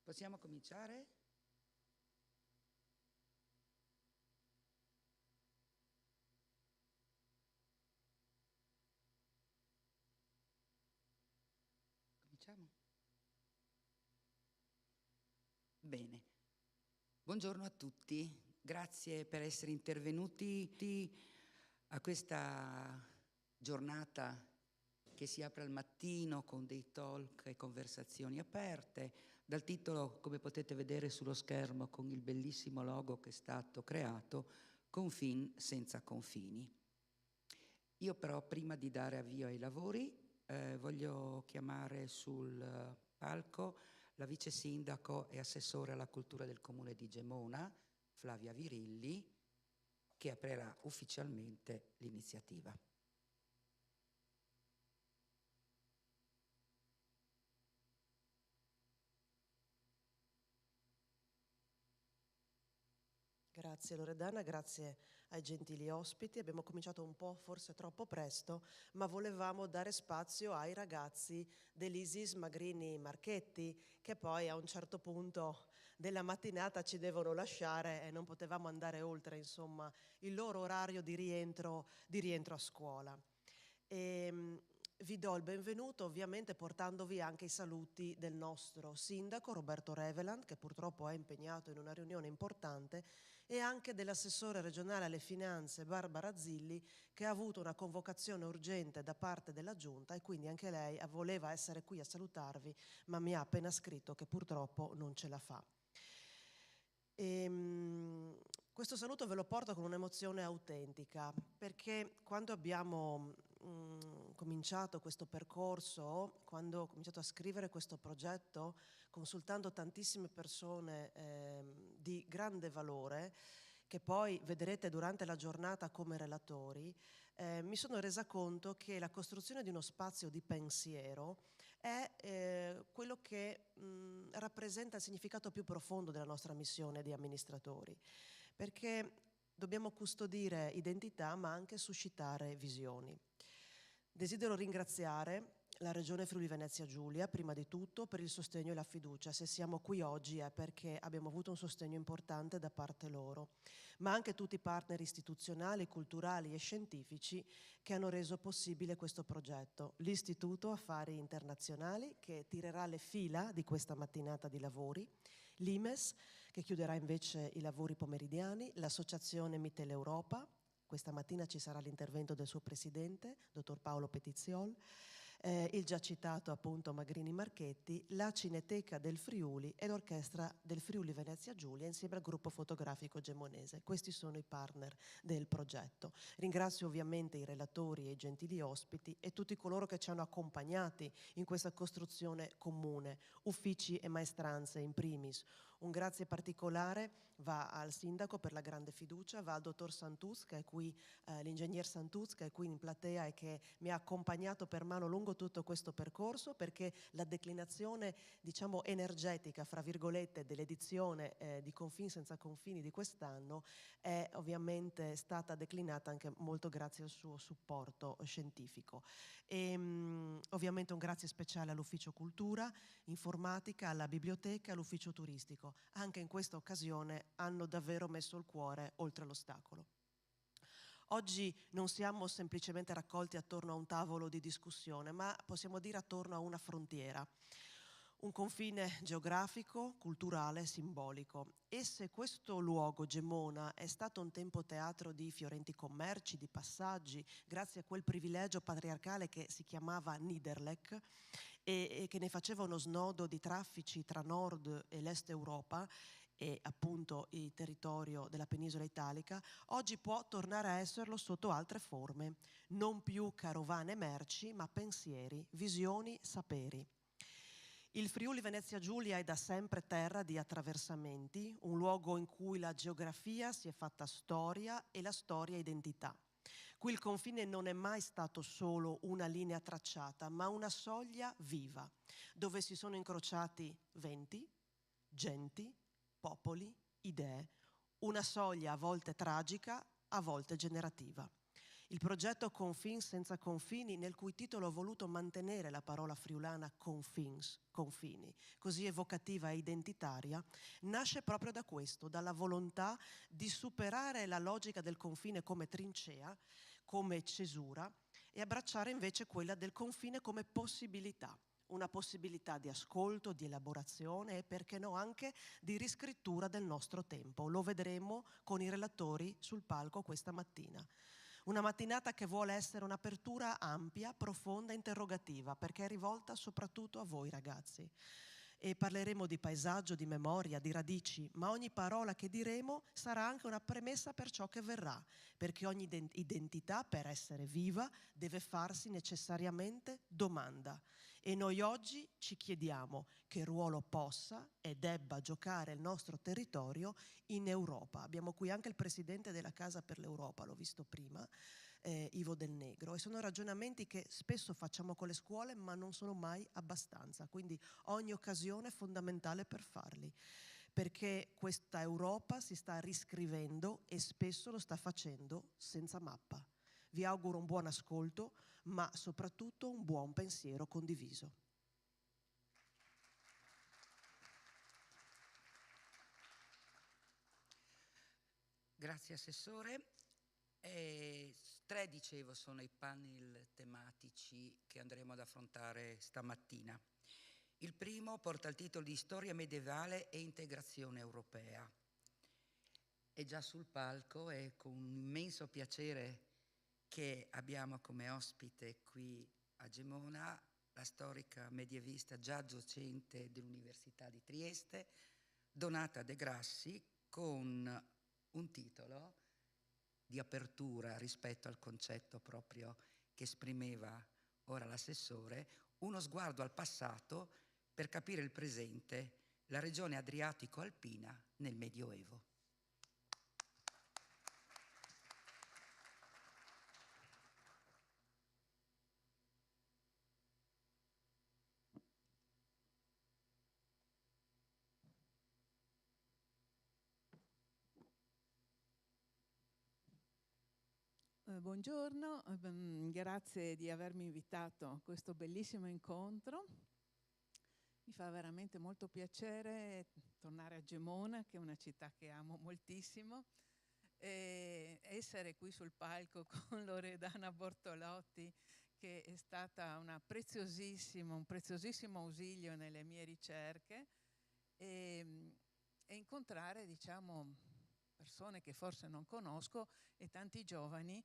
Possiamo cominciare? Cominciamo? Bene. Buongiorno a tutti. Grazie per essere intervenuti a questa giornata che si apre al mattino con dei talk e conversazioni aperte. Dal titolo, come potete vedere sullo schermo con il bellissimo logo che è stato creato, Confin senza confini. Io però, prima di dare avvio ai lavori, voglio chiamare sul palco la vice sindaco e assessore alla cultura del comune di Gemona, Flavia Virilli, che aprirà ufficialmente l'iniziativa. Grazie Loredana, grazie ai gentili ospiti. Abbiamo cominciato un po' forse troppo presto, ma volevamo dare spazio ai ragazzi dell'Isis Magrini Marchetti, che poi a un certo punto della mattinata ci devono lasciare e non potevamo andare oltre, insomma, il loro orario di rientro a scuola. Vi do il benvenuto ovviamente portandovi anche i saluti del nostro sindaco Roberto Reveland, che purtroppo è impegnato in una riunione importante, e anche dell'assessore regionale alle finanze Barbara Zilli, che ha avuto una convocazione urgente da parte della giunta e quindi anche lei voleva essere qui a salutarvi, ma mi ha appena scritto che purtroppo non ce la fa. Questo saluto ve lo porto con un'emozione autentica, perché quando abbiamo cominciato questo percorso, quando ho cominciato a scrivere questo progetto, consultando tantissime persone di grande valore, che poi vedrete durante la giornata come relatori, mi sono resa conto che la costruzione di uno spazio di pensiero è quello che rappresenta il significato più profondo della nostra missione di amministratori, perché dobbiamo custodire identità ma anche suscitare visioni. Desidero ringraziare la Regione Friuli Venezia Giulia, prima di tutto, per il sostegno e la fiducia. Se siamo qui oggi è perché abbiamo avuto un sostegno importante da parte loro, ma anche tutti i partner istituzionali, culturali e scientifici che hanno reso possibile questo progetto. L'Istituto Affari Internazionali, che tirerà le fila di questa mattinata di lavori, l'IMES, che chiuderà invece i lavori pomeridiani, l'Associazione Mitteleuropa. Questa mattina ci sarà l'intervento del suo presidente, dottor Paolo Petiziol, il già citato appunto Magrini Marchetti, la Cineteca del Friuli e l'Orchestra del Friuli Venezia Giulia insieme al gruppo fotografico gemonese. Questi sono i partner del progetto. Ringrazio ovviamente i relatori e i gentili ospiti e tutti coloro che ci hanno accompagnati in questa costruzione comune, uffici e maestranze in primis. Un grazie particolare va al sindaco per la grande fiducia, va al dottor Santuz, che è qui, l'ingegner Santuz, che è qui in platea e che mi ha accompagnato per mano lungo tutto questo percorso, perché la declinazione, diciamo, energetica, fra virgolette, dell'edizione di Confin senza confini di quest'anno è ovviamente stata declinata anche molto grazie al suo supporto scientifico. Ovviamente un grazie speciale all'Ufficio Cultura, Informatica, alla Biblioteca, all'Ufficio Turistico. Anche in questa occasione hanno davvero messo il cuore oltre l'ostacolo. Oggi non siamo semplicemente raccolti attorno a un tavolo di discussione, ma possiamo dire attorno a una frontiera, un confine geografico, culturale, simbolico. E se questo luogo, Gemona, è stato un tempo teatro di fiorenti commerci, di passaggi, grazie a quel privilegio patriarcale che si chiamava Niederlech e che ne faceva uno snodo di traffici tra nord e l'est Europa, e appunto il territorio della penisola italica, oggi può tornare a esserlo sotto altre forme, non più carovane merci, ma pensieri, visioni, saperi. Il Friuli Venezia Giulia è da sempre terra di attraversamenti, un luogo in cui la geografia si è fatta storia e la storia identità. Qui il confine non è mai stato solo una linea tracciata, ma una soglia viva, dove si sono incrociati venti, genti, popoli, idee, una soglia a volte tragica, a volte generativa. Il progetto Confins senza confini, nel cui titolo ho voluto mantenere la parola friulana confins, confini, così evocativa e identitaria, nasce proprio da questo, dalla volontà di superare la logica del confine come trincea, come cesura, e abbracciare invece quella del confine come possibilità. Una possibilità di ascolto, di elaborazione e, perché no, anche di riscrittura del nostro tempo. Lo vedremo con i relatori sul palco questa mattina. Una mattinata che vuole essere un'apertura ampia, profonda, interrogativa, perché è rivolta soprattutto a voi ragazzi. E parleremo di paesaggio, di memoria, di radici, ma ogni parola che diremo sarà anche una premessa per ciò che verrà, perché ogni identità, per essere viva, deve farsi necessariamente domanda. E noi oggi ci chiediamo che ruolo possa e debba giocare il nostro territorio in Europa. Abbiamo qui anche il presidente della Casa per l'Europa, l'ho visto prima, Ivo Del Negro, e sono ragionamenti che spesso facciamo con le scuole ma non sono mai abbastanza, quindi ogni occasione è fondamentale per farli, perché questa Europa si sta riscrivendo e spesso lo sta facendo senza mappa. Vi auguro un buon ascolto, ma soprattutto un buon pensiero condiviso. Grazie Assessore. 3, dicevo, sono i panel tematici che andremo ad affrontare stamattina. Il primo porta il titolo di Storia medievale e integrazione europea. È già sul palco e con un immenso piacere che abbiamo come ospite qui a Gemona la storica medievista già docente dell'Università di Trieste, Donata De Grassi, con un titolo di apertura rispetto al concetto proprio che esprimeva ora l'assessore, uno sguardo al passato per capire il presente, la regione adriatico-alpina nel Medioevo. Buongiorno, grazie di avermi invitato a questo bellissimo incontro. Mi fa veramente molto piacere tornare a Gemona, che è una città che amo moltissimo, e essere qui sul palco con Loredana Bortolotti, che è stata un preziosissimo ausilio nelle mie ricerche, e incontrare, diciamo, persone che forse non conosco e tanti giovani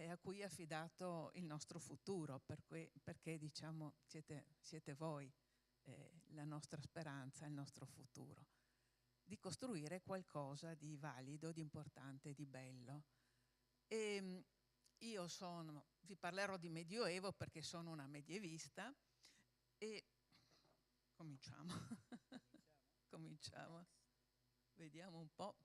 a cui è affidato il nostro futuro, perché diciamo siete voi la nostra speranza, il nostro futuro, di costruire qualcosa di valido, di importante, di bello. E io vi parlerò di Medioevo perché sono una medievista e cominciamo. Cominciamo. Vediamo un po'.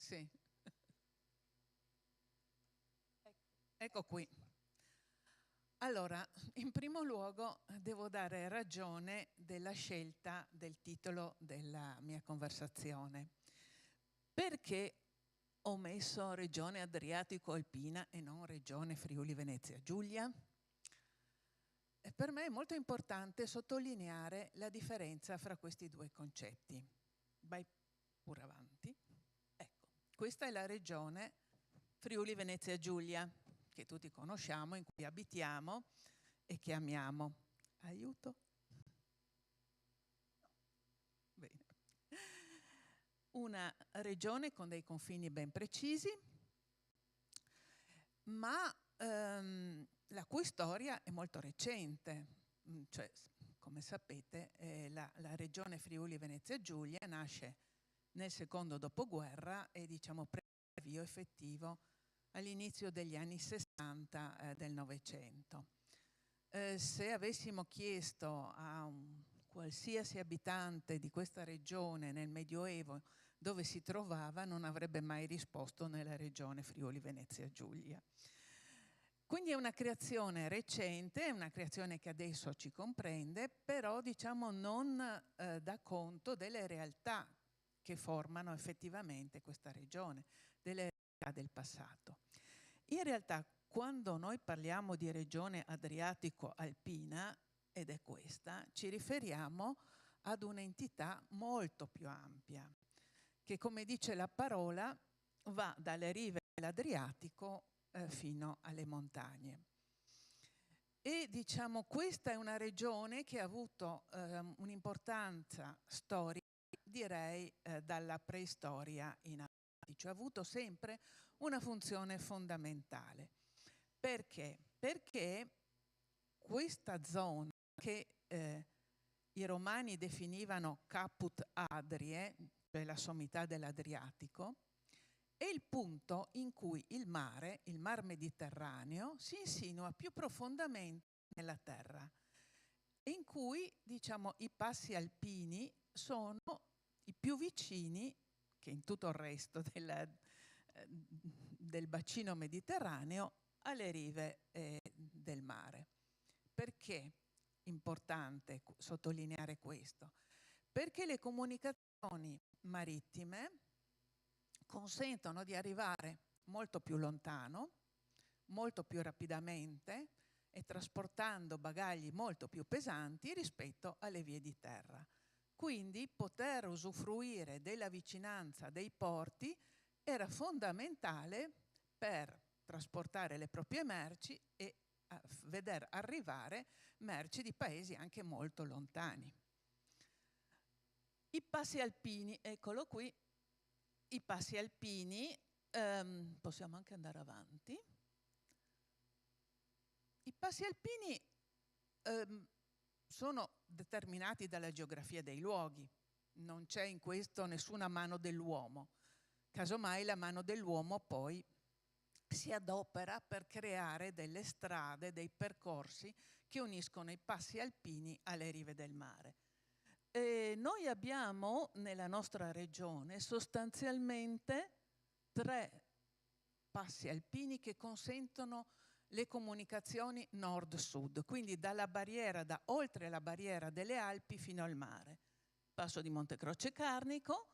Sì. Ecco qui. Allora, in primo luogo devo dare ragione della scelta del titolo della mia conversazione. Perché ho messo Regione Adriatico-Alpina e non Regione Friuli-Venezia Giulia? E per me è molto importante sottolineare la differenza fra questi due concetti. Vai pure avanti. Ecco, questa è la Regione Friuli-Venezia Giulia, che tutti conosciamo, in cui abitiamo e che amiamo. Aiuto? Bene. Una regione con dei confini ben precisi, ma la cui storia è molto recente. Cioè, come sapete, la regione Friuli-Venezia Giulia nasce nel secondo dopoguerra e, diciamo, prende avvio effettivo all'inizio degli anni 60 del Novecento. Se avessimo chiesto a un qualsiasi abitante di questa regione nel Medioevo dove si trovava, non avrebbe mai risposto nella regione Friuli-Venezia Giulia. Quindi è una creazione recente, è una creazione che adesso ci comprende, però diciamo non dà conto delle realtà che formano effettivamente questa regione, delle realtà del passato. In realtà quando noi parliamo di regione adriatico-alpina, ed è questa, ci riferiamo ad un'entità molto più ampia, che come dice la parola va dalle rive dell'Adriatico fino alle montagne. E diciamo questa è una regione che ha avuto un'importanza storica, direi dalla preistoria in avanti, cioè ha avuto sempre una funzione fondamentale. Perché? Perché questa zona che i romani definivano Caput Adrie, cioè la sommità dell'Adriatico, è il punto in cui il Mar Mediterraneo, si insinua più profondamente nella terra, in cui diciamo, i passi alpini sono i più vicini, che in tutto il resto del bacino mediterraneo, alle rive del mare. Perché è importante sottolineare questo? Perché le comunicazioni marittime consentono di arrivare molto più lontano, molto più rapidamente e trasportando bagagli molto più pesanti rispetto alle vie di terra. Quindi poter usufruire della vicinanza dei porti era fondamentale per trasportare le proprie merci e veder arrivare merci di paesi anche molto lontani. I passi alpini, eccolo qui, i passi alpini, possiamo anche andare avanti. I passi alpini sono determinati dalla geografia dei luoghi, non c'è in questo nessuna mano dell'uomo, casomai la mano dell'uomo poi si adopera per creare delle strade, dei percorsi che uniscono i passi alpini alle rive del mare. Noi abbiamo nella nostra regione sostanzialmente 3 passi alpini che consentono le comunicazioni nord-sud, quindi dalla barriera, da oltre la barriera delle Alpi fino al mare. Il passo di Montecroce Carnico,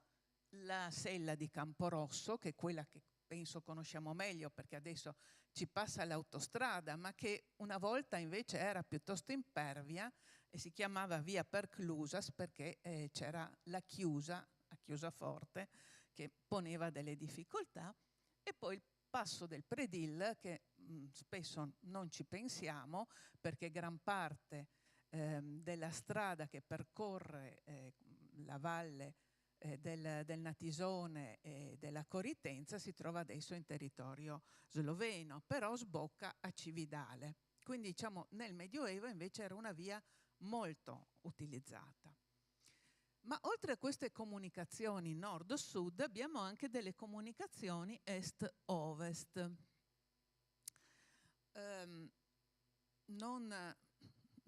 la sella di Camporosso, che è quella che penso conosciamo meglio perché adesso ci passa l'autostrada, ma che una volta invece era piuttosto impervia e si chiamava via Perclusas perché c'era la chiusa, a chiusa forte, che poneva delle difficoltà, e poi il passo del Predil che spesso non ci pensiamo perché gran parte della strada che percorre la valle del Natisone e della Coritenza si trova adesso in territorio sloveno, però sbocca a Cividale. Quindi diciamo nel Medioevo invece era una via molto utilizzata. Ma oltre a queste comunicazioni nord-sud abbiamo anche delle comunicazioni est-ovest. Non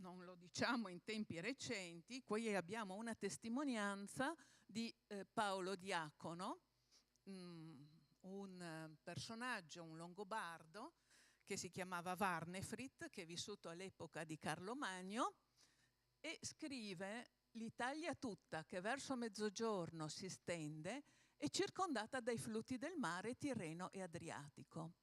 lo diciamo in tempi recenti, qui abbiamo una testimonianza di Paolo Diacono, un personaggio, un longobardo che si chiamava Warnefrit, che è vissuto all'epoca di Carlo Magno, e scrive: l'Italia tutta che verso mezzogiorno si stende è circondata dai flutti del mare Tirreno e Adriatico.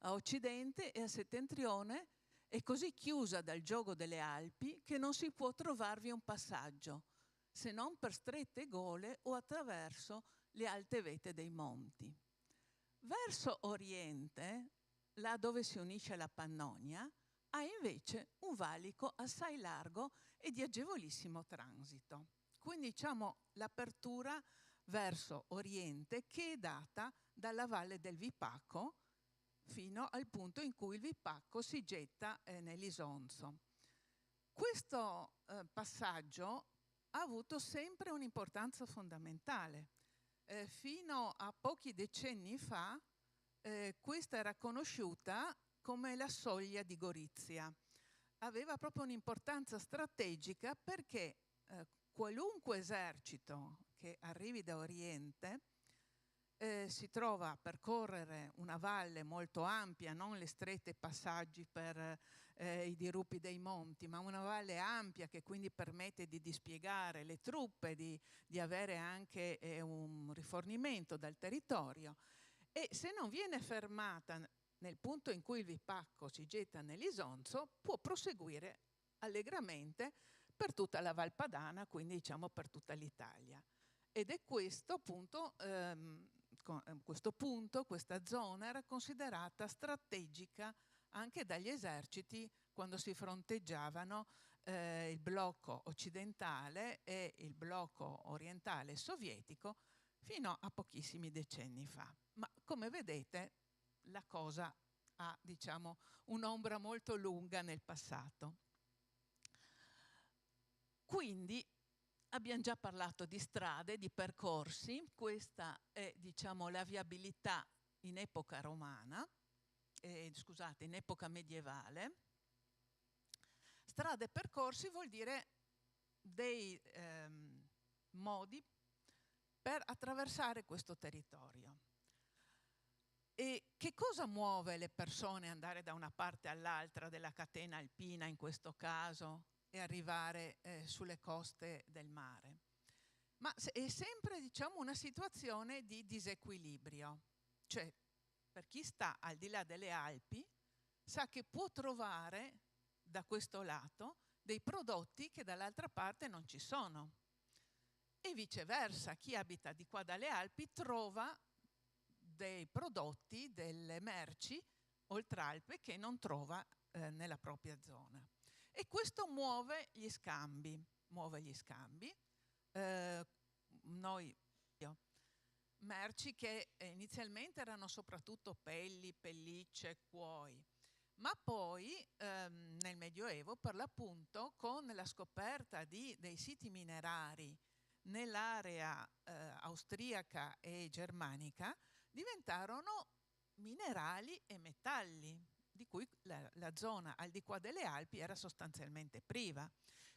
A occidente e a settentrione è così chiusa dal giogo delle Alpi che non si può trovarvi un passaggio, se non per strette gole o attraverso le alte vette dei monti. Verso oriente, là dove si unisce la Pannonia, ha invece un valico assai largo e di agevolissimo transito. Quindi diciamo l'apertura verso oriente che è data dalla valle del Vipacco fino al punto in cui il Vipacco si getta nell'Isonzo. Questo passaggio ha avuto sempre un'importanza fondamentale. Fino a pochi decenni fa questa era conosciuta come la soglia di Gorizia. Aveva proprio un'importanza strategica perché qualunque esercito che arrivi da Oriente si trova a percorrere una valle molto ampia, non le strette passaggi per i dirupi dei monti, ma una valle ampia che quindi permette di dispiegare le truppe, di avere anche un rifornimento dal territorio. E se non viene fermata nel punto in cui il Vipacco si getta nell'Isonzo, può proseguire allegramente per tutta la Val Padana, quindi diciamo per tutta l'Italia. Ed è questo appunto, questa zona era considerata strategica anche dagli eserciti quando si fronteggiavano il blocco occidentale e il blocco orientale sovietico fino a pochissimi decenni fa. Ma come vedete la cosa ha, diciamo, un'ombra molto lunga nel passato. Quindi abbiamo già parlato di strade, di percorsi. Questa è, diciamo, la viabilità in epoca romana, scusate, in epoca medievale. Strade e percorsi vuol dire dei modi per attraversare questo territorio. E che cosa muove le persone ad andare da una parte all'altra della catena alpina in questo caso e arrivare sulle coste del mare? Ma è sempre, diciamo, una situazione di disequilibrio. Cioè, per chi sta al di là delle Alpi, sa che può trovare da questo lato dei prodotti che dall'altra parte non ci sono. E viceversa, chi abita di qua dalle Alpi trova dei prodotti, delle merci oltralpe che non trova nella propria zona. E questo muove gli scambi. Merci che inizialmente erano soprattutto pelli, pellicce, cuoio, ma poi nel Medioevo, per l'appunto, con la scoperta dei siti minerari nell'area austriaca e germanica, diventarono minerali e metalli, di cui la zona al di qua delle Alpi era sostanzialmente priva.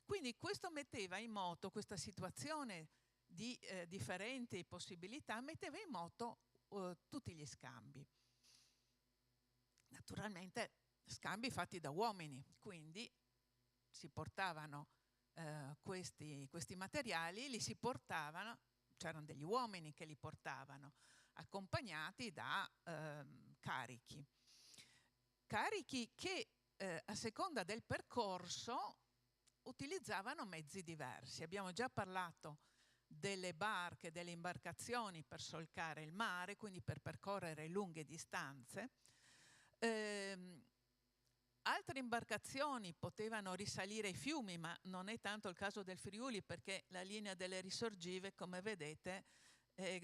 Quindi questo metteva in moto, questa situazione di differenti possibilità, metteva in moto tutti gli scambi. Naturalmente scambi fatti da uomini, quindi si portavano questi materiali, li si portavano, c'erano degli uomini che li portavano, accompagnati da carichi che a seconda del percorso utilizzavano mezzi diversi. Abbiamo già parlato delle barche, delle imbarcazioni per solcare il mare, quindi per percorrere lunghe distanze. Altre imbarcazioni potevano risalire i fiumi, ma non è tanto il caso del Friuli, perché la linea delle risorgive, come vedete,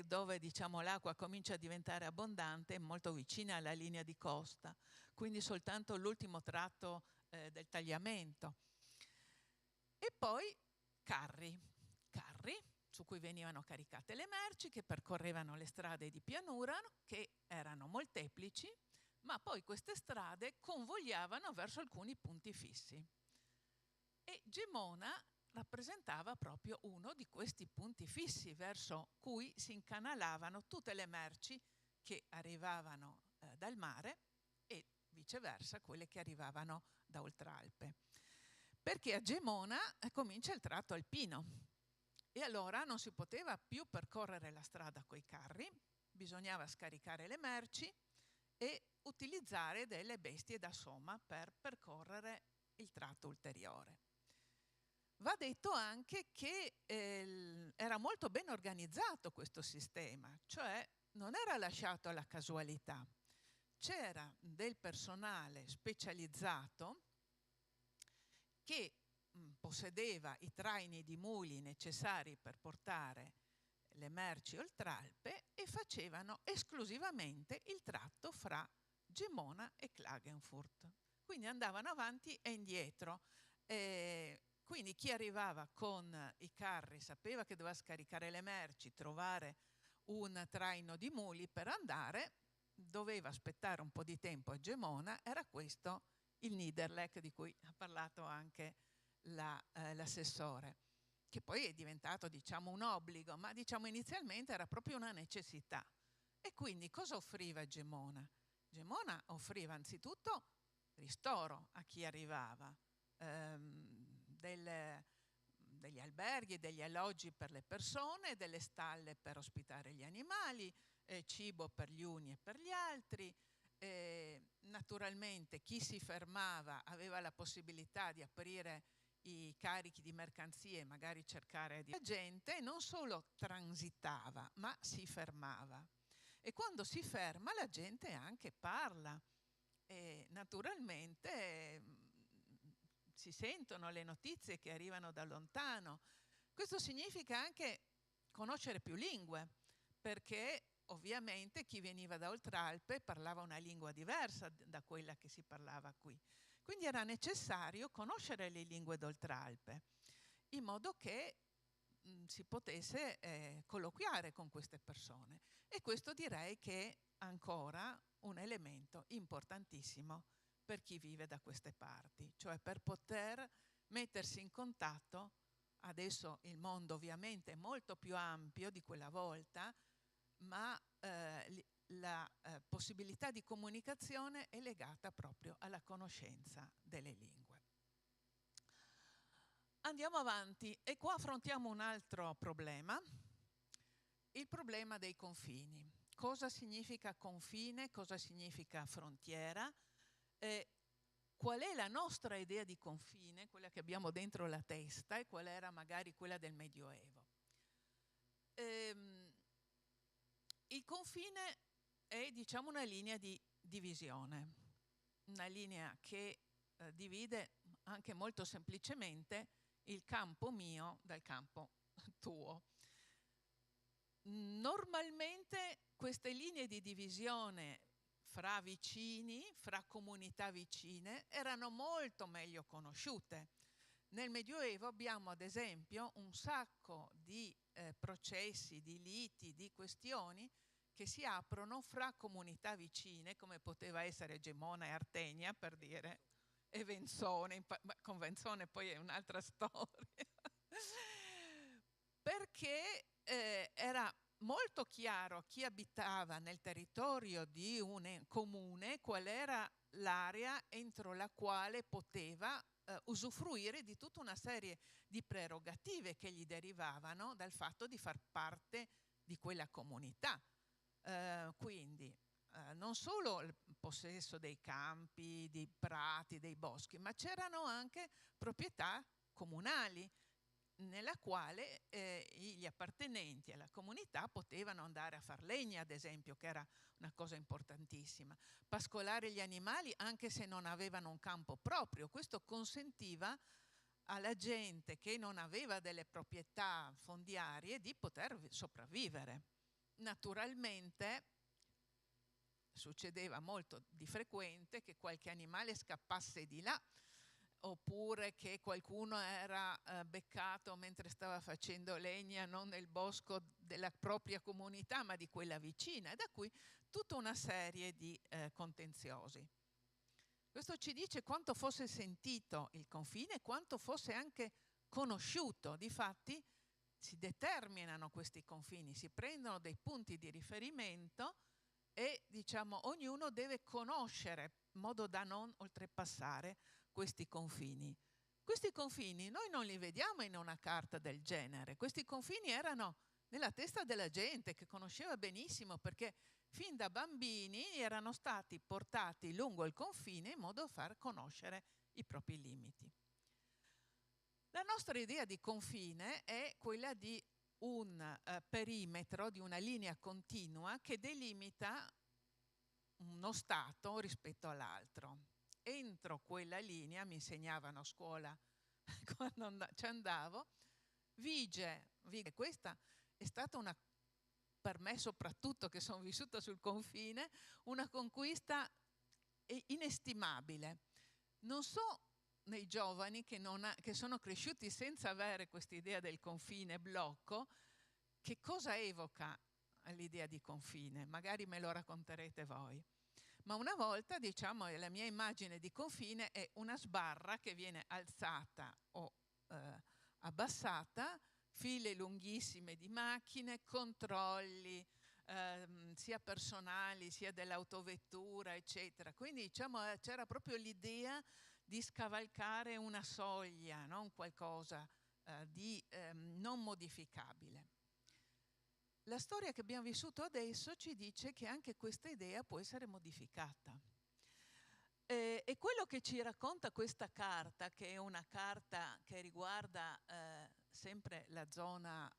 dove diciamo l'acqua comincia a diventare abbondante, è molto vicina alla linea di costa, quindi soltanto l'ultimo tratto del tagliamento. E poi carri su cui venivano caricate le merci, che percorrevano le strade di pianura, che erano molteplici, ma poi queste strade convogliavano verso alcuni punti fissi. E Gemona rappresentava proprio uno di questi punti fissi verso cui si incanalavano tutte le merci che arrivavano dal mare e viceversa quelle che arrivavano da Oltralpe. Perché a Gemona comincia il tratto alpino e allora non si poteva più percorrere la strada coi carri, bisognava scaricare le merci e utilizzare delle bestie da soma per percorrere il tratto ulteriore. Va detto anche che era molto ben organizzato questo sistema, cioè non era lasciato alla casualità. C'era del personale specializzato che possedeva i traini di muli necessari per portare le merci oltralpe e facevano esclusivamente il tratto fra Gemona e Klagenfurt. Quindi andavano avanti e indietro. Quindi chi arrivava con i carri sapeva che doveva scaricare le merci, trovare un traino di muli per andare, doveva aspettare un po' di tempo a Gemona. Era questo il Niederlech di cui ha parlato anche l'assessore, che poi è diventato, diciamo, un obbligo, ma diciamo inizialmente era proprio una necessità. E quindi cosa offriva Gemona? Gemona offriva anzitutto ristoro a chi arrivava, degli alberghi, degli alloggi per le persone, delle stalle per ospitare gli animali, cibo per gli uni e per gli altri. Naturalmente chi si fermava aveva la possibilità di aprire i carichi di mercanzie e magari cercare di... La gente non solo transitava, ma si fermava. E quando si ferma la gente anche parla e naturalmente si sentono le notizie che arrivano da lontano. Questo significa anche conoscere più lingue, perché ovviamente chi veniva da Oltralpe parlava una lingua diversa da quella che si parlava qui. Quindi era necessario conoscere le lingue d'Oltralpe, in modo che si potesse colloquiare con queste persone. E questo direi che è ancora un elemento importantissimo per chi vive da queste parti, cioè per poter mettersi in contatto. Adesso il mondo ovviamente è molto più ampio di quella volta, ma la possibilità di comunicazione è legata proprio alla conoscenza delle lingue. Andiamo avanti e qua affrontiamo un altro problema, il problema dei confini. Cosa significa confine? Cosa significa frontiera? Qual è la nostra idea di confine, quella che abbiamo dentro la testa, e qual era magari quella del Medioevo? Il confine è, diciamo, una linea di divisione, una linea che divide anche molto semplicemente il campo mio dal campo tuo. Normalmente queste linee di divisione fra vicini, fra comunità vicine, erano molto meglio conosciute. Nel Medioevo abbiamo ad esempio un sacco di processi, di liti, di questioni che si aprono fra comunità vicine, come poteva essere Gemona e Artenia, per dire, e Venzone, con Venzone poi è un'altra storia, perché era molto chiaro a chi abitava nel territorio di un comune qual era l'area entro la quale poteva usufruire di tutta una serie di prerogative che gli derivavano dal fatto di far parte di quella comunità. Quindi non solo il possesso dei campi, dei prati, dei boschi, ma c'erano anche proprietà comunali nella quale gli appartenenti alla comunità potevano andare a far legna, ad esempio, che era una cosa importantissima, pascolare gli animali anche se non avevano un campo proprio. Questo consentiva alla gente che non aveva delle proprietà fondiarie di poter sopravvivere. Naturalmente succedeva molto di frequente che qualche animale scappasse di là, oppure che qualcuno era beccato mentre stava facendo legna non nel bosco della propria comunità ma di quella vicina, e da qui tutta una serie di contenziosi. Questo ci dice quanto fosse sentito il confine e quanto fosse anche conosciuto. Difatti si determinano questi confini, si prendono dei punti di riferimento e, diciamo, ognuno deve conoscere in modo da non oltrepassare questi confini. Questi confini noi non li vediamo in una carta del genere, questi confini erano nella testa della gente che conosceva benissimo, perché fin da bambini erano stati portati lungo il confine in modo da far conoscere i propri limiti. La nostra idea di confine è quella di un perimetro, di una linea continua che delimita uno stato rispetto all'altro. Entro quella linea, mi insegnavano a scuola quando ci andavo, vige, questa è stata una, per me soprattutto che sono vissuta sul confine, una conquista inestimabile. Non so nei giovani che sono cresciuti senza avere questa idea del confine blocco, che cosa evoca l'idea di confine? Magari me lo racconterete voi. Ma una volta, diciamo, la mia immagine di confine è una sbarra che viene alzata o abbassata, file lunghissime di macchine, controlli, sia personali sia dell'autovettura, eccetera. Quindi diciamo c'era proprio l'idea di scavalcare una soglia, no? Un qualcosa di non modificabile. La storia che abbiamo vissuto adesso ci dice che anche questa idea può essere modificata. E quello che ci racconta questa carta, che è una carta che riguarda sempre la zona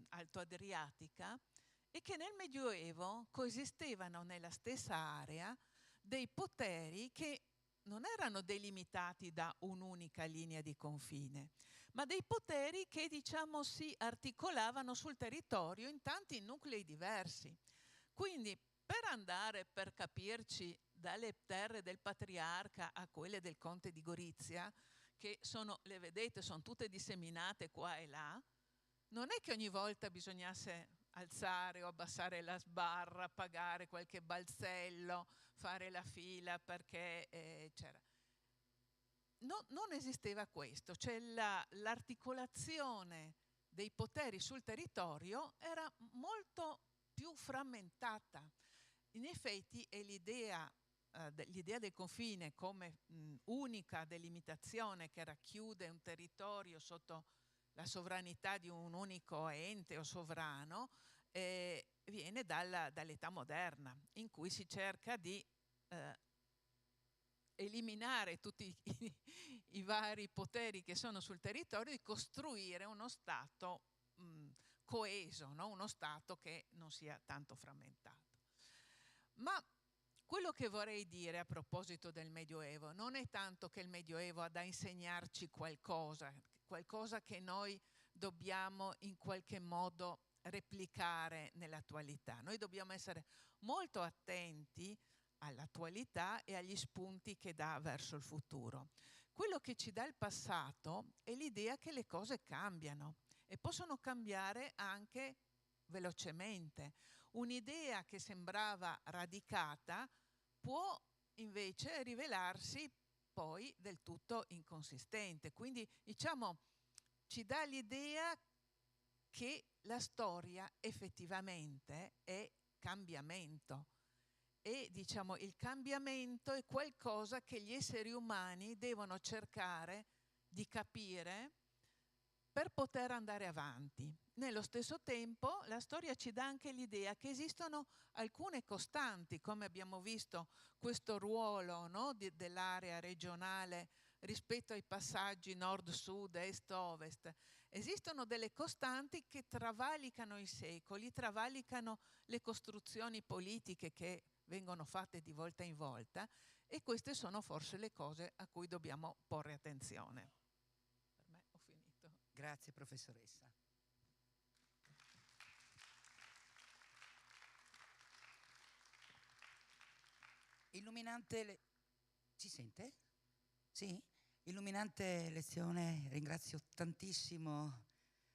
altoadriatica, è che nel Medioevo coesistevano nella stessa area dei poteri che non erano delimitati da un'unica linea di confine, ma dei poteri che, diciamo, si articolavano sul territorio in tanti nuclei diversi. Quindi, per capirci, dalle terre del patriarca a quelle del conte di Gorizia, che sono, le vedete, sono tutte disseminate qua e là, non è che ogni volta bisognasse alzare o abbassare la sbarra, pagare qualche balzello, fare la fila perché c'era. No, non esisteva questo, cioè l'articolazione dei poteri sul territorio era molto più frammentata. In effetti è l'idea del confine come unica delimitazione che racchiude un territorio sotto la sovranità di un unico ente o sovrano, viene dall'età moderna, in cui si cerca di eliminare tutti i vari poteri che sono sul territorio e costruire uno Stato coeso, no? Uno Stato che non sia tanto frammentato. Ma quello che vorrei dire a proposito del Medioevo non è tanto che il Medioevo ha da insegnarci qualcosa che noi dobbiamo in qualche modo replicare nell'attualità. Noi dobbiamo essere molto attenti all'attualità e agli spunti che dà verso il futuro. Quello che ci dà il passato è l'idea che le cose cambiano e possono cambiare anche velocemente. Un'idea che sembrava radicata può invece rivelarsi poi del tutto inconsistente. Quindi, diciamo, ci dà l'idea che la storia effettivamente è cambiamento e, diciamo, il cambiamento è qualcosa che gli esseri umani devono cercare di capire per poter andare avanti. Nello stesso tempo la storia ci dà anche l'idea che esistono alcune costanti, come abbiamo visto questo ruolo, no, dell'area regionale rispetto ai passaggi nord-sud, est-ovest. Esistono delle costanti che travalicano i secoli, travalicano le costruzioni politiche che vengono fatte di volta in volta, e queste sono forse le cose a cui dobbiamo porre attenzione. Per me ho finito. Grazie professoressa. Illuminante, si sente? Sì? Illuminante lezione, ringrazio tantissimo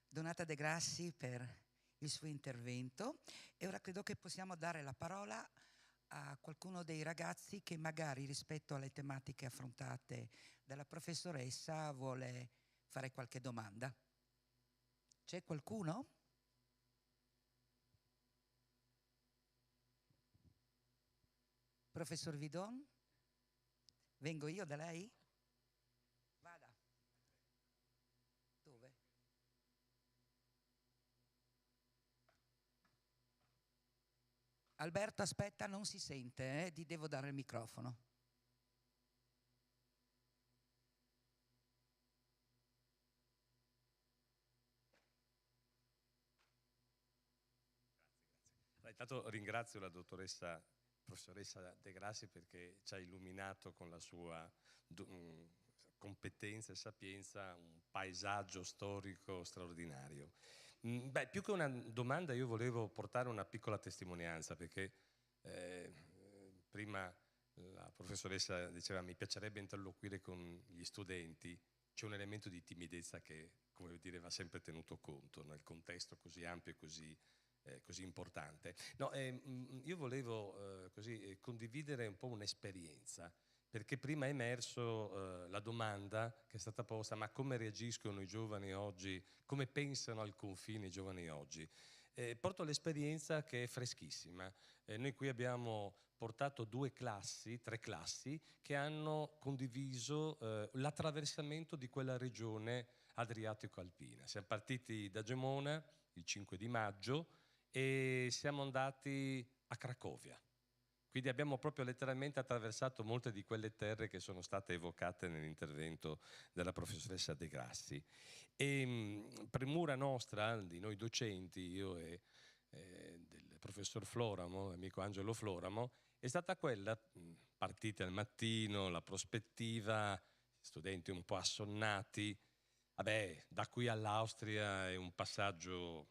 Donata De Grassi per il suo intervento e ora credo che possiamo dare la parola a qualcuno dei ragazzi che magari rispetto alle tematiche affrontate dalla professoressa vuole fare qualche domanda. C'è qualcuno? Professor Vidon? Vengo io da lei? Vada. Dove? Alberto, aspetta, non si sente, ti devo dare il microfono. Intanto ringrazio la professoressa De Grassi perché ci ha illuminato con la sua competenza e sapienza un paesaggio storico straordinario. Beh, più che una domanda io volevo portare una piccola testimonianza perché prima la professoressa diceva mi piacerebbe interloquire con gli studenti, c'è un elemento di timidezza che, come dire, va sempre tenuto conto nel contesto così ampio e così importante. No, io volevo condividere un po' un'esperienza, perché prima è emerso la domanda che è stata posta, ma come reagiscono i giovani oggi, come pensano al confine i giovani oggi? porto l'esperienza che è freschissima. Noi qui abbiamo portato 3 classi che hanno condiviso l'attraversamento di quella regione adriatico-alpina. Siamo partiti da Gemona il 5 di maggio e siamo andati a Cracovia. Quindi abbiamo proprio letteralmente attraversato molte di quelle terre che sono state evocate nell'intervento della professoressa De Grassi. E premura nostra, di noi docenti, io e del professor Floramo, amico Angelo Floramo, è stata quella, partite al mattino, la prospettiva, studenti un po' assonnati, vabbè, da qui all'Austria è un passaggio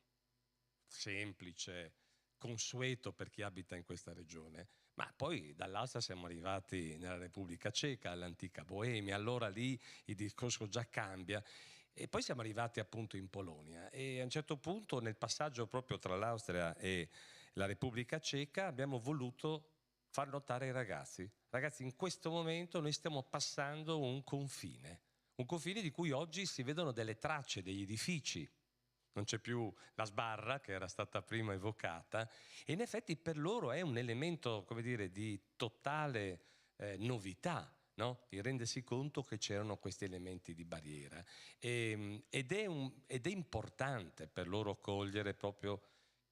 semplice, consueto per chi abita in questa regione, ma poi dall'Austria siamo arrivati nella Repubblica Ceca, all'antica Boemia, allora lì il discorso già cambia. E poi siamo arrivati appunto in Polonia e a un certo punto nel passaggio proprio tra l'Austria e la Repubblica Ceca abbiamo voluto far notare ai ragazzi, in questo momento noi stiamo passando un confine di cui oggi si vedono delle tracce, degli edifici, non c'è più la sbarra che era stata prima evocata e in effetti per loro è un elemento, come dire, di totale novità. No? Il rendersi conto che c'erano questi elementi di barriera ed è importante per loro cogliere proprio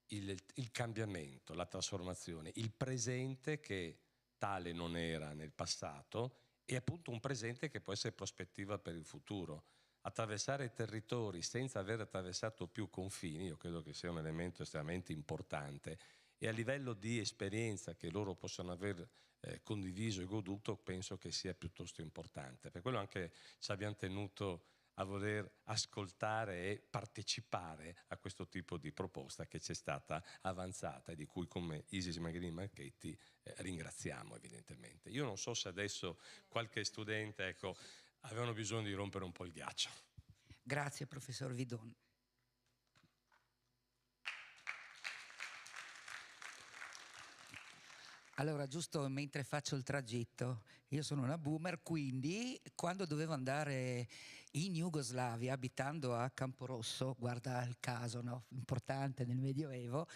il cambiamento, la trasformazione, il presente che tale non era nel passato e appunto un presente che può essere prospettiva per il futuro. Attraversare i territori senza aver attraversato più confini, io credo che sia un elemento estremamente importante e a livello di esperienza che loro possono aver condiviso e goduto penso che sia piuttosto importante. Per quello anche ci abbiamo tenuto a voler ascoltare e partecipare a questo tipo di proposta che ci è stata avanzata e di cui come Isis Magrini Marchetti ringraziamo evidentemente. Io non so se adesso qualche studente avevano bisogno di rompere un po' il ghiaccio. Grazie professor Vidon. Allora, giusto mentre faccio il tragitto, io sono una boomer, quindi quando dovevo andare in Jugoslavia, abitando a Camporosso, guarda il caso, no? Importante nel Medioevo,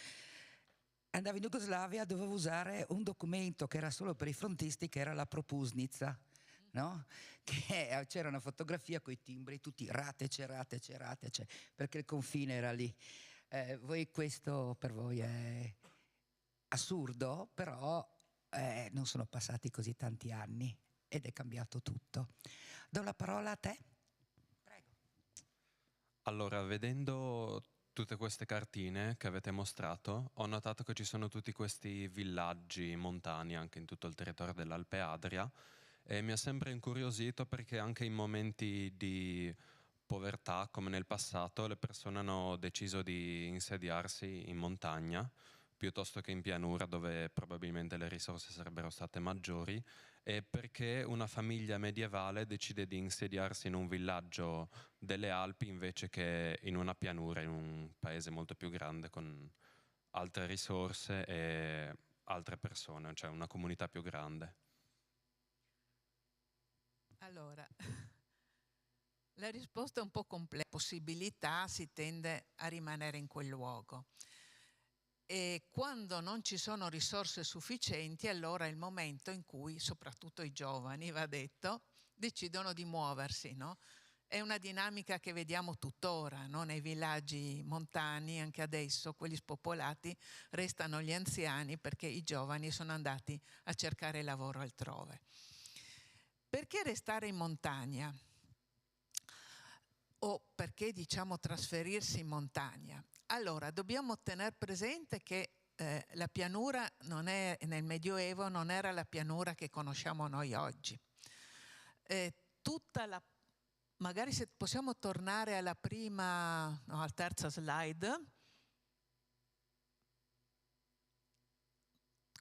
andavo in Jugoslavia, dovevo usare un documento che era solo per i frontisti, che era la propusnica, no? Che c'era una fotografia con i timbri, tutti ratece, perché il confine era lì. Voi questo per voi è assurdo, però non sono passati così tanti anni ed è cambiato tutto. Do la parola a te. Prego. Allora, vedendo tutte queste cartine che avete mostrato, ho notato che ci sono tutti questi villaggi montani anche in tutto il territorio dell'Alpe Adria e mi ha sempre incuriosito perché anche in momenti di povertà, come nel passato, le persone hanno deciso di insediarsi in montagna piuttosto che in pianura dove probabilmente le risorse sarebbero state maggiori e perché una famiglia medievale decide di insediarsi in un villaggio delle Alpi invece che in una pianura, in un paese molto più grande con altre risorse e altre persone, cioè una comunità più grande. Allora, la risposta è un po' complessa. Possibilità si tende a rimanere in quel luogo. E quando non ci sono risorse sufficienti, allora è il momento in cui, soprattutto i giovani, va detto, decidono di muoversi, no? È una dinamica che vediamo tuttora, no? Nei villaggi montani, anche adesso, quelli spopolati, restano gli anziani perché i giovani sono andati a cercare lavoro altrove. Perché restare in montagna? O perché, diciamo, trasferirsi in montagna? Allora, dobbiamo tenere presente che la pianura non è, nel Medioevo non era la pianura che conosciamo noi oggi. Magari se possiamo tornare alla al terza slide.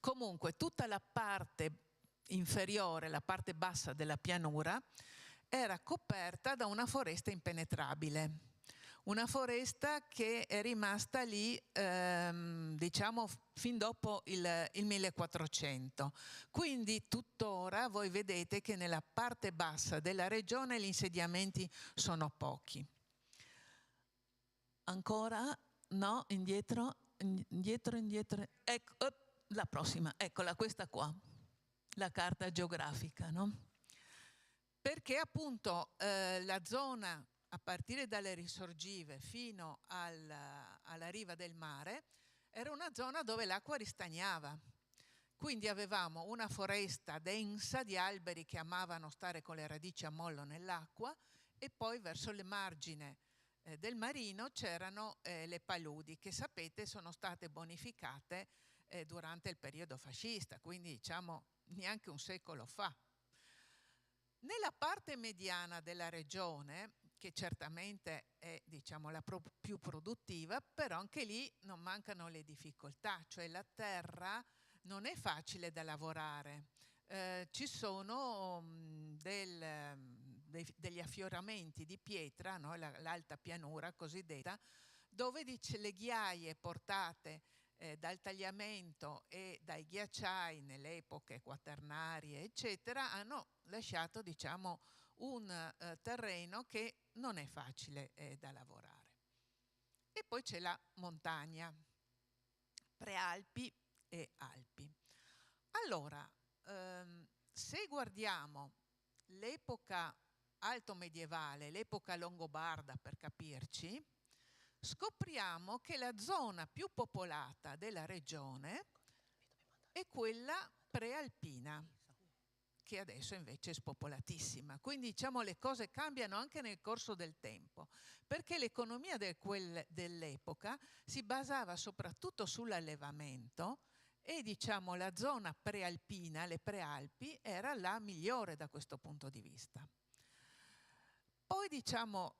Comunque, tutta la parte inferiore, la parte bassa della pianura, era coperta da una foresta impenetrabile. Una foresta che è rimasta lì, diciamo, fin dopo il 1400. Quindi tuttora voi vedete che nella parte bassa della regione gli insediamenti sono pochi. Ancora? No? Indietro? indietro, ecco, la prossima, eccola, questa qua, la carta geografica, no? Perché appunto la zona a partire dalle risorgive fino alla riva del mare era una zona dove l'acqua ristagnava. Quindi avevamo una foresta densa di alberi che amavano stare con le radici a mollo nell'acqua, e poi verso le margini del marino c'erano le paludi, che sapete sono state bonificate durante il periodo fascista, quindi diciamo neanche un secolo fa. Nella parte mediana della regione, che certamente è, diciamo, la più produttiva, però anche lì non mancano le difficoltà, cioè la terra non è facile da lavorare. Ci sono degli affioramenti di pietra, no? L'alta pianura cosiddetta, dove le ghiaie portate dal tagliamento e dai ghiacciai nelle epoche quaternarie, eccetera, hanno lasciato, diciamo, un terreno che non è facile da lavorare. E poi c'è la montagna, prealpi e Alpi. Allora, se guardiamo l'epoca alto medievale, l'epoca longobarda per capirci, scopriamo che la zona più popolata della regione è quella prealpina, che adesso invece è spopolatissima. Quindi diciamo le cose cambiano anche nel corso del tempo, perché l'economia dell'epoca si basava soprattutto sull'allevamento, e diciamo la zona prealpina, le prealpi, era la migliore da questo punto di vista. Poi diciamo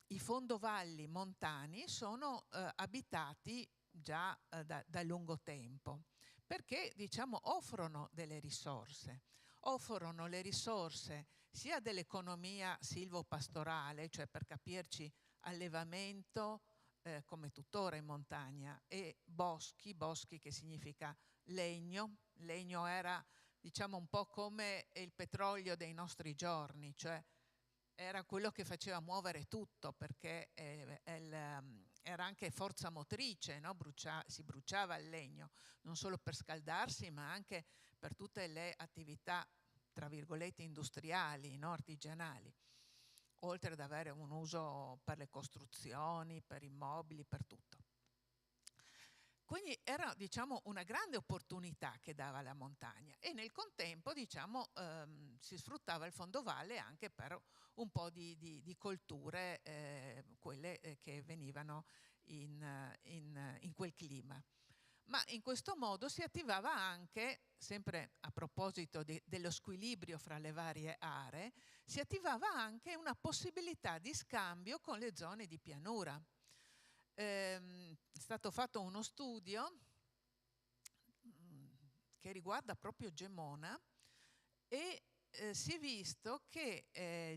i fondovalli montani sono abitati già da lungo tempo, perché diciamo offrono delle risorse. Offrono le risorse sia dell'economia silvopastorale, cioè per capirci allevamento, come tuttora in montagna, e boschi che significa legno. Legno era, diciamo, un po' come il petrolio dei nostri giorni, cioè era quello che faceva muovere tutto, perché era anche forza motrice, no? Si bruciava il legno, non solo per scaldarsi, ma anche per tutte le attività, tra virgolette, industriali, no? Artigianali, oltre ad avere un uso per le costruzioni, per immobili, per tutto. Quindi era, diciamo, una grande opportunità che dava la montagna, e nel contempo, diciamo, si sfruttava il fondovalle anche per un po' di colture, quelle che venivano in quel clima. Ma in questo modo si attivava anche, sempre a proposito dello squilibrio fra le varie aree, si attivava anche una possibilità di scambio con le zone di pianura. È stato fatto uno studio che riguarda proprio Gemona, e si è visto che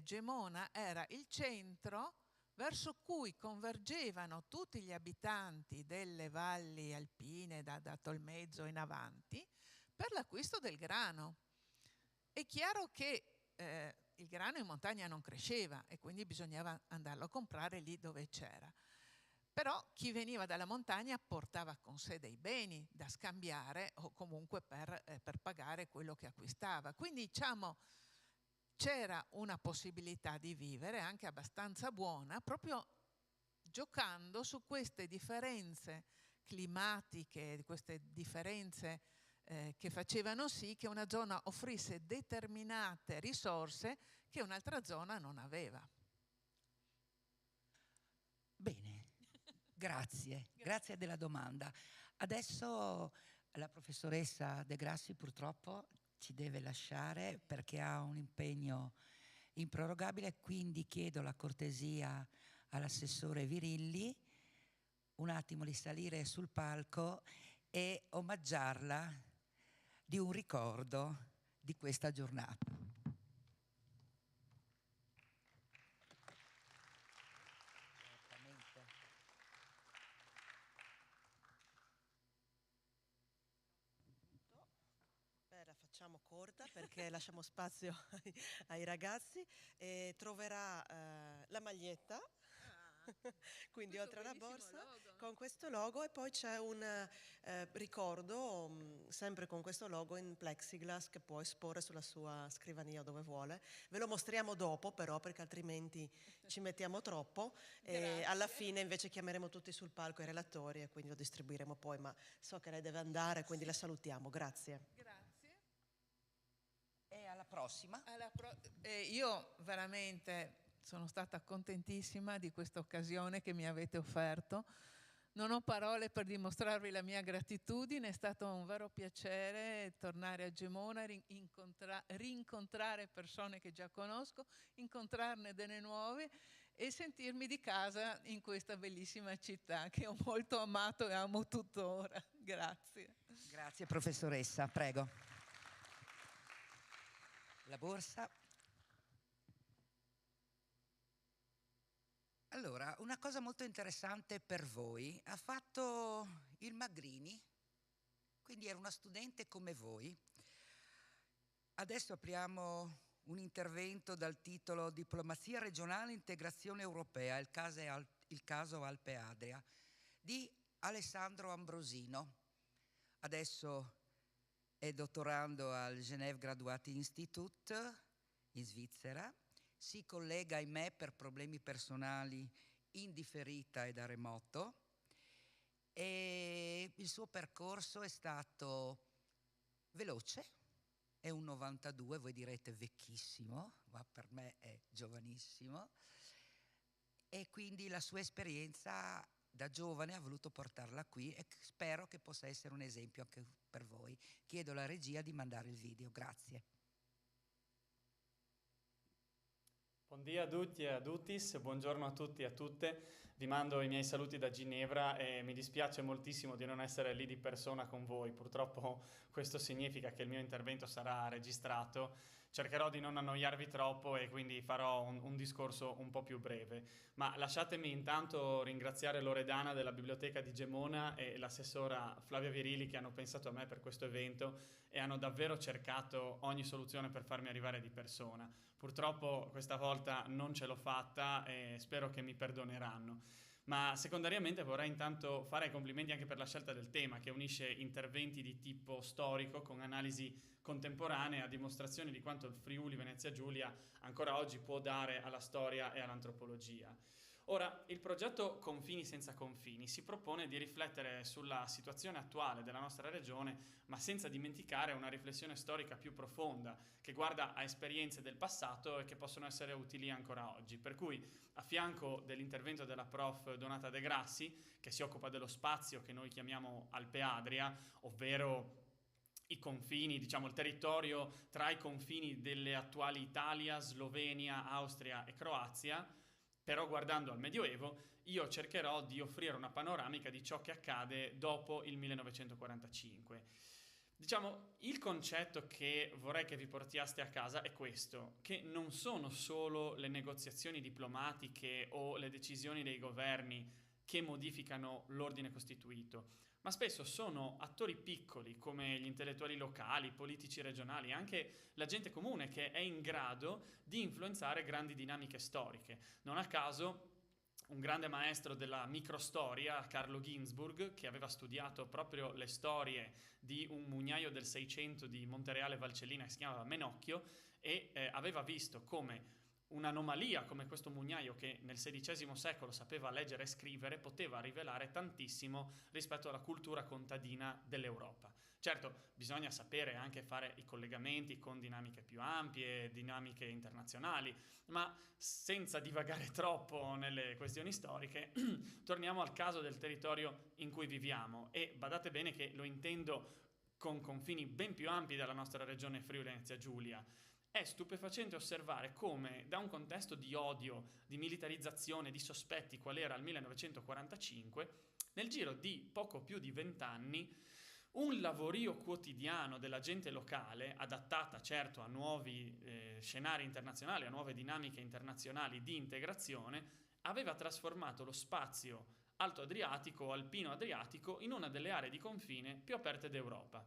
Gemona era il centro verso cui convergevano tutti gli abitanti delle valli alpine, da Tolmezzo in avanti, per l'acquisto del grano. È chiaro che il grano in montagna non cresceva, e quindi bisognava andarlo a comprare lì dove c'era. Però chi veniva dalla montagna portava con sé dei beni da scambiare, o comunque per pagare quello che acquistava. Quindi, diciamo, c'era una possibilità di vivere anche abbastanza buona, proprio giocando su queste differenze climatiche, queste differenze che facevano sì che una zona offrisse determinate risorse che un'altra zona non aveva. Bene, grazie della domanda. Adesso la professoressa De Grassi purtroppo ci deve lasciare perché ha un impegno improrogabile, quindi chiedo la cortesia all'assessore Virilli un attimo di salire sul palco e omaggiarla di un ricordo di questa giornata. La facciamo corta perché lasciamo spazio ai ragazzi, e troverà la maglietta Quindi Questo oltre alla bellissimo borsa logo. con questo logo, e poi c'è un ricordo sempre con questo logo in plexiglass che può esporre sulla sua scrivania dove vuole. Ve lo mostriamo dopo però, perché altrimenti ci mettiamo troppo, e Grazie. alla fine invece chiameremo tutti sul palco i relatori e quindi lo distribuiremo poi, ma so che lei deve andare, quindi la salutiamo. Grazie. Grazie. E alla prossima. Io veramente sono stata contentissima di questa occasione che mi avete offerto. Non ho parole per dimostrarvi la mia gratitudine, è stato un vero piacere tornare a Gemona, rincontrare persone che già conosco, incontrarne delle nuove e sentirmi di casa in questa bellissima città che ho molto amato e amo tuttora. Grazie. Grazie professoressa, prego. La borsa. Allora, una cosa molto interessante per voi ha fatto il Magrini, quindi era una studente come voi. Adesso apriamo un intervento dal titolo Diplomazia regionale e integrazione europea, il caso Alpe Adria, di Alessandro Ambrosino. Adesso è dottorando al Genève Graduate Institute in Svizzera. Si collega, ahimè, per problemi personali in differita e da remoto, e il suo percorso è stato veloce, è un 92, voi direte vecchissimo, ma per me è giovanissimo, e quindi la sua esperienza da giovane ha voluto portarla qui e spero che possa essere un esempio anche per voi. Chiedo alla regia di mandare il video, grazie. Buongiorno a tutti e a tutti, buongiorno a tutti e a tutte. Vi mando i miei saluti da Ginevra e mi dispiace moltissimo di non essere lì di persona con voi. Purtroppo questo significa che il mio intervento sarà registrato. Cercherò di non annoiarvi troppo e quindi farò un discorso un po' più breve. Ma lasciatemi intanto ringraziare Loredana della Biblioteca di Gemona e l'assessora Flavia Virili che hanno pensato a me per questo evento e hanno davvero cercato ogni soluzione per farmi arrivare di persona. Purtroppo questa volta non ce l'ho fatta e spero che mi perdoneranno. Ma secondariamente vorrei intanto fare i complimenti anche per la scelta del tema, che unisce interventi di tipo storico con analisi contemporanee a dimostrazione di quanto il Friuli Venezia Giulia ancora oggi può dare alla storia e all'antropologia. Ora, il progetto Confini senza confini si propone di riflettere sulla situazione attuale della nostra regione, ma senza dimenticare una riflessione storica più profonda, che guarda a esperienze del passato e che possono essere utili ancora oggi. Per cui, a fianco dell'intervento della prof Donata De Grassi, che si occupa dello spazio che noi chiamiamo Alpe Adria, ovvero i confini, diciamo il territorio tra i confini delle attuali Italia, Slovenia, Austria e Croazia, però guardando al Medioevo, io cercherò di offrire una panoramica di ciò che accade dopo il 1945. Diciamo, il concetto che vorrei che vi portiaste a casa è questo, che non sono solo le negoziazioni diplomatiche o le decisioni dei governi che modificano l'ordine costituito, ma spesso sono attori piccoli come gli intellettuali locali, i politici regionali, anche la gente comune che è in grado di influenzare grandi dinamiche storiche. Non a caso un grande maestro della microstoria, Carlo Ginzburg, che aveva studiato proprio le storie di un mugnaio del 600 di Montereale Valcellina che si chiamava Menocchio e aveva visto come un'anomalia come questo mugnaio che nel XVI secolo sapeva leggere e scrivere poteva rivelare tantissimo rispetto alla cultura contadina dell'Europa. Certo, bisogna sapere anche fare i collegamenti con dinamiche più ampie, dinamiche internazionali, ma senza divagare troppo nelle questioni storiche, torniamo al caso del territorio in cui viviamo e badate bene che lo intendo con confini ben più ampi della nostra regione Friuli Venezia Giulia. È stupefacente osservare come da un contesto di odio, di militarizzazione, di sospetti qual era il 1945, nel giro di poco più di 20 anni un lavorio quotidiano della gente locale, adattata certo a nuovi scenari internazionali, a nuove dinamiche internazionali di integrazione, aveva trasformato lo spazio alto adriatico o alpino adriatico in una delle aree di confine più aperte d'Europa.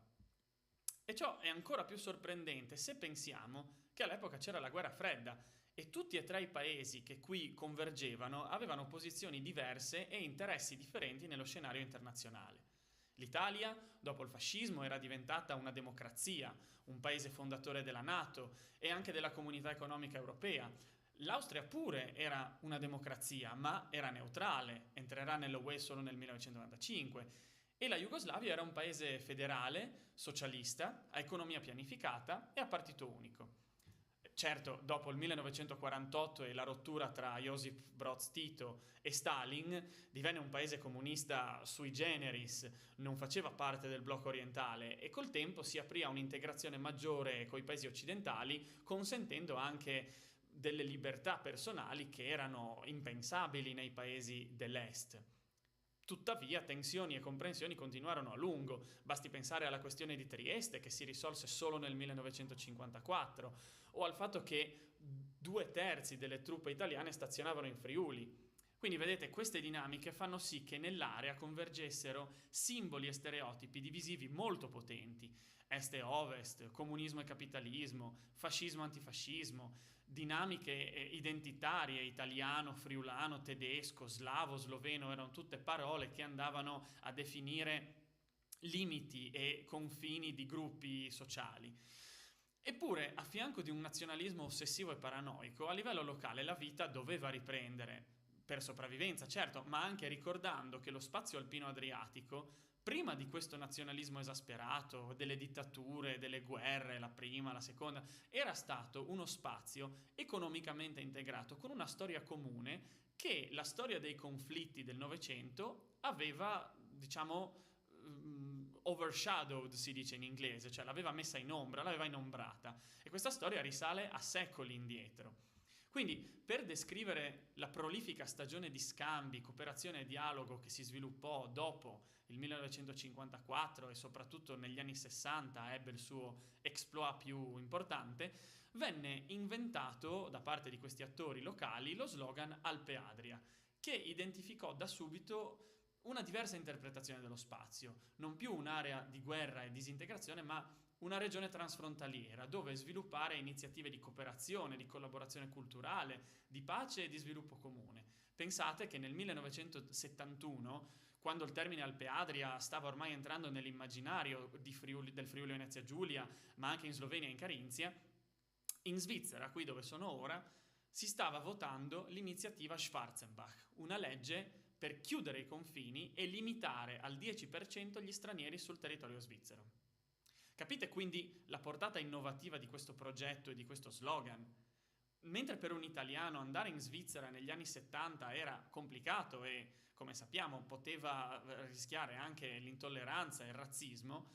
E ciò è ancora più sorprendente se pensiamo che all'epoca c'era la guerra fredda e tutti e tre i paesi che qui convergevano avevano posizioni diverse e interessi differenti nello scenario internazionale. L'Italia, dopo il fascismo, era diventata una democrazia, un paese fondatore della NATO e anche della Comunità Economica Europea. L'Austria pure era una democrazia, ma era neutrale, entrerà nell'UE solo nel 1995. E la Jugoslavia era un paese federale, socialista, a economia pianificata e a partito unico. Certo, dopo il 1948 e la rottura tra Josip Broz Tito e Stalin, divenne un paese comunista sui generis, non faceva parte del blocco orientale e col tempo si aprì a un'integrazione maggiore coi paesi occidentali, consentendo anche delle libertà personali che erano impensabili nei paesi dell'Est. Tuttavia tensioni e comprensioni continuarono a lungo, basti pensare alla questione di Trieste che si risolse solo nel 1954 o al fatto che 2/3 delle truppe italiane stazionavano in Friuli. Quindi vedete, queste dinamiche fanno sì che nell'area convergessero simboli e stereotipi divisivi molto potenti, est e ovest, comunismo e capitalismo, fascismo e antifascismo, dinamiche identitarie, italiano, friulano, tedesco, slavo, sloveno, erano tutte parole che andavano a definire limiti e confini di gruppi sociali. Eppure, a fianco di un nazionalismo ossessivo e paranoico, a livello locale la vita doveva riprendere, per sopravvivenza, certo, ma anche ricordando che lo spazio alpino adriatico, prima di questo nazionalismo esasperato, delle dittature, delle guerre, la prima, la seconda, era stato uno spazio economicamente integrato con una storia comune che la storia dei conflitti del Novecento aveva, diciamo, overshadowed, si dice in inglese, cioè l'aveva messa in ombra, l'aveva inombrata. E questa storia risale a secoli indietro. Quindi, per descrivere la prolifica stagione di scambi, cooperazione e dialogo che si sviluppò dopo il 1954 e soprattutto negli anni 60 ebbe il suo exploit più importante, venne inventato da parte di questi attori locali lo slogan Alpe Adria, che identificò da subito una diversa interpretazione dello spazio, non più un'area di guerra e disintegrazione, ma una regione transfrontaliera dove sviluppare iniziative di cooperazione, di collaborazione culturale, di pace e di sviluppo comune. Pensate che nel 1971, quando il termine Alpe Adria stava ormai entrando nell'immaginario del Friuli Venezia Giulia, ma anche in Slovenia e in Carinzia, in Svizzera, qui dove sono ora, si stava votando l'iniziativa Schwarzenbach, una legge per chiudere i confini e limitare al 10% gli stranieri sul territorio svizzero. Capite quindi la portata innovativa di questo progetto e di questo slogan? Mentre per un italiano andare in Svizzera negli anni 70 era complicato e, come sappiamo, poteva rischiare anche l'intolleranza e il razzismo,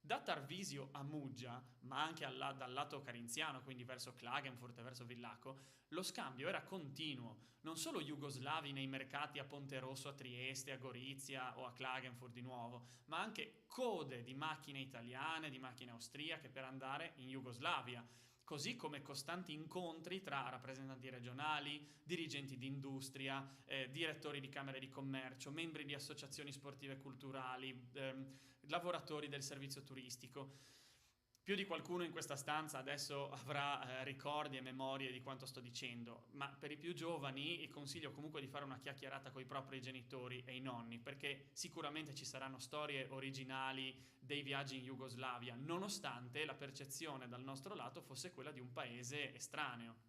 da Tarvisio a Muggia, ma anche dal lato carinziano, quindi verso Klagenfurt e verso Villacco, lo scambio era continuo. Non solo jugoslavi nei mercati a Ponte Rosso, a Trieste, a Gorizia o a Klagenfurt di nuovo, ma anche code di macchine italiane, di macchine austriache per andare in Jugoslavia, così come costanti incontri tra rappresentanti regionali, dirigenti di industria, direttori di camere di commercio, membri di associazioni sportive e culturali, lavoratori del servizio turistico. Più di qualcuno in questa stanza adesso avrà ricordi e memorie di quanto sto dicendo, ma per i più giovani consiglio comunque di fare una chiacchierata con i propri genitori e i nonni, perché sicuramente ci saranno storie originali dei viaggi in Jugoslavia, nonostante la percezione dal nostro lato fosse quella di un paese estraneo.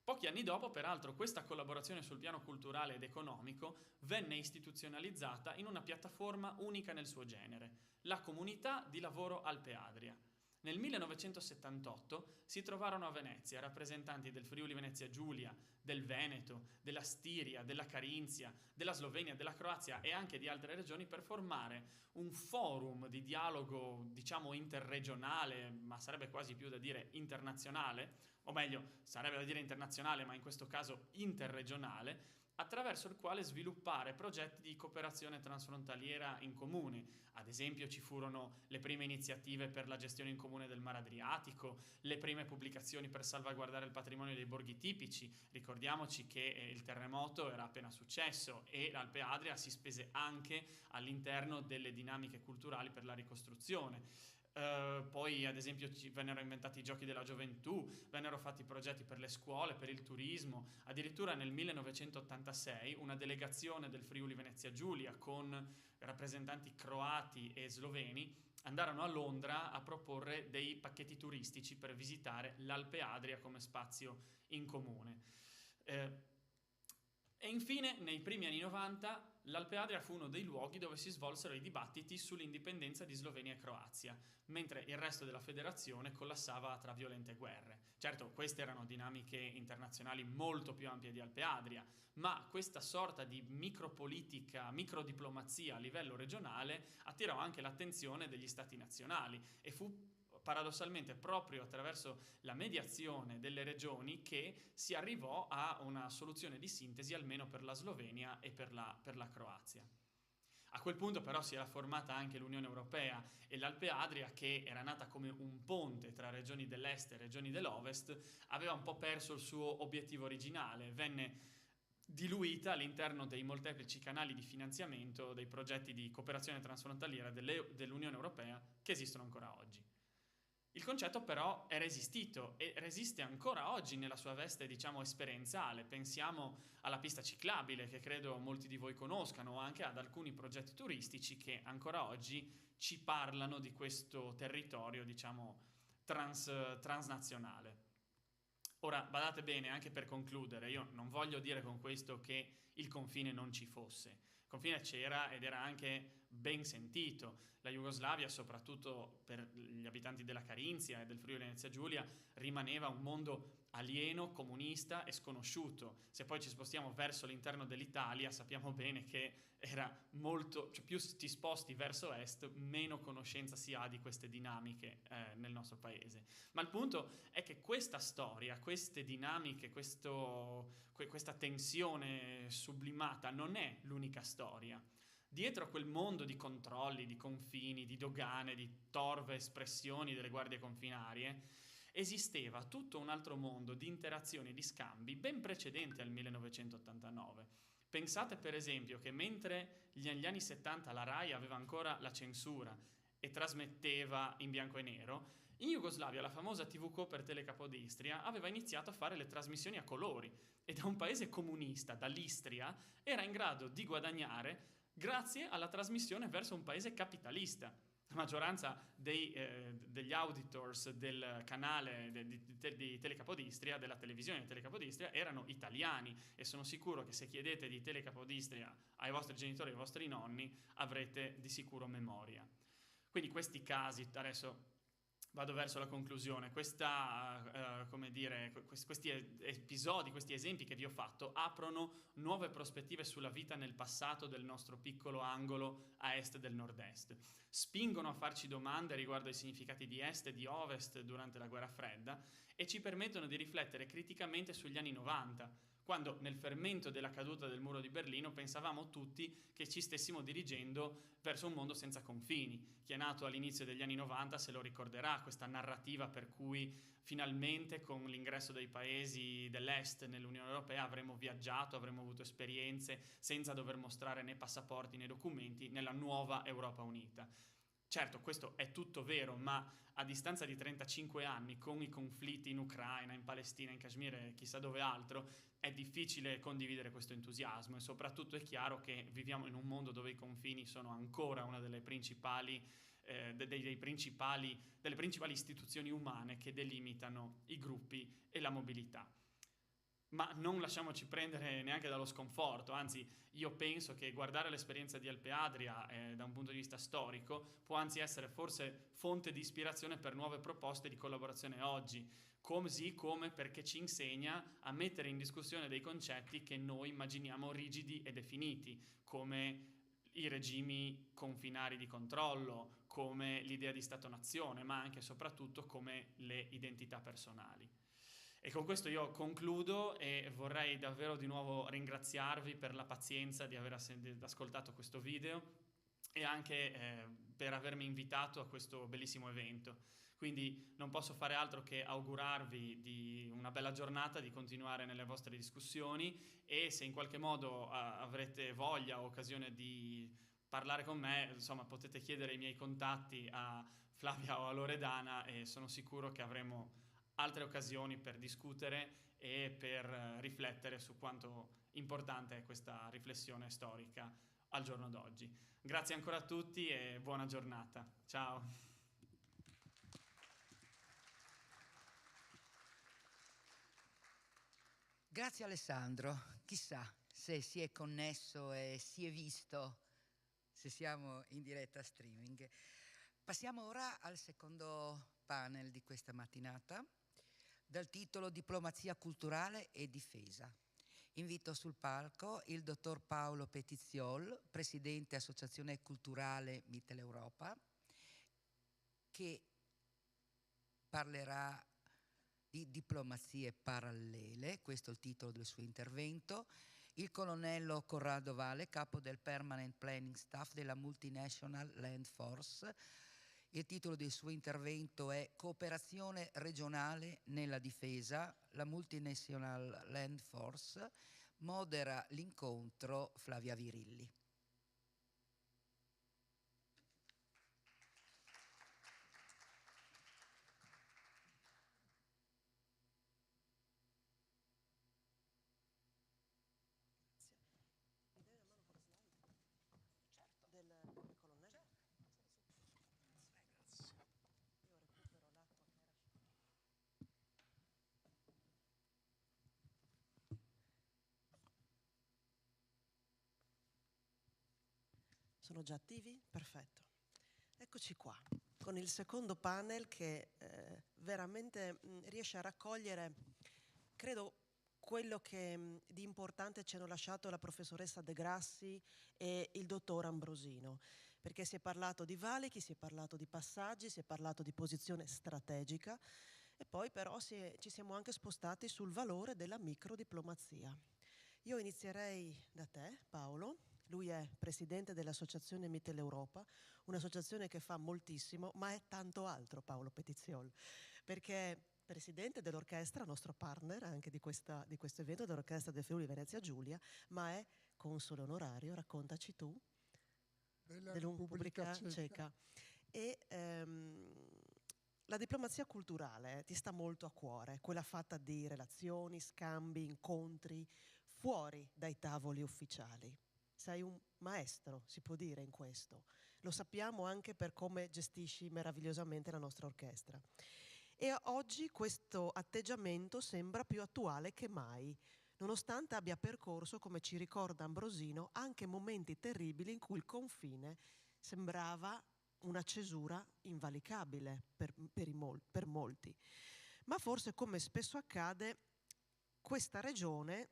Pochi anni dopo, peraltro, questa collaborazione sul piano culturale ed economico venne istituzionalizzata in una piattaforma unica nel suo genere, la Comunità di Lavoro Alpe Adria. Nel 1978 si trovarono a Venezia rappresentanti del Friuli Venezia Giulia, del Veneto, della Stiria, della Carinzia, della Slovenia, della Croazia e anche di altre regioni per formare un forum di dialogo, diciamo, interregionale, ma sarebbe quasi più da dire internazionale, o meglio, sarebbe da dire internazionale, ma in questo caso interregionale, attraverso il quale sviluppare progetti di cooperazione transfrontaliera in comune. Ad esempio ci furono le prime iniziative per la gestione in comune del Mar Adriatico, le prime pubblicazioni per salvaguardare il patrimonio dei borghi tipici. Ricordiamoci che il terremoto era appena successo e l'Alpe Adria si spese anche all'interno delle dinamiche culturali per la ricostruzione. Poi ad esempio vennero inventati i giochi della gioventù, vennero fatti progetti per le scuole, per il turismo. Addirittura nel 1986 una delegazione del Friuli Venezia Giulia con rappresentanti croati e sloveni andarono a Londra a proporre dei pacchetti turistici per visitare l'Alpe Adria come spazio in comune. E infine, nei primi anni 90, l'Alpe Adria fu uno dei luoghi dove si svolsero i dibattiti sull'indipendenza di Slovenia e Croazia, mentre il resto della federazione collassava tra violente guerre. Certo, queste erano dinamiche internazionali molto più ampie di Alpe Adria, ma questa sorta di micropolitica, microdiplomazia a livello regionale attirò anche l'attenzione degli stati nazionali e fu paradossalmente proprio attraverso la mediazione delle regioni che si arrivò a una soluzione di sintesi almeno per la Slovenia e per la Croazia. A quel punto però si era formata anche l'Unione Europea e l'Alpe Adria, che era nata come un ponte tra regioni dell'est e regioni dell'ovest, aveva un po' perso il suo obiettivo originale, venne diluita all'interno dei molteplici canali di finanziamento dei progetti di cooperazione transfrontaliera dell'Unione Europea che esistono ancora oggi. Il concetto però è resistito e resiste ancora oggi nella sua veste, diciamo, esperienziale. Pensiamo alla pista ciclabile, che credo molti di voi conoscano, o anche ad alcuni progetti turistici che ancora oggi ci parlano di questo territorio, diciamo, transnazionale. Ora, badate bene, anche per concludere, io non voglio dire con questo che il confine non ci fosse. Il confine c'era ed era anche ben sentito. La Jugoslavia, soprattutto per gli abitanti della Carinzia e del Friuli Venezia Giulia, rimaneva un mondo alieno, comunista e sconosciuto. Se poi ci spostiamo verso l'interno dell'Italia, sappiamo bene che era molto, cioè più ti sposti verso est, meno conoscenza si ha di queste dinamiche nel nostro paese. Ma il punto è che questa storia, queste dinamiche, questa tensione sublimata non è l'unica storia. Dietro a quel mondo di controlli, di confini, di dogane, di torve espressioni delle guardie confinarie, esisteva tutto un altro mondo di interazioni e di scambi ben precedente al 1989. Pensate per esempio che mentre negli anni 70 la RAI aveva ancora la censura e trasmetteva in bianco e nero, in Jugoslavia la famosa TV per Telecapodistria aveva iniziato a fare le trasmissioni a colori e da un paese comunista, dall'Istria, era in grado di guadagnare grazie alla trasmissione verso un paese capitalista. La maggioranza degli auditors del canale di Telecapodistria, della televisione di Telecapodistria, erano italiani e sono sicuro che se chiedete di Telecapodistria ai vostri genitori e ai vostri nonni avrete di sicuro memoria. Quindi questi casi, adesso vado verso la conclusione, questi episodi, questi esempi che vi ho fatto aprono nuove prospettive sulla vita nel passato del nostro piccolo angolo a est del nord-est. Spingono a farci domande riguardo ai significati di est e di ovest durante la guerra fredda e ci permettono di riflettere criticamente sugli anni 90, quando nel fermento della caduta del muro di Berlino pensavamo tutti che ci stessimo dirigendo verso un mondo senza confini. Chi è nato all'inizio degli anni 90 se lo ricorderà, questa narrativa per cui finalmente con l'ingresso dei paesi dell'est nell'Unione Europea avremmo viaggiato, avremmo avuto esperienze senza dover mostrare né passaporti né documenti nella nuova Europa unita. Certo, questo è tutto vero, ma a distanza di 35 anni, con i conflitti in Ucraina, in Palestina, in Kashmir e chissà dove altro, è difficile condividere questo entusiasmo e soprattutto è chiaro che viviamo in un mondo dove i confini sono ancora una delle principali istituzioni umane che delimitano i gruppi e la mobilità. Ma non lasciamoci prendere neanche dallo sconforto, anzi io penso che guardare l'esperienza di Alpe Adria da un punto di vista storico può anzi essere forse fonte di ispirazione per nuove proposte di collaborazione oggi, così come perché ci insegna a mettere in discussione dei concetti che noi immaginiamo rigidi e definiti, come i regimi confinari di controllo, come l'idea di Stato-nazione, ma anche e soprattutto come le identità personali. E con questo io concludo e vorrei davvero di nuovo ringraziarvi per la pazienza di aver ascoltato questo video e anche per avermi invitato a questo bellissimo evento. Quindi non posso fare altro che augurarvi di una bella giornata, di continuare nelle vostre discussioni e se in qualche modo avrete voglia o occasione di parlare con me, insomma potete chiedere i miei contatti a Flavia o a Loredana e sono sicuro che avremo altre occasioni per discutere e per riflettere su quanto importante è questa riflessione storica al giorno d'oggi. Grazie ancora a tutti e buona giornata. Ciao. Grazie Alessandro. Chissà se si è connesso e si è visto, se siamo in diretta streaming. Passiamo ora al secondo panel di questa mattinata, dal titolo Diplomazia culturale e difesa. Invito sul palco il dottor Paolo Petiziol, presidente Associazione Culturale Mitteleuropa, che parlerà di diplomazie parallele, questo è il titolo del suo intervento. Il colonnello Corrado Vale, capo del Permanent Planning Staff della Multinational Land Force. Il titolo del suo intervento è Cooperazione regionale nella difesa, la Multinational Land Force. Modera l'incontro Flavia Virilli. Sono già attivi? Perfetto. Eccoci qua, con il secondo panel che veramente riesce a raccogliere, credo, quello che di importante ci hanno lasciato la professoressa De Grassi e il dottor Ambrosino, perché si è parlato di valichi, si è parlato di passaggi, si è parlato di posizione strategica e poi però ci siamo anche spostati sul valore della microdiplomazia. Io inizierei da te, Paolo. Lui è presidente dell'Associazione Mitteleuropa, un'associazione che fa moltissimo, ma è tanto altro, Paolo Petiziol, perché è presidente dell'orchestra, nostro partner anche di questo evento, dell'orchestra del Friuli Venezia Giulia, ma è console onorario, raccontaci tu, della Repubblica Ceca. E la diplomazia culturale ti sta molto a cuore, quella fatta di relazioni, scambi, incontri, fuori dai tavoli ufficiali. Sei un maestro, si può dire, in questo. Lo sappiamo anche per come gestisci meravigliosamente la nostra orchestra. E oggi questo atteggiamento sembra più attuale che mai, nonostante abbia percorso, come ci ricorda Ambrosino, anche momenti terribili in cui il confine sembrava una cesura invalicabile per molti. Ma forse, come spesso accade, questa regione,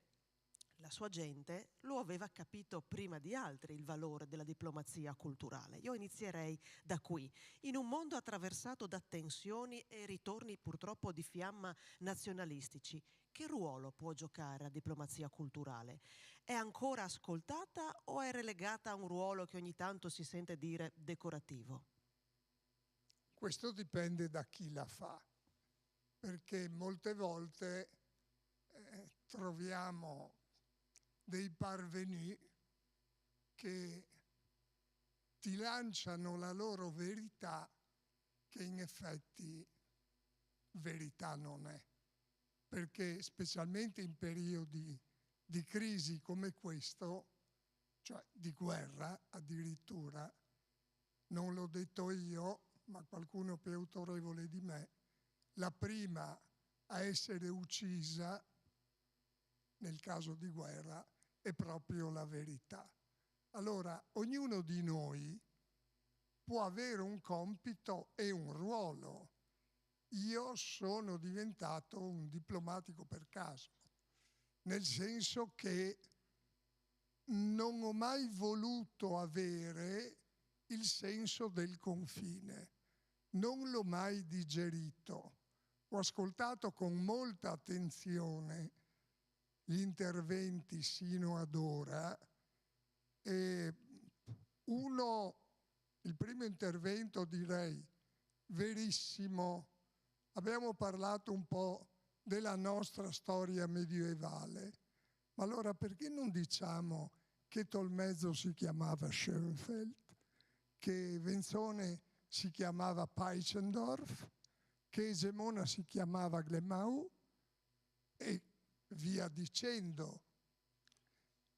la sua gente, lo aveva capito prima di altri il valore della diplomazia culturale. Io inizierei da qui. In un mondo attraversato da tensioni e ritorni purtroppo di fiamma nazionalistici, che ruolo può giocare la diplomazia culturale? È ancora ascoltata o è relegata a un ruolo che ogni tanto si sente dire decorativo? Questo dipende da chi la fa, perché molte volte troviamo dei parvenu che ti lanciano la loro verità, che in effetti verità non è, perché specialmente in periodi di crisi come questo, cioè di guerra addirittura, non l'ho detto io, ma qualcuno più autorevole di me, la prima a essere uccisa nel caso di guerra è proprio la verità. Allora, ognuno di noi può avere un compito e un ruolo. Io sono diventato un diplomatico per caso, nel senso che non ho mai voluto avere il senso del confine, non l'ho mai digerito. Ho ascoltato con molta attenzione gli interventi sino ad ora e il primo intervento direi verissimo, abbiamo parlato un po' della nostra storia medievale, ma allora perché non diciamo che Tolmezzo si chiamava Schoenfeld, che Venzone si chiamava Peißendorf, che Gemona si chiamava Glemau e via dicendo.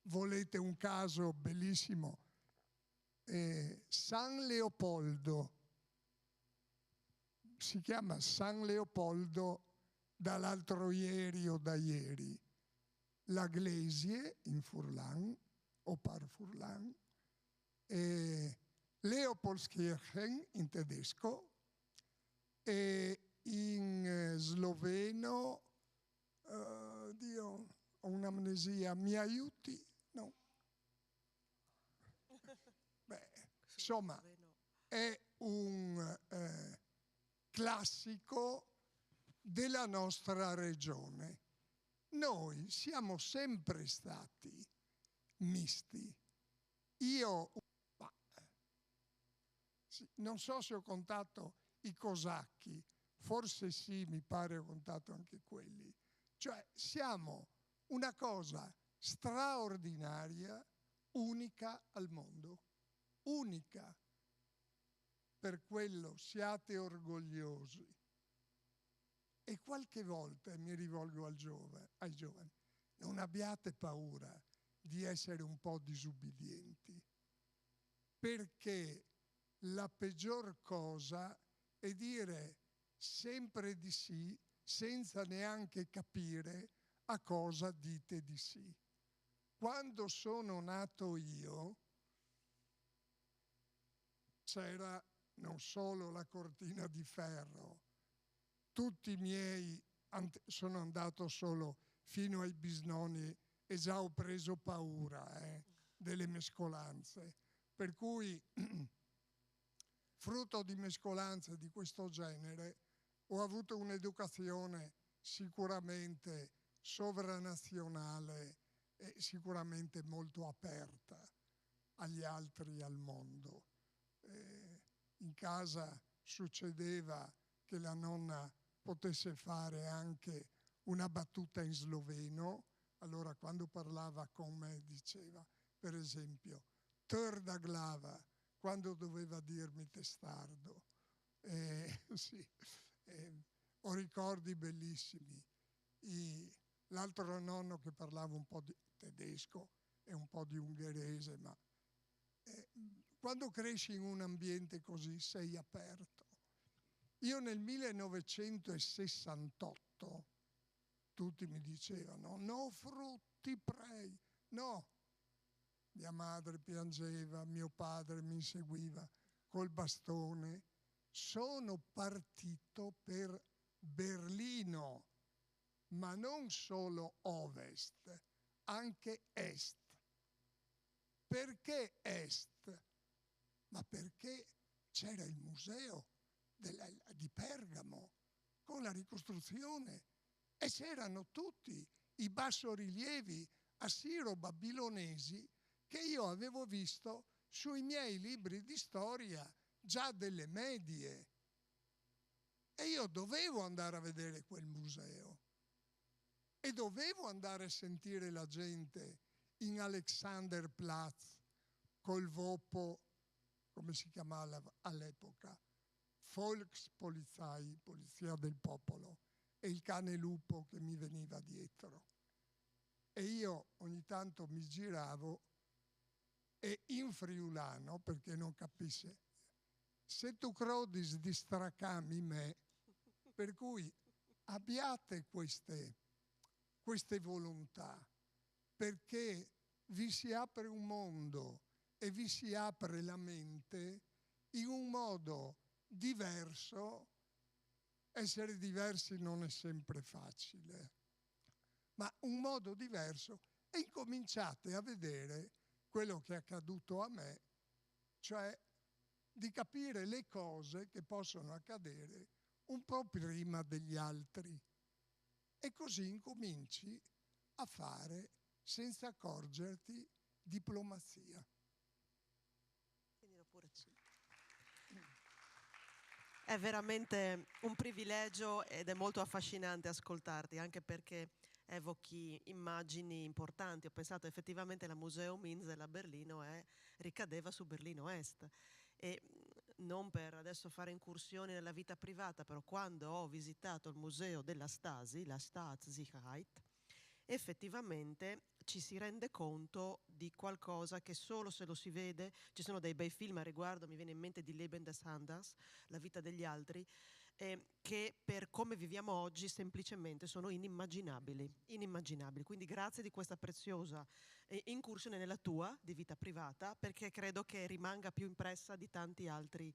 Volete un caso bellissimo? San Leopoldo, si chiama San Leopoldo dall'altro ieri o da ieri. La Glesie in Furlan, o par Furlan, Leopoldskirchen in tedesco, e in sloveno, Dio, ho un'amnesia, mi aiuti? No. Beh, insomma, è un classico della nostra regione. Noi siamo sempre stati misti. Io non so se ho contato i cosacchi, forse sì, mi pare ho contato anche quelli. Cioè siamo una cosa straordinaria, unica al mondo, unica. Per quello siate orgogliosi. E qualche volta mi rivolgo ai giovani, non abbiate paura di essere un po' disubbidienti, perché la peggior cosa è dire sempre di sì senza neanche capire a cosa dite di sì. Quando sono nato io c'era non solo la cortina di ferro, tutti i miei, sono andato solo fino ai bisnonni e già ho preso paura delle mescolanze, per cui frutto di mescolanze di questo genere ho avuto un'educazione sicuramente sovranazionale e sicuramente molto aperta agli altri e al mondo. In casa succedeva che la nonna potesse fare anche una battuta in sloveno, allora quando parlava con me diceva, per esempio, "Törda glava", quando doveva dirmi testardo. Sì, ho ricordi bellissimi. L'altro nonno che parlava un po' di tedesco e un po' di ungherese, ma quando cresci in un ambiente così sei aperto. Io nel 1968 tutti mi dicevano no frutti prei, no. Mia madre piangeva, mio padre mi inseguiva col bastone. Sono partito per Berlino, ma non solo ovest, anche est. Perché est? Ma perché c'era il museo di Pergamo con la ricostruzione e c'erano tutti i bassorilievi assiro-babilonesi che io avevo visto sui miei libri di storia già delle medie. E io dovevo andare a vedere quel museo e dovevo andare a sentire la gente in Alexanderplatz col Vopo, come si chiamava all'epoca, Volkspolizei, polizia del popolo, e il cane lupo che mi veniva dietro. E io ogni tanto mi giravo e in friulano, perché non capisse, se tu crodis distracami me, per cui abbiate queste volontà, perché vi si apre un mondo e vi si apre la mente in un modo diverso. Essere diversi non è sempre facile, ma un modo diverso, e incominciate a vedere quello che è accaduto a me, cioè di capire le cose che possono accadere un po' prima degli altri. E così incominci a fare, senza accorgerti, diplomazia. È veramente un privilegio ed è molto affascinante ascoltarti, anche perché evochi immagini importanti. Ho pensato effettivamente la Museum Insel a Berlino ricadeva su Berlino Est. E non per adesso fare incursioni nella vita privata, però quando ho visitato il museo della Stasi, la Staatssicherheit, effettivamente ci si rende conto di qualcosa che solo se lo si vede. Ci sono dei bei film a riguardo, mi viene in mente di Leben des Anders, La vita degli altri, che per come viviamo oggi semplicemente sono inimmaginabili. Quindi grazie di questa preziosa incursione nella tua di vita privata, perché credo che rimanga più impressa di tanti altri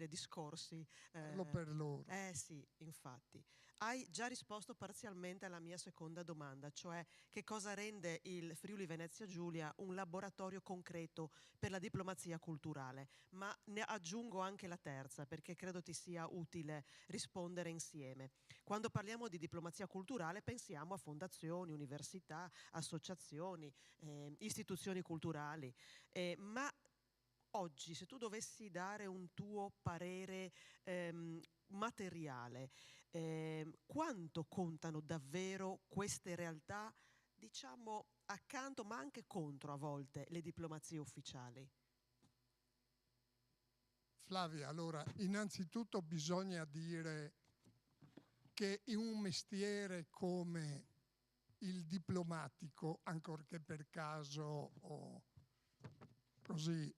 discorsi. Parlo per loro. Sì, infatti. Hai già risposto parzialmente alla mia seconda domanda, cioè che cosa rende il Friuli Venezia Giulia un laboratorio concreto per la diplomazia culturale, ma ne aggiungo anche la terza perché credo ti sia utile rispondere insieme. Quando parliamo di diplomazia culturale pensiamo a fondazioni, università, associazioni, istituzioni culturali, ma oggi se tu dovessi dare un tuo parere materiale, quanto contano davvero queste realtà, diciamo accanto ma anche contro a volte le diplomazie ufficiali? Flavia, allora innanzitutto bisogna dire che in un mestiere come il diplomatico, ancorché per caso o così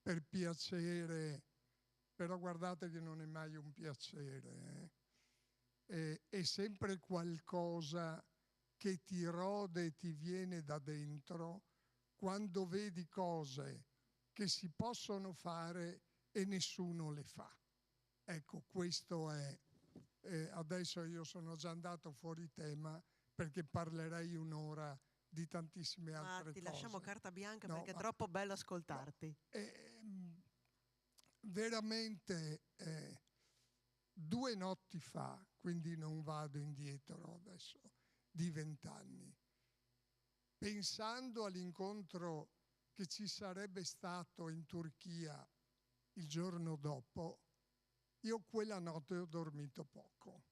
per piacere, però guardate che non è mai un piacere, è sempre qualcosa che ti rode e ti viene da dentro quando vedi cose che si possono fare e nessuno le fa. Ecco, questo è. Adesso io sono già andato fuori tema perché parlerei un'ora di tantissime altre ti cose. Lasciamo carta bianca perché è troppo bello ascoltarti. Veramente 2 notti fa, quindi non vado indietro adesso, di 20 anni, pensando all'incontro che ci sarebbe stato in Turchia il giorno dopo, io quella notte ho dormito poco.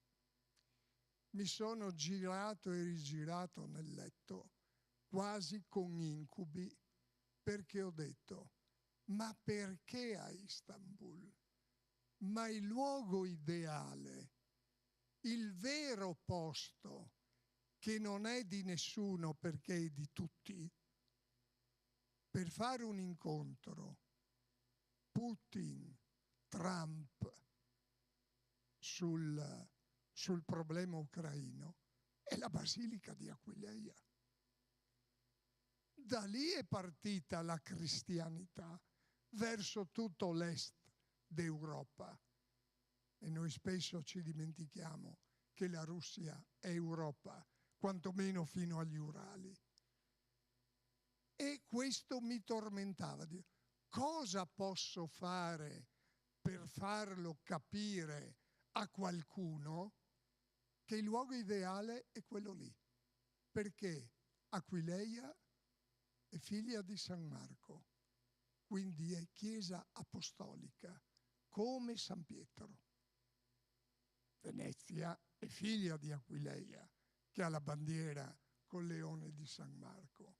Mi sono girato e rigirato nel letto, quasi con incubi, perché ho detto: ma perché a Istanbul? Ma il luogo ideale, il vero posto che non è di nessuno perché è di tutti, per fare un incontro Putin, Trump sul problema ucraino, è la Basilica di Aquileia. Da lì è partita la cristianità verso tutto l'est d'Europa. E noi spesso ci dimentichiamo che la Russia è Europa, quantomeno fino agli Urali. E questo mi tormentava. Cosa posso fare per farlo capire a qualcuno che il luogo ideale è quello lì? Perché Aquileia è figlia di San Marco, quindi è chiesa apostolica, come San Pietro. Venezia è figlia di Aquileia, che ha la bandiera col leone di San Marco.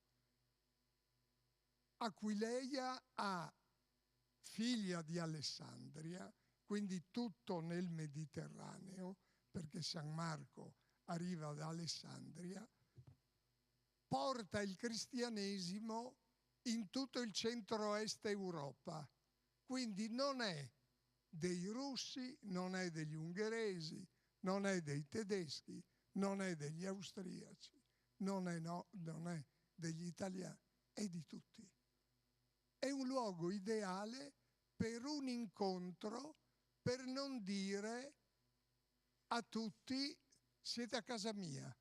Aquileia ha figlia di Alessandria, quindi tutto nel Mediterraneo, perché San Marco arriva da Alessandria, porta il cristianesimo in tutto il centro-est Europa. Quindi non è dei russi, non è degli ungheresi, non è dei tedeschi, non è degli austriaci, non è degli italiani, è di tutti. È un luogo ideale per un incontro, per non dire a tutti siete a casa mia.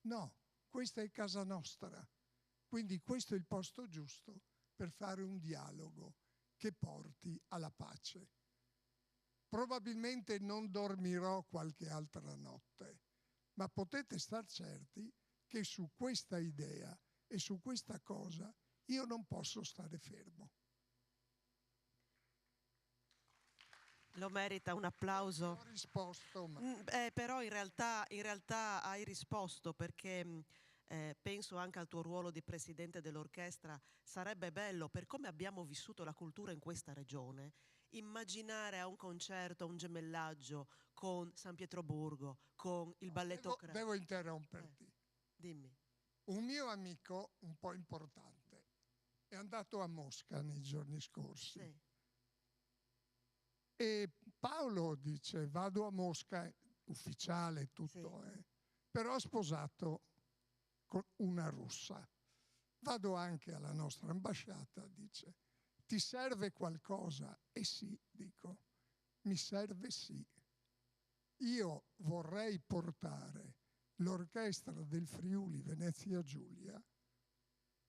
No, questa è casa nostra. Quindi questo è il posto giusto per fare un dialogo che porti alla pace. Probabilmente non dormirò qualche altra notte, ma potete star certi che su questa idea e su questa cosa io non posso stare fermo. lo merita un applauso. Ho risposto, ma... Però in realtà hai risposto, perché penso anche al tuo ruolo di presidente dell'orchestra. Sarebbe bello, per come abbiamo vissuto la cultura in questa regione, immaginare a un concerto un gemellaggio con San Pietroburgo, con il balletto Devo interromperti. Dimmi. Un mio amico un po' importante è andato a Mosca nei giorni scorsi. Sì. E Paolo dice: vado a Mosca, ufficiale tutto, Sì. Però ho sposato con una russa. Vado anche alla nostra ambasciata, dice: ti serve qualcosa? E sì, dico, mi serve sì. Io vorrei portare l'orchestra del Friuli Venezia Giulia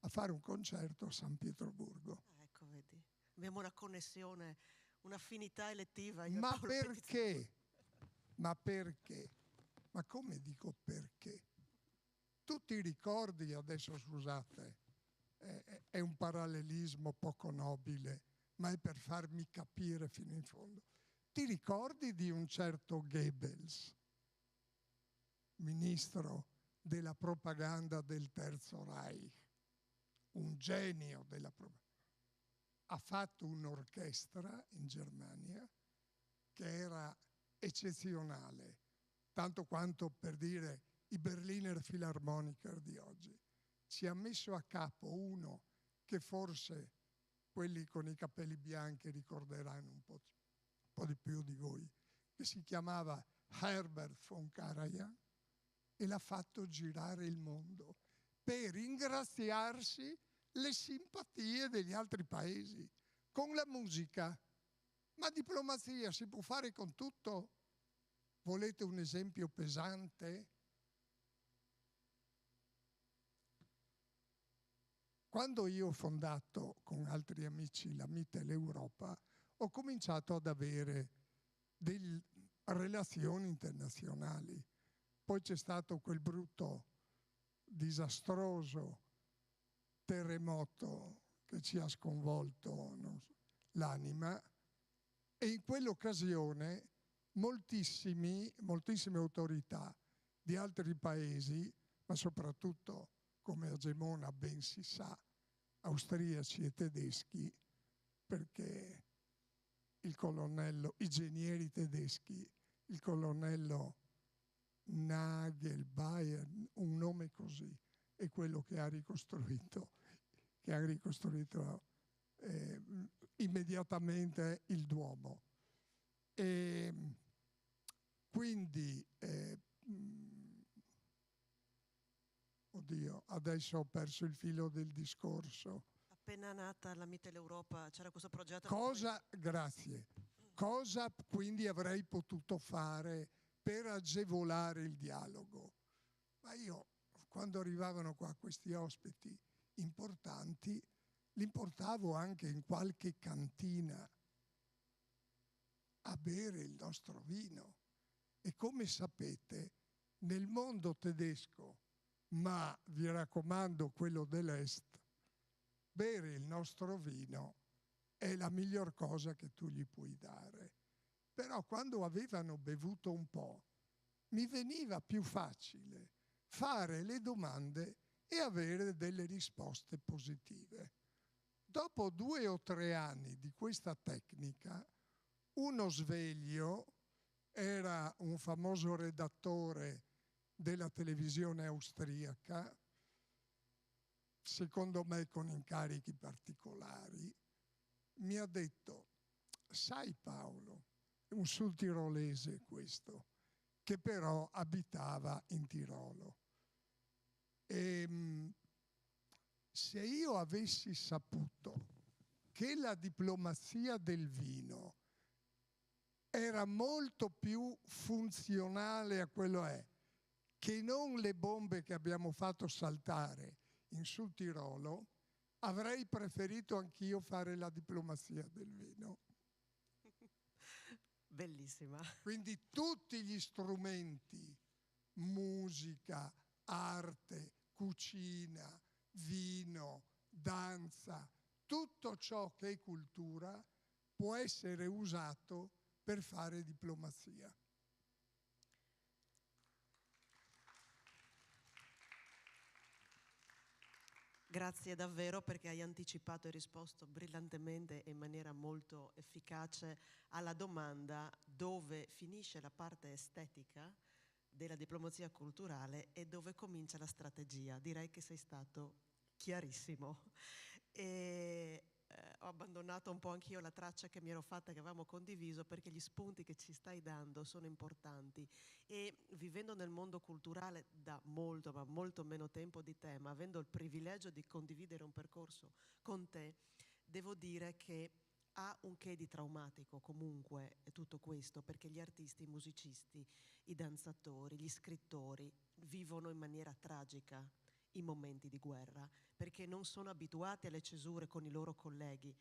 a fare un concerto a San Pietroburgo. Ecco, vedi, abbiamo una connessione, un'affinità elettiva. Ma perché? Ma perché? Ma come dico perché? Tu ti ricordi, adesso scusate, è un parallelismo poco nobile, ma è per farmi capire fino in fondo. Ti ricordi di un certo Goebbels, ministro della propaganda del Terzo Reich, un genio della propaganda? Ha fatto un'orchestra in Germania che era eccezionale, tanto quanto, per dire, i Berliner Philharmoniker di oggi. Ci ha messo a capo uno che forse quelli con i capelli bianchi ricorderanno un po' di più di voi, che si chiamava Herbert von Karajan, e l'ha fatto girare il mondo per ringraziarsi le simpatie degli altri paesi con la musica. Ma diplomazia si può fare con tutto. Volete un esempio pesante? Quando io ho fondato con altri amici la Mittel Europa, ho cominciato ad avere delle relazioni internazionali. Poi c'è stato quel brutto, disastroso terremoto che ci ha sconvolto l'anima, e in quell'occasione moltissime autorità di altri paesi, ma soprattutto, come a Gemona ben si sa, austriaci e tedeschi, perché il colonnello, i genieri tedeschi, il colonnello Nagel, Bayern, un nome così, è quello che ha ricostruito immediatamente il Duomo. E quindi, oddio, adesso ho perso il filo del discorso. Appena nata la Mittel Europa c'era questo progetto. Grazie. Cosa quindi avrei potuto fare per agevolare il dialogo? Ma io, quando arrivavano qua questi ospiti importanti, li portavo anche in qualche cantina a bere il nostro vino. E come sapete, nel mondo tedesco, ma vi raccomando quello dell'Est, bere il nostro vino è la miglior cosa che tu gli puoi dare. Però quando avevano bevuto un po', mi veniva più facile fare le domande e avere delle risposte positive. Dopo 2 o 3 anni di questa tecnica, uno sveglio, era un famoso redattore della televisione austriaca, secondo me con incarichi particolari, mi ha detto: sai Paolo, un sudtirolese questo, che però abitava in Tirolo, se io avessi saputo che la diplomazia del vino era molto più funzionale a quello che non le bombe che abbiamo fatto saltare in Sud Tirolo, avrei preferito anch'io fare la diplomazia del vino. Bellissima. Quindi tutti gli strumenti, musica, arte, cucina, vino, danza, tutto ciò che è cultura può essere usato per fare diplomazia. Grazie davvero, perché hai anticipato e risposto brillantemente e in maniera molto efficace alla domanda: dove finisce la parte estetica della diplomazia culturale e dove comincia la strategia. Direi che sei stato chiarissimo. E ho abbandonato un po' anch'io la traccia che mi ero fatta, che avevamo condiviso, perché gli spunti che ci stai dando sono importanti. E vivendo nel mondo culturale da molto, ma molto meno tempo di te, ma avendo il privilegio di condividere un percorso con te, devo dire che ha un che di traumatico comunque tutto questo, perché gli artisti, i musicisti, i danzatori, gli scrittori vivono in maniera tragica i momenti di guerra, perché non sono abituati alle cesure con i loro colleghi.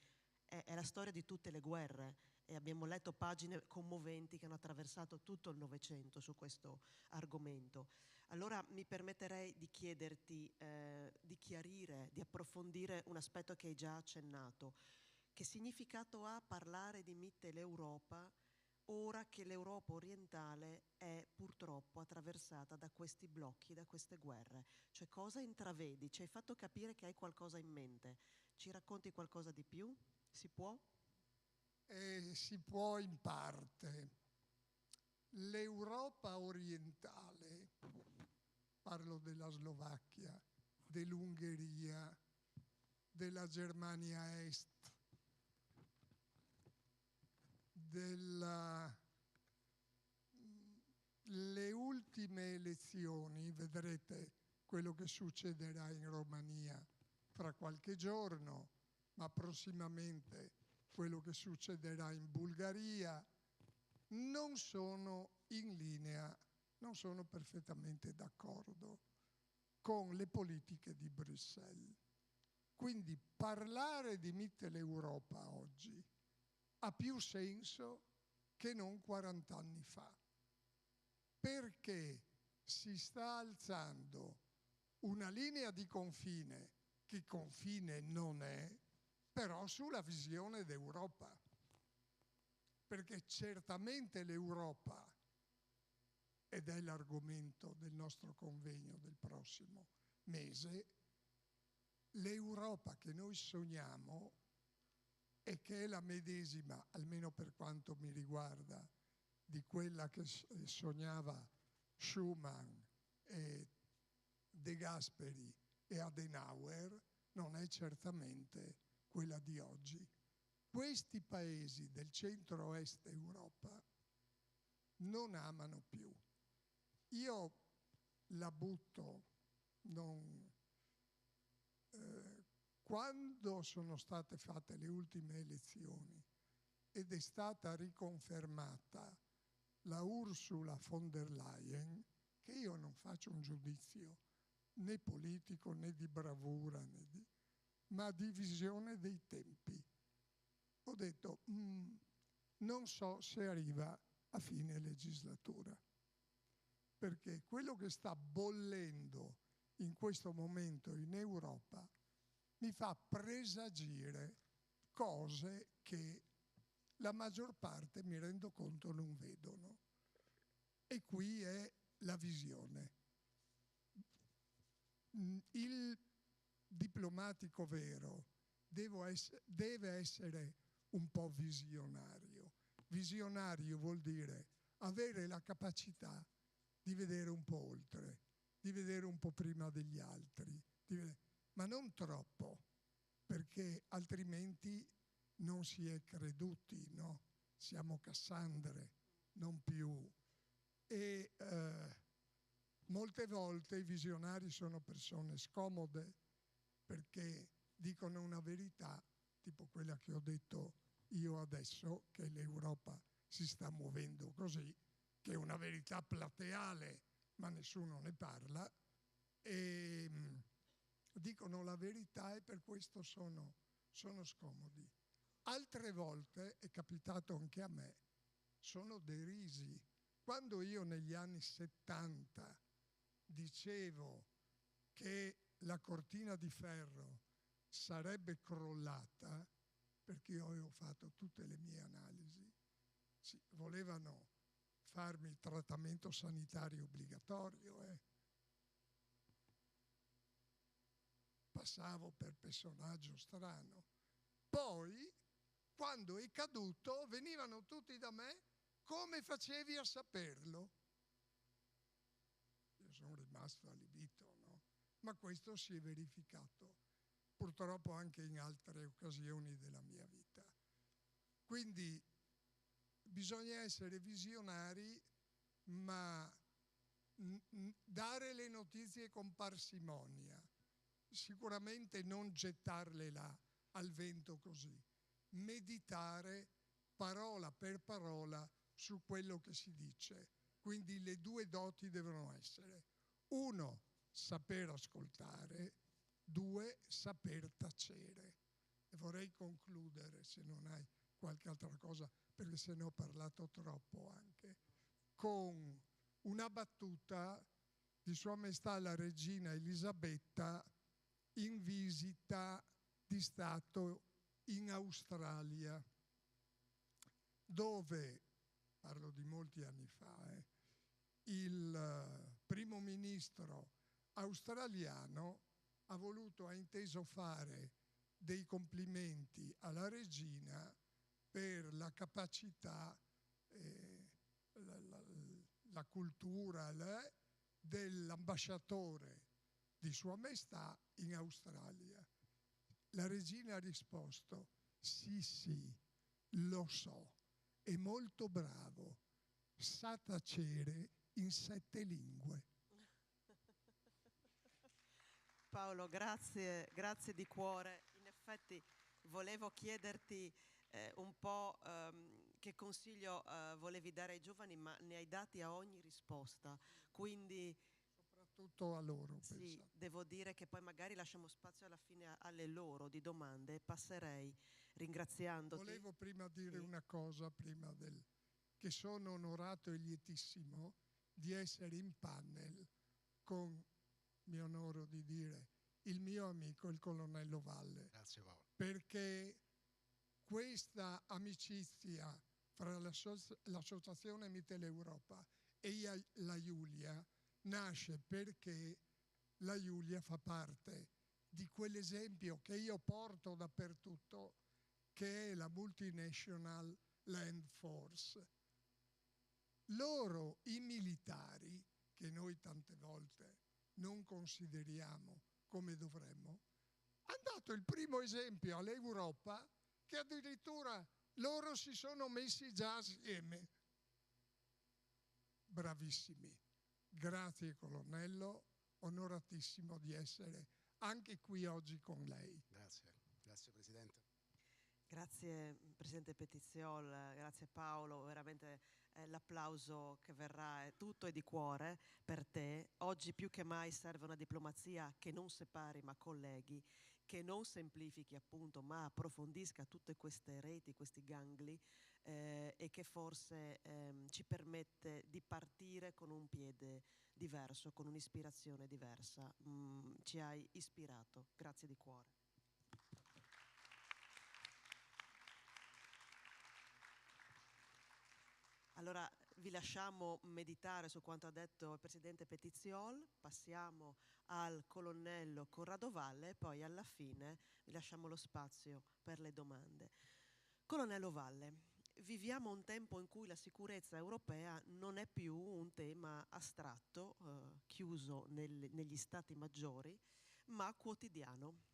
È la storia di tutte le guerre e abbiamo letto pagine commoventi che hanno attraversato tutto il Novecento su questo argomento. Allora mi permetterei di chiederti di chiarire, di approfondire un aspetto che hai già accennato. Che significato ha parlare di Mitteleuropa ora che l'Europa orientale è purtroppo attraversata da questi blocchi, da queste guerre? Cioè, cosa intravedi? Ci hai fatto capire che hai qualcosa in mente. Ci racconti qualcosa di più? Si può? Si può in parte. L'Europa orientale, parlo della Slovacchia, dell'Ungheria, della Germania Est, le ultime elezioni, vedrete quello che succederà in Romania fra qualche giorno, ma prossimamente quello che succederà in Bulgaria, non sono in linea, non sono perfettamente d'accordo con le politiche di Bruxelles. Quindi parlare di Mitteleuropa oggi ha più senso che non 40 anni fa, perché si sta alzando una linea di confine, che confine non è, però sulla visione d'Europa. Perché certamente l'Europa, ed è l'argomento del nostro convegno del prossimo mese, l'Europa che noi sogniamo e che è la medesima, almeno per quanto mi riguarda, di quella che sognava Schuman e De Gasperi e Adenauer, non è certamente quella di oggi. Questi paesi del centro-est Europa non amano più. Io la butto, quando sono state fatte le ultime elezioni ed è stata riconfermata la Ursula von der Leyen, che io non faccio un giudizio né politico né di bravura, ma di visione dei tempi. Ho detto, non so se arriva a fine legislatura, perché quello che sta bollendo in questo momento in Europa mi fa presagire cose che la maggior parte, mi rendo conto, non vedono. E qui è la visione. Il diplomatico vero deve essere un po' visionario. Visionario vuol dire avere la capacità di vedere un po' oltre, di vedere un po' prima degli altri, ma non troppo, perché altrimenti non si è creduti, no? Siamo Cassandre, non più. E molte volte i visionari sono persone scomode, perché dicono una verità, tipo quella che ho detto io adesso, che l'Europa si sta muovendo così, che è una verità plateale, ma nessuno ne parla, e dicono la verità e per questo sono scomodi. Altre volte, è capitato anche a me, sono derisi. Quando io negli anni 70 dicevo che la cortina di ferro sarebbe crollata, perché io avevo fatto tutte le mie analisi, volevano farmi il trattamento sanitario obbligatorio. Passavo per personaggio strano. Poi, quando è caduto, venivano tutti da me: come facevi a saperlo? Io sono rimasto allibito, no? Ma questo si è verificato purtroppo anche in altre occasioni della mia vita. Quindi bisogna essere visionari, ma dare le notizie con parsimonia, sicuramente non gettarle là al vento così, meditare parola per parola su quello che si dice. Quindi le due doti devono essere: 1, saper ascoltare; 2, saper tacere. E vorrei concludere, se non hai qualche altra cosa, perché se ne ho parlato troppo anche, con una battuta di Sua Maestà la Regina Elisabetta in visita di Stato in Australia, dove, parlo di molti anni fa, il primo ministro australiano ha inteso fare dei complimenti alla regina per la capacità, la cultura dell'ambasciatore di Sua Maestà in Australia. La regina ha risposto: sì, lo so, è molto bravo, sa tacere in 7 lingue. Paolo, grazie di cuore. In effetti volevo chiederti un po' che consiglio volevi dare ai giovani, ma ne hai dati a ogni risposta, quindi soprattutto a loro. Sì, pensa. devo dire che poi magari lasciamo spazio alla fine alle loro di domande. Passerei ringraziandoti. Volevo prima dire una cosa, che sono onorato e lietissimo di essere in panel con, mi onoro di dire, il mio amico il colonnello Valle. Grazie Paolo. Perché questa amicizia fra l'associazione Mitteleuropa e la Giulia nasce perché la Giulia fa parte di quell'esempio che io porto dappertutto, che è la Multinational Land Force. Loro, i militari, che noi tante volte non consideriamo come dovremmo, hanno dato il primo esempio all'Europa, che addirittura loro si sono messi già assieme. Bravissimi. Grazie colonnello, onoratissimo di essere anche qui oggi con lei. Grazie Presidente. Grazie Presidente Petiziol, grazie Paolo, veramente l'applauso che verrà è tutto e di cuore per te. Oggi più che mai serve una diplomazia che non separi ma colleghi, che non semplifichi appunto ma approfondisca tutte queste reti, questi gangli e che forse ci permette di partire con un piede diverso, con un'ispirazione diversa. Ci hai ispirato, grazie di cuore. Allora vi lasciamo meditare su quanto ha detto il Presidente Petiziol, passiamo al colonnello Corrado Valle e poi alla fine vi lasciamo lo spazio per le domande. Colonnello Valle, viviamo un tempo in cui la sicurezza europea non è più un tema astratto, chiuso negli stati maggiori, ma quotidiano.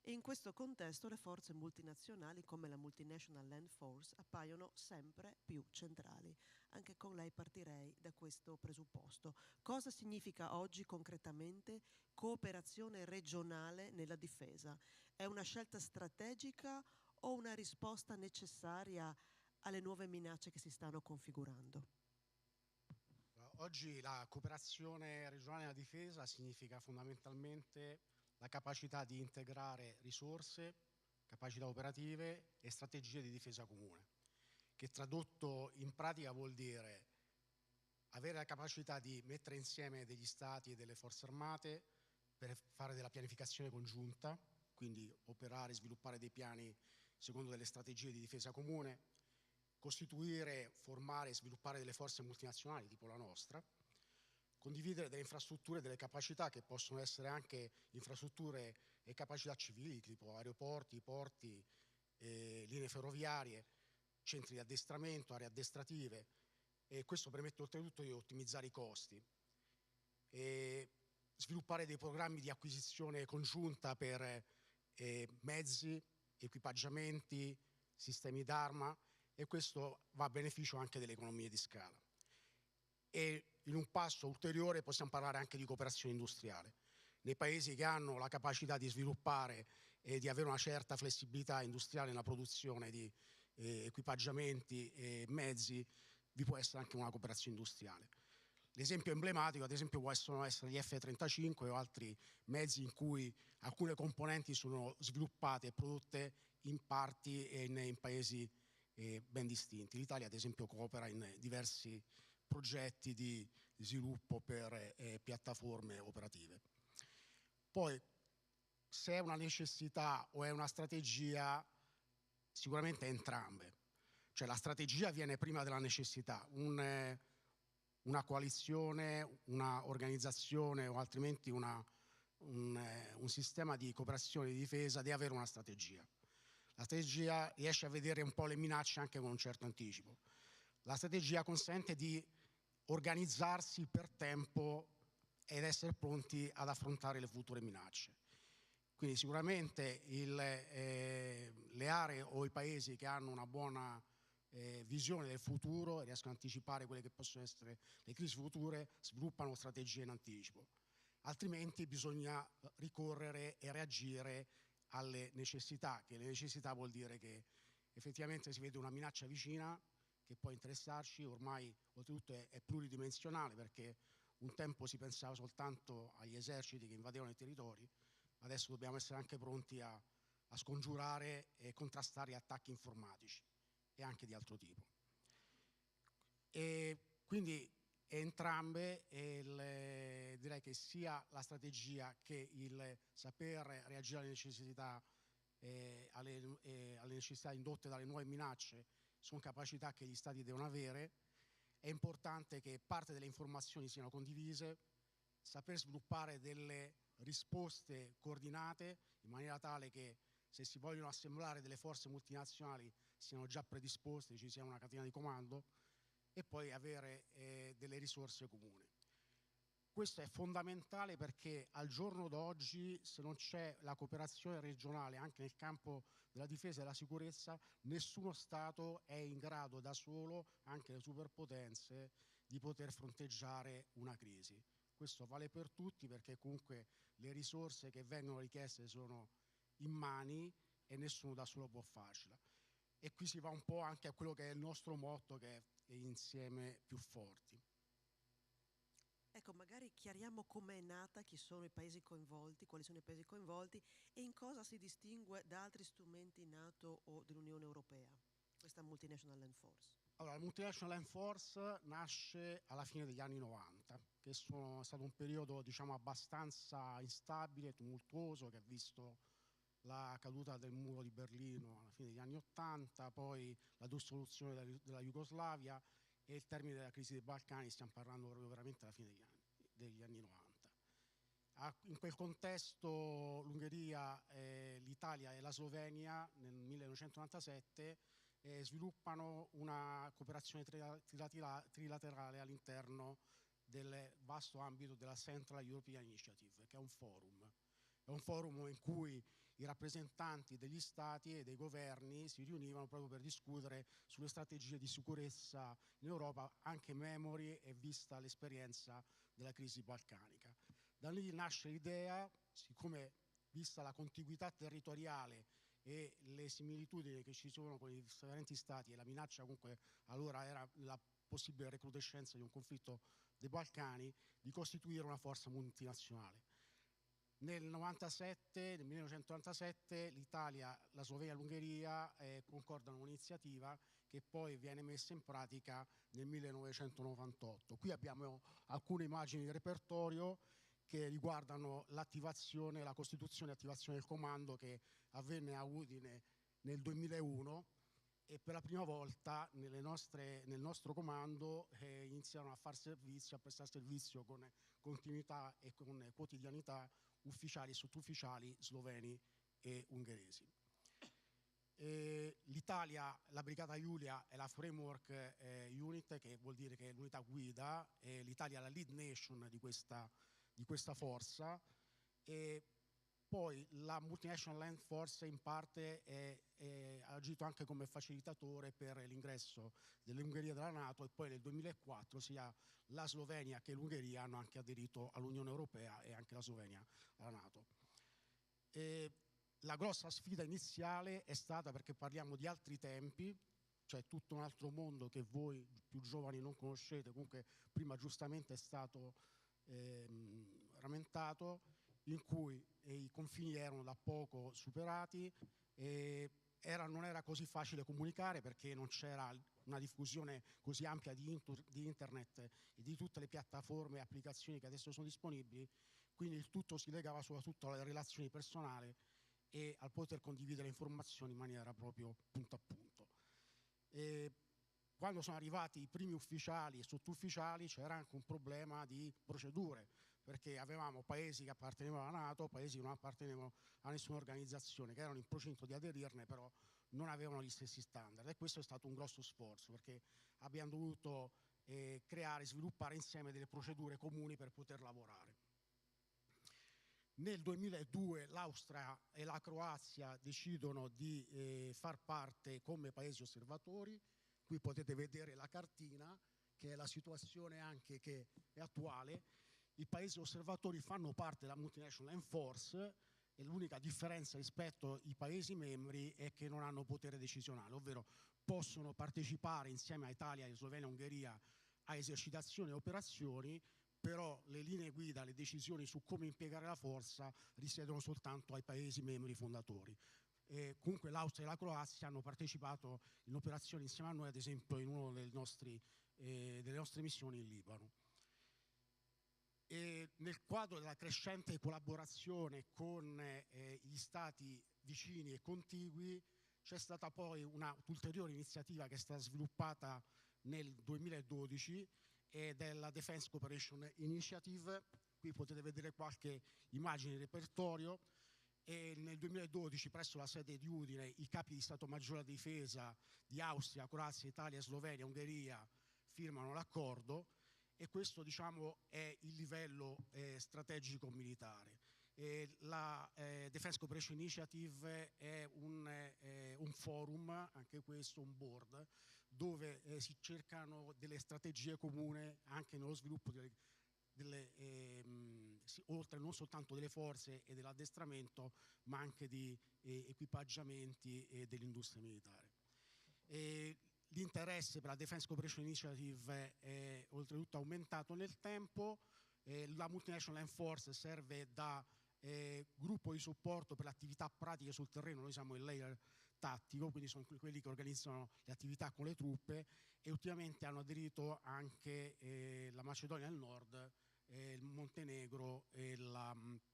E in questo contesto le forze multinazionali come la Multinational Land Force appaiono sempre più centrali. Anche con lei partirei da questo presupposto. Cosa significa oggi concretamente cooperazione regionale nella difesa? È una scelta strategica o una risposta necessaria alle nuove minacce che si stanno configurando? Oggi la cooperazione regionale nella difesa significa fondamentalmente la capacità di integrare risorse, capacità operative e strategie di difesa comune, che tradotto in pratica vuol dire avere la capacità di mettere insieme degli stati e delle forze armate per fare della pianificazione congiunta, quindi operare e sviluppare dei piani secondo delle strategie di difesa comune, costituire, formare e sviluppare delle forze multinazionali tipo la nostra, condividere delle infrastrutture, delle capacità che possono essere anche infrastrutture e capacità civili, tipo aeroporti, porti, linee ferroviarie, centri di addestramento, aree addestrative, e questo permette oltretutto di ottimizzare i costi. E sviluppare dei programmi di acquisizione congiunta per mezzi, equipaggiamenti, sistemi d'arma, e questo va a beneficio anche delle economie di scala. E in un passo ulteriore possiamo parlare anche di cooperazione industriale. Nei paesi che hanno la capacità di sviluppare e di avere una certa flessibilità industriale nella produzione di equipaggiamenti e mezzi, vi può essere anche una cooperazione industriale. L'esempio emblematico, ad esempio, possono essere gli F-35 o altri mezzi in cui alcune componenti sono sviluppate e prodotte in parti e in paesi ben distinti. L'Italia, ad esempio, coopera in diversi progetti di sviluppo per piattaforme operative. Poi, se è una necessità o è una strategia, sicuramente entrambe. Cioè la strategia viene prima della necessità. Una coalizione, una organizzazione o altrimenti un sistema di cooperazione e di difesa deve avere una strategia. La strategia riesce a vedere un po' le minacce anche con un certo anticipo. La strategia consente di organizzarsi per tempo ed essere pronti ad affrontare le future minacce. Quindi sicuramente le aree o i paesi che hanno una buona visione del futuro e riescono a anticipare quelle che possono essere le crisi future, sviluppano strategie in anticipo. Altrimenti bisogna ricorrere e reagire alle necessità, che le necessità vuol dire che effettivamente si vede una minaccia vicina che può interessarci, ormai oltretutto è pluridimensionale, perché un tempo si pensava soltanto agli eserciti che invadevano i territori, adesso dobbiamo essere anche pronti a scongiurare e contrastare attacchi informatici e anche di altro tipo. E quindi entrambe, direi che sia la strategia che il saper reagire alle necessità, alle necessità indotte dalle nuove minacce sono capacità che gli Stati devono avere. È importante che parte delle informazioni siano condivise, saper sviluppare delle risposte coordinate in maniera tale che se si vogliono assemblare delle forze multinazionali siano già predisposte, ci sia una catena di comando, e poi avere delle risorse comuni. Questo è fondamentale perché al giorno d'oggi, se non c'è la cooperazione regionale anche nel campo della difesa e della sicurezza, nessuno Stato è in grado da solo, anche le superpotenze, di poter fronteggiare una crisi. Questo vale per tutti perché comunque le risorse che vengono richieste sono immani e nessuno da solo può farcela. E qui si va un po' anche a quello che è il nostro motto, che è insieme più forti. Ecco, magari chiariamo com'è nata, chi sono i paesi coinvolti, quali sono i paesi coinvolti e in cosa si distingue da altri strumenti NATO o dell'Unione Europea, questa Multinational Land Force. Allora, la Multinational Land Force nasce alla fine degli anni 90, che è stato un periodo, diciamo, abbastanza instabile, tumultuoso, che ha visto la caduta del muro di Berlino alla fine degli anni 80, poi la dissoluzione della Jugoslavia e il termine della crisi dei Balcani, stiamo parlando proprio veramente alla fine degli anni 90. In quel contesto l'Ungheria, l'Italia e la Slovenia nel 1997 sviluppano una cooperazione trilaterale all'interno del vasto ambito della Central European Initiative, che è un forum. È un forum in cui i rappresentanti degli stati e dei governi si riunivano proprio per discutere sulle strategie di sicurezza in Europa, anche memori e vista l'esperienza della crisi balcanica. Da lì nasce l'idea, siccome vista la contiguità territoriale e le similitudini che ci sono con i differenti stati e la minaccia comunque allora era la possibile recrudescenza di un conflitto dei Balcani, di costituire una forza multinazionale. Nel 1997 l'Italia, la Slovenia e l'Ungheria concordano un'iniziativa che poi viene messa in pratica nel 1998. Qui abbiamo alcune immagini di repertorio che riguardano l'attivazione, la costituzione e attivazione del comando che avvenne a Udine nel 2001 e per la prima volta nel nostro comando iniziarono a prestare servizio con continuità e con quotidianità ufficiali e sottufficiali sloveni e ungheresi. L'Italia, la Brigata Julia è la framework unit, che vuol dire che è l'unità guida, l'Italia è la lead nation di questa forza, e poi la Multinational Land Force in parte ha agito anche come facilitatore per l'ingresso dell'Ungheria della NATO, e poi nel 2004 sia la Slovenia che l'Ungheria hanno anche aderito all'Unione Europea e anche la Slovenia alla NATO. La grossa sfida iniziale è stata, perché parliamo di altri tempi, cioè tutto un altro mondo che voi più giovani non conoscete, comunque prima giustamente è stato rammentato, in cui i confini erano da poco superati, non era così facile comunicare perché non c'era una diffusione così ampia di internet e di tutte le piattaforme e applicazioni che adesso sono disponibili, quindi il tutto si legava soprattutto alle relazioni personali e al poter condividere informazioni in maniera proprio punto a punto. Quando sono arrivati i primi ufficiali e sottufficiali c'era anche un problema di procedure, perché avevamo paesi che appartenevano alla NATO, paesi che non appartenevano a nessuna organizzazione, che erano in procinto di aderirne, però non avevano gli stessi standard, e questo è stato un grosso sforzo, perché abbiamo dovuto sviluppare insieme delle procedure comuni per poter lavorare. Nel 2002 l'Austria e la Croazia decidono di far parte come paesi osservatori. Qui potete vedere la cartina, che è la situazione anche che è attuale. I paesi osservatori fanno parte della Multinational Land Force, e l'unica differenza rispetto ai paesi membri è che non hanno potere decisionale, ovvero possono partecipare insieme a Italia, Slovenia e Ungheria a esercitazioni e operazioni, però le linee guida, le decisioni su come impiegare la forza risiedono soltanto ai paesi membri fondatori. Comunque l'Austria e la Croazia hanno partecipato in operazioni insieme a noi, ad esempio in una delle nostre missioni in Libano. E nel quadro della crescente collaborazione con gli stati vicini e contigui c'è stata poi un'ulteriore iniziativa che è stata sviluppata nel 2012 ed è la Defense Cooperation Initiative. Qui potete vedere qualche immagine di repertorio. E nel 2012 presso la sede di Udine i capi di Stato Maggiore della Difesa di Austria, Croazia, Italia, Slovenia, Ungheria firmano l'accordo, e questo, diciamo, è il livello strategico militare. La Defense Cooperation Initiative è un forum, anche questo un board, dove si cercano delle strategie comuni anche nello sviluppo oltre non soltanto delle forze e dell'addestramento, ma anche di equipaggiamenti e dell'industria militare. L'interesse per la Defense Cooperation Initiative è oltretutto aumentato nel tempo. La Multinational Land Force serve da gruppo di supporto per le attività pratiche sul terreno. Noi siamo il layer tattico, quindi sono quelli che organizzano le attività con le truppe, e ultimamente hanno aderito anche la Macedonia del Nord, il Montenegro e l'Albania.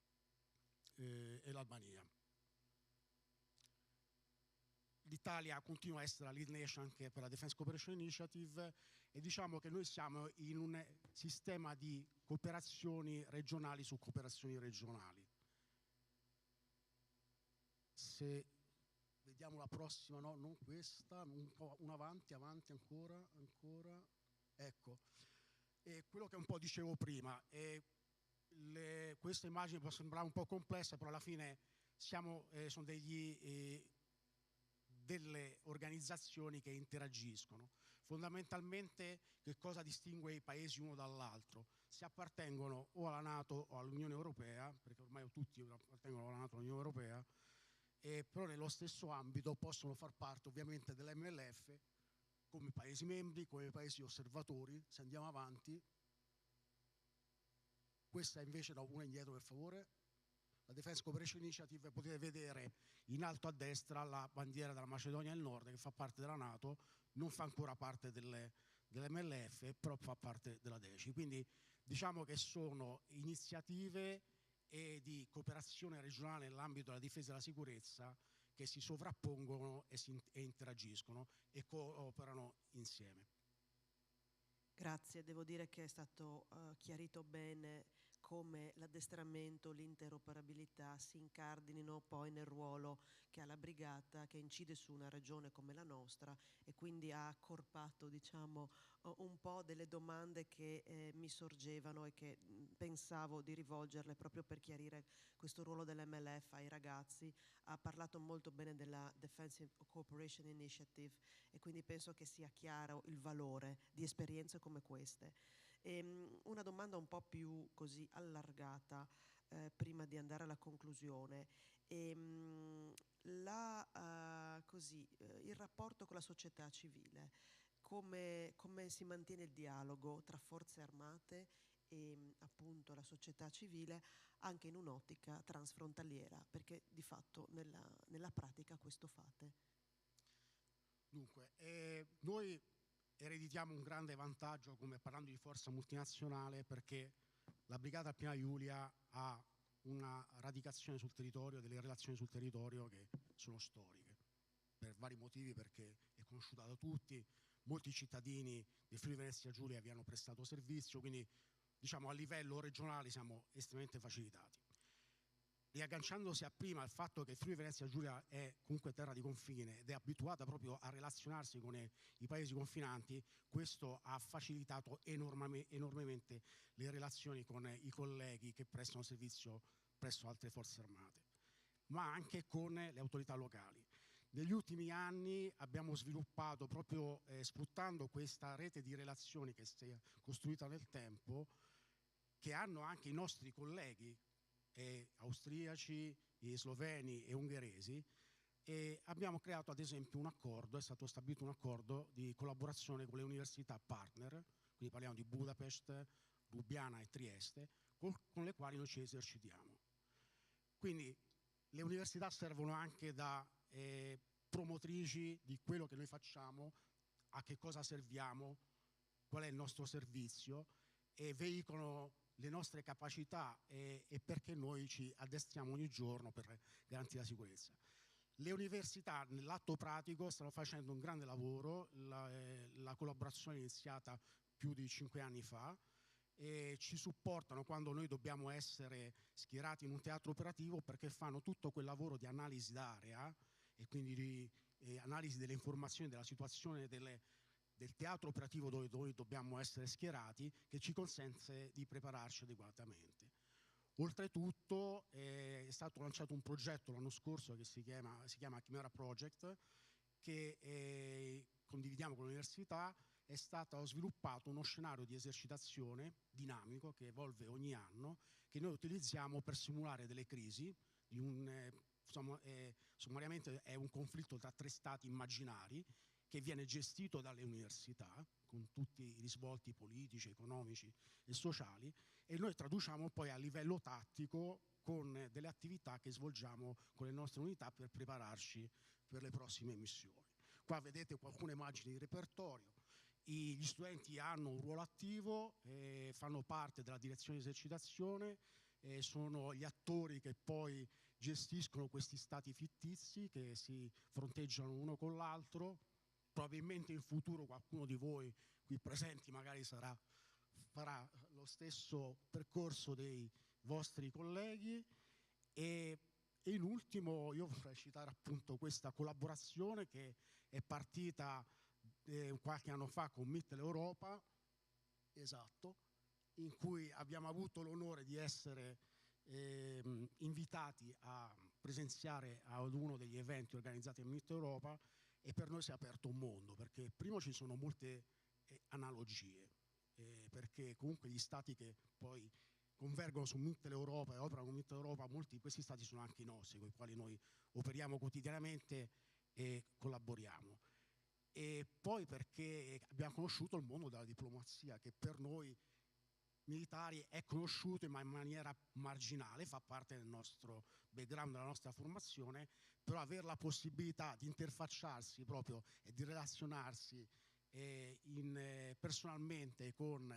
L'Italia continua a essere la lead nation anche per la Defense Cooperation Initiative, e diciamo che noi siamo in un sistema di cooperazioni regionali su cooperazioni regionali. Se vediamo la prossima, no, non questa, un po' avanti ancora, ecco. E quello che un po' dicevo prima, questa immagine può sembrare un po' complessa, però alla fine sono delle organizzazioni che interagiscono. Fondamentalmente che cosa distingue i paesi uno dall'altro? Si appartengono o alla NATO o all'Unione Europea, perché ormai tutti appartengono alla NATO e all'Unione Europea, però nello stesso ambito possono far parte ovviamente dell'MLF come paesi membri, come paesi osservatori. Se andiamo avanti, questa invece, da una indietro per favore, la Defense Cooperation Initiative, potete vedere in alto a destra la bandiera della Macedonia del Nord, che fa parte della NATO, non fa ancora parte dell'MLF, però fa parte della DECI. Quindi diciamo che sono iniziative di cooperazione regionale nell'ambito della difesa e della sicurezza che si sovrappongono e interagiscono e cooperano insieme. Grazie, devo dire che è stato chiarito bene come l'addestramento, l'interoperabilità si incardinino poi nel ruolo che ha la brigata, che incide su una regione come la nostra, e quindi ha accorpato, diciamo, un po' delle domande che mi sorgevano e che pensavo di rivolgerle proprio per chiarire questo ruolo dell'MLF ai ragazzi. Ha parlato molto bene della Defensive Cooperation Initiative e quindi penso che sia chiaro il valore di esperienze come queste. Una domanda un po' più così allargata prima di andare alla conclusione. Il rapporto con la società civile, come si mantiene il dialogo tra forze armate e appunto la società civile anche in un'ottica transfrontaliera, perché di fatto nella pratica questo fate. Dunque, noi ereditiamo un grande vantaggio, come parlando di forza multinazionale, perché la Brigata Alpina Julia ha una radicazione sul territorio, delle relazioni sul territorio che sono storiche, per vari motivi, perché è conosciuta da tutti, molti cittadini del Friuli Venezia Giulia vi hanno prestato servizio, quindi diciamo a livello regionale siamo estremamente facilitati. Riagganciandosi a prima al fatto che il Friuli Venezia Giulia è comunque terra di confine ed è abituata proprio a relazionarsi con i paesi confinanti, questo ha facilitato enormemente le relazioni con i colleghi che prestano servizio presso altre forze armate, ma anche con le autorità locali. Negli ultimi anni abbiamo sviluppato, proprio sfruttando questa rete di relazioni che si è costruita nel tempo, che hanno anche i nostri colleghi austriaci, sloveni e ungheresi, e abbiamo creato ad esempio un accordo, è stato stabilito un accordo di collaborazione con le università partner, quindi parliamo di Budapest, Lubiana e Trieste, con le quali noi ci esercitiamo. Quindi le università servono anche da promotrici di quello che noi facciamo, a che cosa serviamo, qual è il nostro servizio, e veicolano le nostre capacità e perché noi ci addestriamo ogni giorno per garantire la sicurezza. Le università nell'atto pratico stanno facendo un grande lavoro, la collaborazione è iniziata più di 5 anni fa e ci supportano quando noi dobbiamo essere schierati in un teatro operativo, perché fanno tutto quel lavoro di analisi d'area e quindi di analisi delle informazioni, della situazione del teatro operativo dove noi dobbiamo essere schierati, che ci consente di prepararci adeguatamente. Oltretutto è stato lanciato un progetto l'anno scorso che si chiama Chimera Project, che condividiamo con l'università. È stato sviluppato uno scenario di esercitazione dinamico che evolve ogni anno, che noi utilizziamo per simulare delle crisi. Sommariamente è un conflitto tra 3 stati immaginari che viene gestito dalle università con tutti i risvolti politici, economici e sociali, e noi traduciamo poi a livello tattico con delle attività che svolgiamo con le nostre unità per prepararci per le prossime missioni. Qua vedete alcune immagini di repertorio. Gli studenti hanno un ruolo attivo, fanno parte della direzione di esercitazione, sono gli attori che poi gestiscono questi stati fittizi che si fronteggiano uno con l'altro. Probabilmente in futuro qualcuno di voi qui presenti magari farà lo stesso percorso dei vostri colleghi. E in ultimo io vorrei citare appunto questa collaborazione che è partita qualche anno fa con Mitteleuropa, esatto, in cui abbiamo avuto l'onore di essere invitati a presenziare ad uno degli eventi organizzati a Mitteleuropa, e per noi si è aperto un mondo, perché prima ci sono molte analogie, perché comunque gli stati che poi convergono su Mitteleuropa e operano con Mitteleuropa, molti di questi stati sono anche i nostri, con i quali noi operiamo quotidianamente e collaboriamo. E poi perché abbiamo conosciuto il mondo della diplomazia, che per noi militari è conosciuto ma in maniera marginale, fa parte del nostro background, della nostra formazione, però avere la possibilità di interfacciarsi proprio e di relazionarsi personalmente con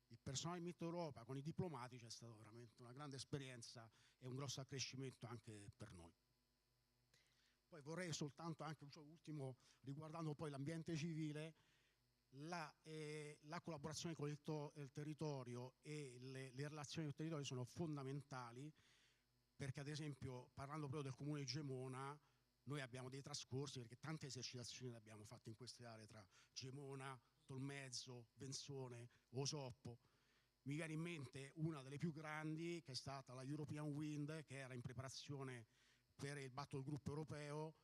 il personale di Mitteleuropa, con i diplomatici, è stata veramente una grande esperienza e un grosso accrescimento anche per noi. Poi vorrei soltanto anche un ultimo, riguardando poi l'ambiente civile, la collaborazione con il territorio e le relazioni del territorio sono fondamentali, perché ad esempio parlando proprio del comune di Gemona, noi abbiamo dei trascorsi, perché tante esercitazioni le abbiamo fatte in queste aree tra Gemona, Tolmezzo, Venzone, Osoppo. Mi viene in mente una delle più grandi, che è stata la European Wind, che era in preparazione per il Battle Group europeo,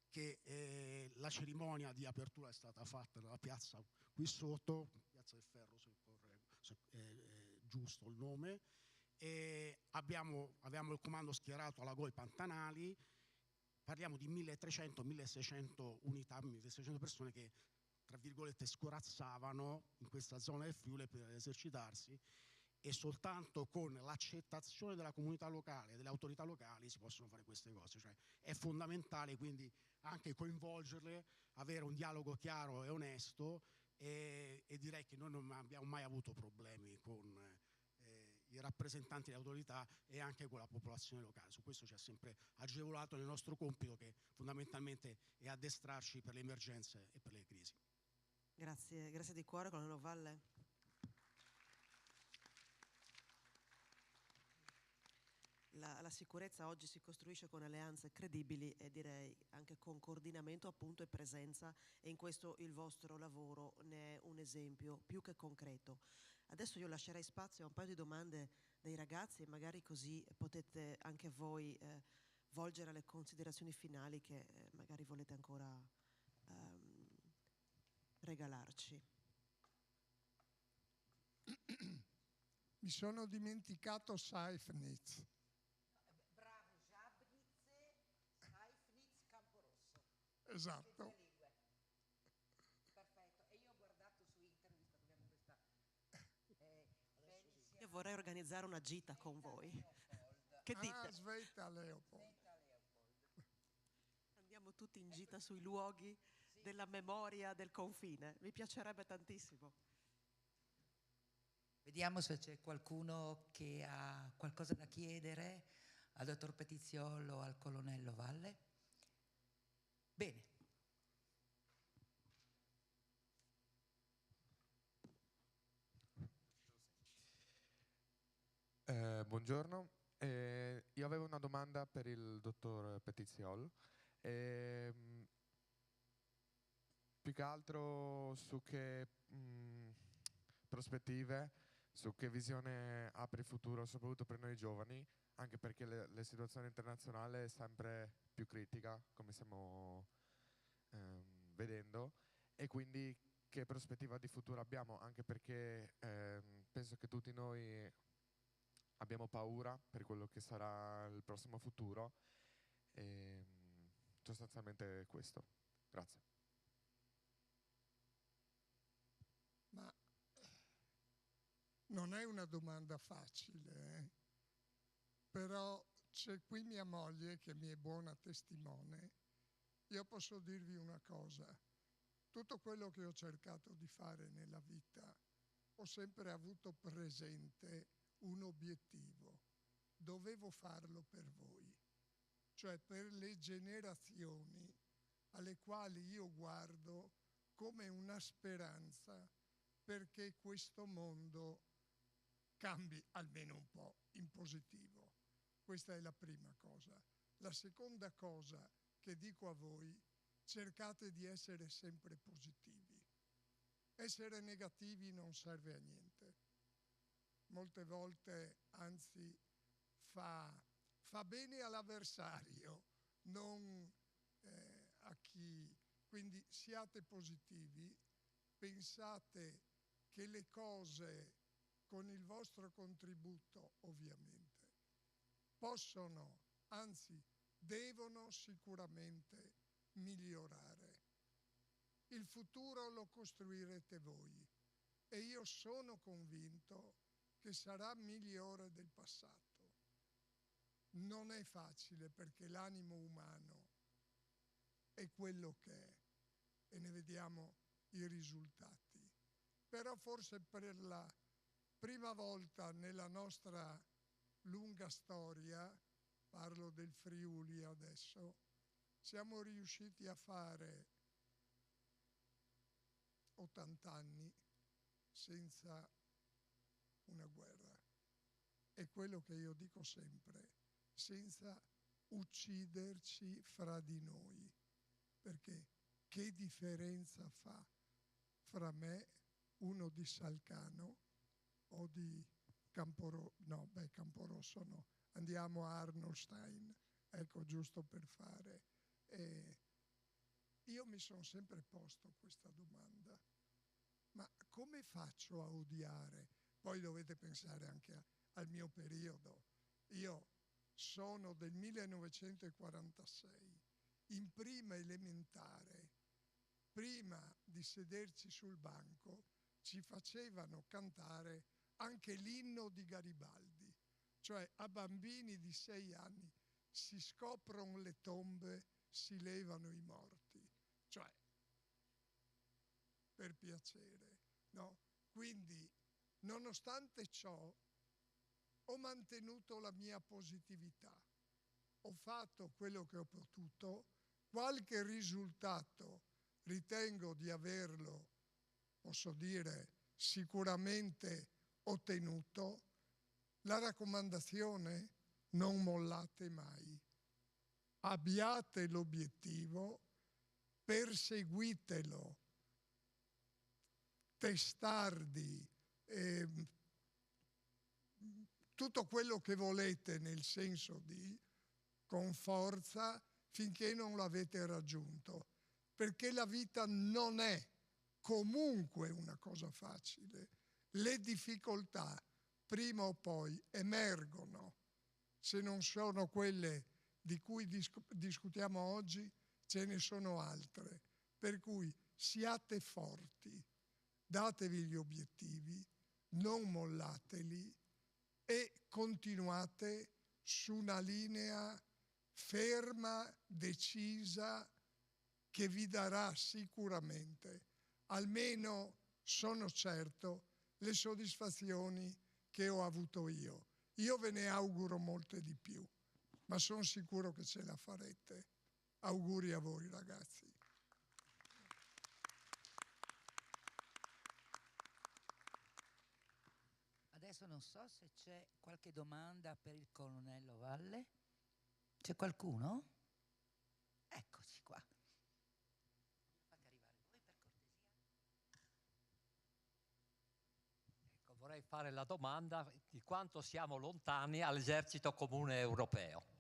che la cerimonia di apertura è stata fatta nella piazza qui sotto, Piazza del Ferro, se è giusto il nome, e avevamo il comando schierato alla Goi Pantanali. Parliamo di 1300-1600 unità, 1600 persone che, tra virgolette, scorazzavano in questa zona del Friuli per esercitarsi, e soltanto con l'accettazione della comunità locale, delle autorità locali, si possono fare queste cose. Cioè, è fondamentale quindi anche coinvolgerle, avere un dialogo chiaro e onesto, e direi che noi non abbiamo mai avuto problemi con i rappresentanti delle autorità e anche con la popolazione locale. Su questo ci ha sempre agevolato nel nostro compito, che fondamentalmente è addestrarci per le emergenze e per le crisi. Grazie, grazie di cuore, colonnello Valle. La sicurezza oggi si costruisce con alleanze credibili e direi anche con coordinamento appunto e presenza, e in questo il vostro lavoro ne è un esempio più che concreto. Adesso io lascerei spazio a un paio di domande dei ragazzi e magari così potete anche voi volgere alle considerazioni finali che magari volete ancora regalarci. Mi sono dimenticato Seifnitz. Bravo, Jabnitz, Seifnitz, Camporosso. Esatto. Perfetto. E io ho guardato su internet, visto che abbiamo questa io vorrei organizzare una gita con voi. Che dite? Sveta Leopold. Andiamo tutti in gita sui luoghi della memoria del confine. Mi piacerebbe tantissimo. Vediamo se c'è qualcuno che ha qualcosa da chiedere al dottor Petiziol o al colonnello Valle. Bene. Buongiorno, io avevo una domanda per il dottor Petiziol. Più che altro su che prospettive, su che visione ha per il futuro, soprattutto per noi giovani, anche perché la situazione internazionale è sempre più critica, come stiamo vedendo, e quindi che prospettiva di futuro abbiamo, anche perché penso che tutti noi abbiamo paura per quello che sarà il prossimo futuro, e sostanzialmente questo. Grazie. Ma non è una domanda facile, però c'è qui mia moglie che mi è buona testimone. Io posso dirvi una cosa: tutto quello che ho cercato di fare nella vita ho sempre avuto presente un obiettivo. Dovevo farlo per voi, cioè per le generazioni alle quali io guardo come una speranza perché questo mondo cambi almeno un po' in positivo. Questa è la prima cosa. La seconda cosa che dico a voi: cercate di essere sempre positivi. Essere negativi non serve a niente. Molte volte, anzi, fa bene all'avversario, non a chi. Quindi siate positivi, pensate che le cose, con il vostro contributo ovviamente, possono, anzi devono sicuramente migliorare. Il futuro lo costruirete voi e io sono convinto che sarà migliore del passato. Non è facile perché l'animo umano è quello che è e ne vediamo i risultati. Però forse per la prima volta nella nostra lunga storia, parlo del Friuli adesso, siamo riusciti a fare 80 anni senza una guerra. È quello che io dico sempre, senza ucciderci fra di noi, perché che differenza fa fra me, uno di Salcano o di Camporosso no, andiamo a Arnolstein, ecco, giusto per fare. Io mi sono sempre posto questa domanda, ma come faccio a odiare? Poi dovete pensare anche al mio periodo. Io sono del 1946, in prima elementare, prima di sederci sul banco, ci facevano cantare anche l'inno di Garibaldi, cioè a bambini di 6 anni si scoprono le tombe, si levano i morti, cioè per piacere, no? Quindi, nonostante ciò, ho mantenuto la mia positività, ho fatto quello che ho potuto, qualche risultato ritengo di averlo, posso dire, sicuramente ottenuto. La raccomandazione: non mollate mai, abbiate l'obiettivo, perseguitelo, testardi, tutto quello che volete, nel senso di con forza, finché non l'avete raggiunto, perché la vita non è comunque una cosa facile. Le difficoltà prima o poi emergono, se non sono quelle di cui discutiamo oggi, ce ne sono altre, per cui siate forti, datevi gli obiettivi, non mollateli e continuate su una linea ferma, decisa, che vi darà sicuramente, almeno sono certo, le soddisfazioni che ho avuto io. Io ve ne auguro molte di più, ma sono sicuro che ce la farete. Auguri a voi, ragazzi. Adesso non so se c'è qualche domanda per il colonnello Valle. C'è qualcuno? Eccoci qua. Fate arrivare voi, per cortesia. Ecco, vorrei fare la domanda di quanto siamo lontani all'esercito comune europeo.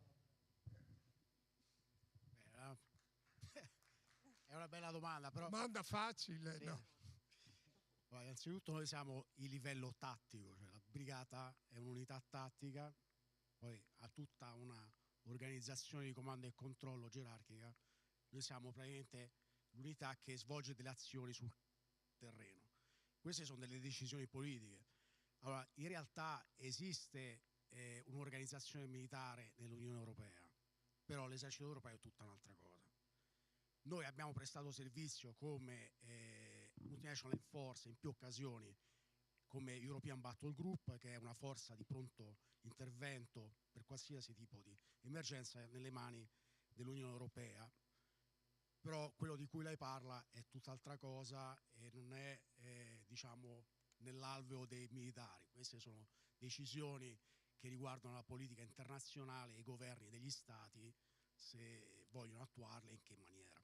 È una bella domanda, però... Domanda facile, sì. No? Allora, innanzitutto noi siamo il livello tattico, cioè la brigata è un'unità tattica, poi ha tutta una organizzazione di comando e controllo gerarchica. Noi siamo praticamente l'unità che svolge delle azioni sul terreno. Queste sono delle decisioni politiche. Allora, in realtà esiste un'organizzazione militare nell'Unione Europea, però l'esercito europeo è tutta un'altra cosa. Noi abbiamo prestato servizio come Multinational Force in più occasioni, come European Battle Group, che è una forza di pronto intervento per qualsiasi tipo di emergenza nelle mani dell'Unione Europea. Però quello di cui lei parla è tutt'altra cosa e non è, diciamo, nell'alveo dei militari. Queste sono decisioni che riguardano la politica internazionale e i governi degli stati, se vogliono attuarle e in che maniera.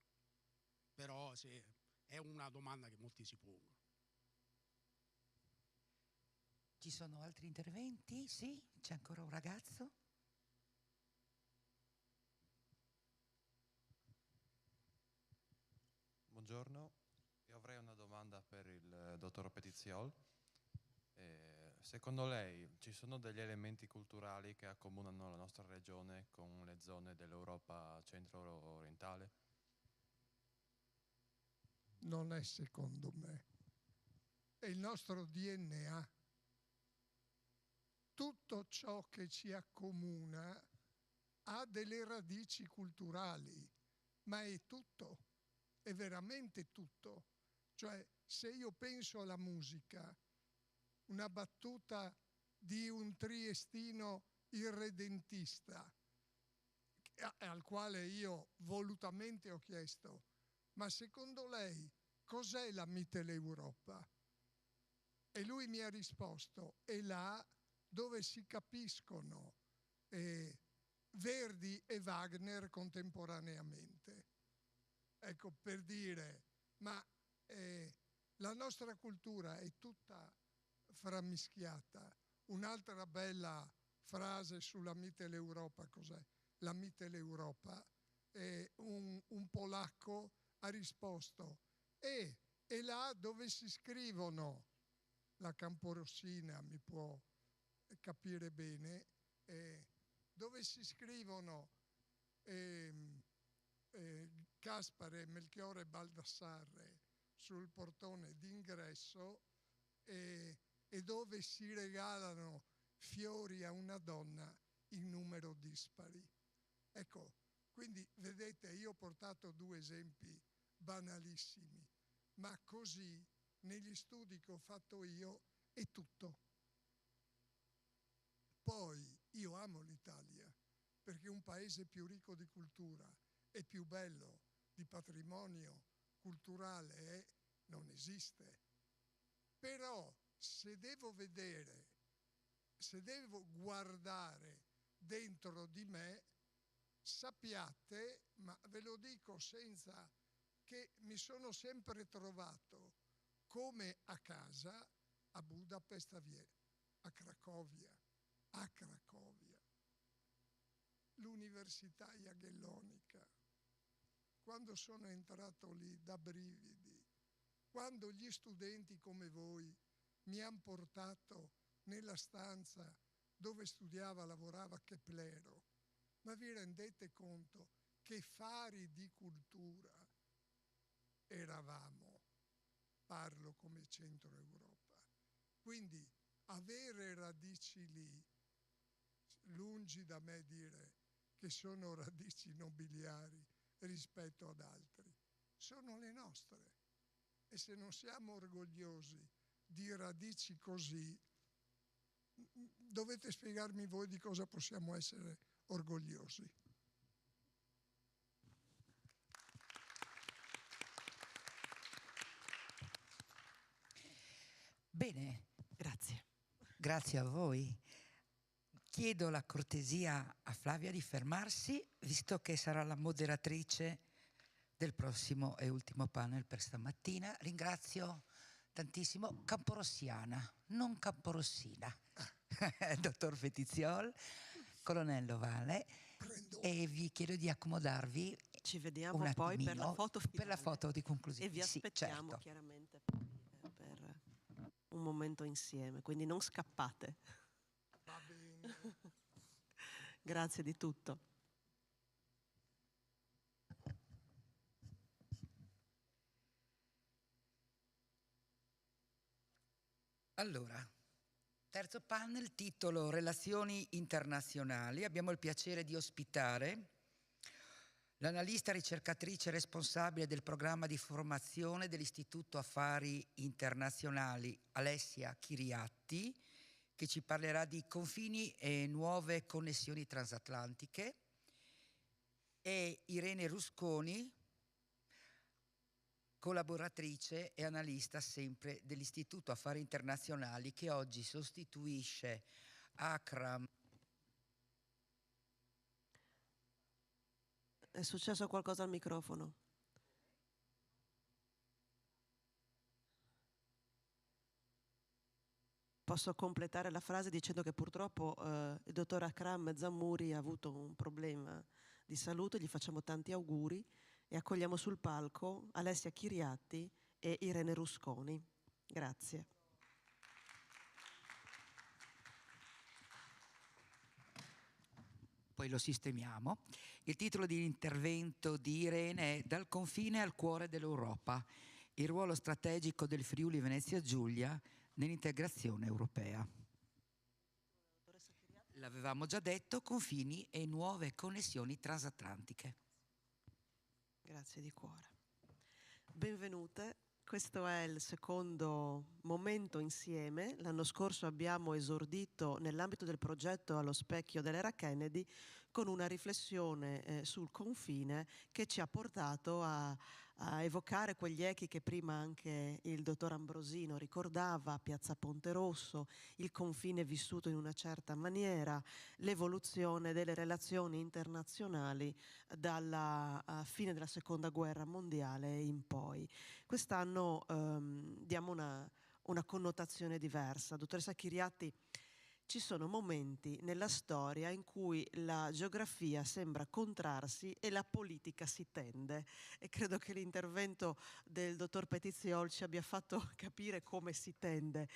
Però è una domanda che molti si pongono. Ci sono altri interventi? Sì? C'è ancora un ragazzo? Buongiorno, io avrei una domanda per il dottor Petiziol. Secondo lei ci sono degli elementi culturali che accomunano la nostra regione con le zone dell'Europa centro-orientale? Non è secondo me, è il nostro DNA. Tutto ciò che ci accomuna ha delle radici culturali, ma è tutto, è veramente tutto. Cioè, se io penso alla musica, una battuta di un triestino irredentista, al quale io volutamente ho chiesto: ma secondo lei cos'è la Mitteleuropa? E lui mi ha risposto: è là dove si capiscono Verdi e Wagner contemporaneamente. Ecco, per dire, ma la nostra cultura è tutta frammischiata. Un'altra bella frase sulla Mitteleuropa, cos'è? La Mitteleuropa, un polacco ha risposto: è là dove si scrivono, la Camporossina mi può capire bene, dove si scrivono Caspare, Melchiorre e Baldassarre sul portone d'ingresso e dove si regalano fiori a una donna in numero dispari. Ecco, quindi vedete, io ho portato 2 esempi banalissimi, ma così negli studi che ho fatto io è tutto. Poi io amo l'Italia perché è un paese più ricco di cultura e più bello di patrimonio culturale non esiste. Però se devo vedere, se devo guardare dentro di me, sappiate, ma ve lo dico senza che mi sono sempre trovato come a casa a Budapest, a Cracovia, l'Università Jagellonica. Quando sono entrato lì, da brividi, quando gli studenti come voi mi hanno portato nella stanza dove studiava, lavorava Keplero, ma vi rendete conto che fari di cultura eravamo? Parlo come Centro Europa. Quindi avere radici lì, lungi da me dire che sono radici nobiliari rispetto ad altri, sono le nostre. E se non siamo orgogliosi di radici così, dovete spiegarmi voi di cosa possiamo essere orgogliosi. Bene. Grazie. Grazie a voi. Chiedo la cortesia a Flavia di fermarsi, visto che sarà la moderatrice del prossimo e ultimo panel per stamattina. Ringrazio tantissimo Camporossiana, non Camporossina, dottor Fetiziol, colonnello Vale, e vi chiedo di accomodarvi. Ci vediamo poi per la foto finale. Per la foto di conclusione. E vi aspettiamo, certo, chiaramente per un momento insieme, quindi non scappate. Va bene. Grazie di tutto. Allora, terzo panel, titolo Relazioni internazionali. Abbiamo il piacere di ospitare l'analista ricercatrice responsabile del programma di formazione dell'Istituto Affari Internazionali Alessia Chiriatti, che ci parlerà di confini e nuove connessioni transatlantiche, e Irene Rusconi, collaboratrice e analista sempre dell'Istituto Affari Internazionali, che oggi sostituisce Akram. È successo qualcosa al microfono? Posso completare la frase dicendo che purtroppo il dottor Akram Zamuri ha avuto un problema di salute, gli facciamo tanti auguri e accogliamo sul palco Alessia Chiriatti e Irene Rusconi. Grazie. Poi lo sistemiamo. Il titolo di intervento di Irene è Dal confine al cuore dell'Europa, il ruolo strategico del Friuli Venezia Giulia nell'integrazione europea. L'avevamo già detto, confini e nuove connessioni transatlantiche. Grazie di cuore. Benvenute. Questo è il secondo momento insieme. L'anno scorso abbiamo esordito nell'ambito del progetto Allo specchio dell'era Kennedy con una riflessione sul confine che ci ha portato a evocare quegli echi che prima anche il dottor Ambrosino ricordava: Piazza Ponte Rosso, il confine vissuto in una certa maniera, l'evoluzione delle relazioni internazionali dalla fine della Seconda Guerra Mondiale in poi. Quest'anno diamo una connotazione diversa. Dottoressa Chiriatti, ci sono momenti nella storia in cui la geografia sembra contrarsi e la politica si tende, e credo che l'intervento del dottor Petiziol ci abbia fatto capire come si tende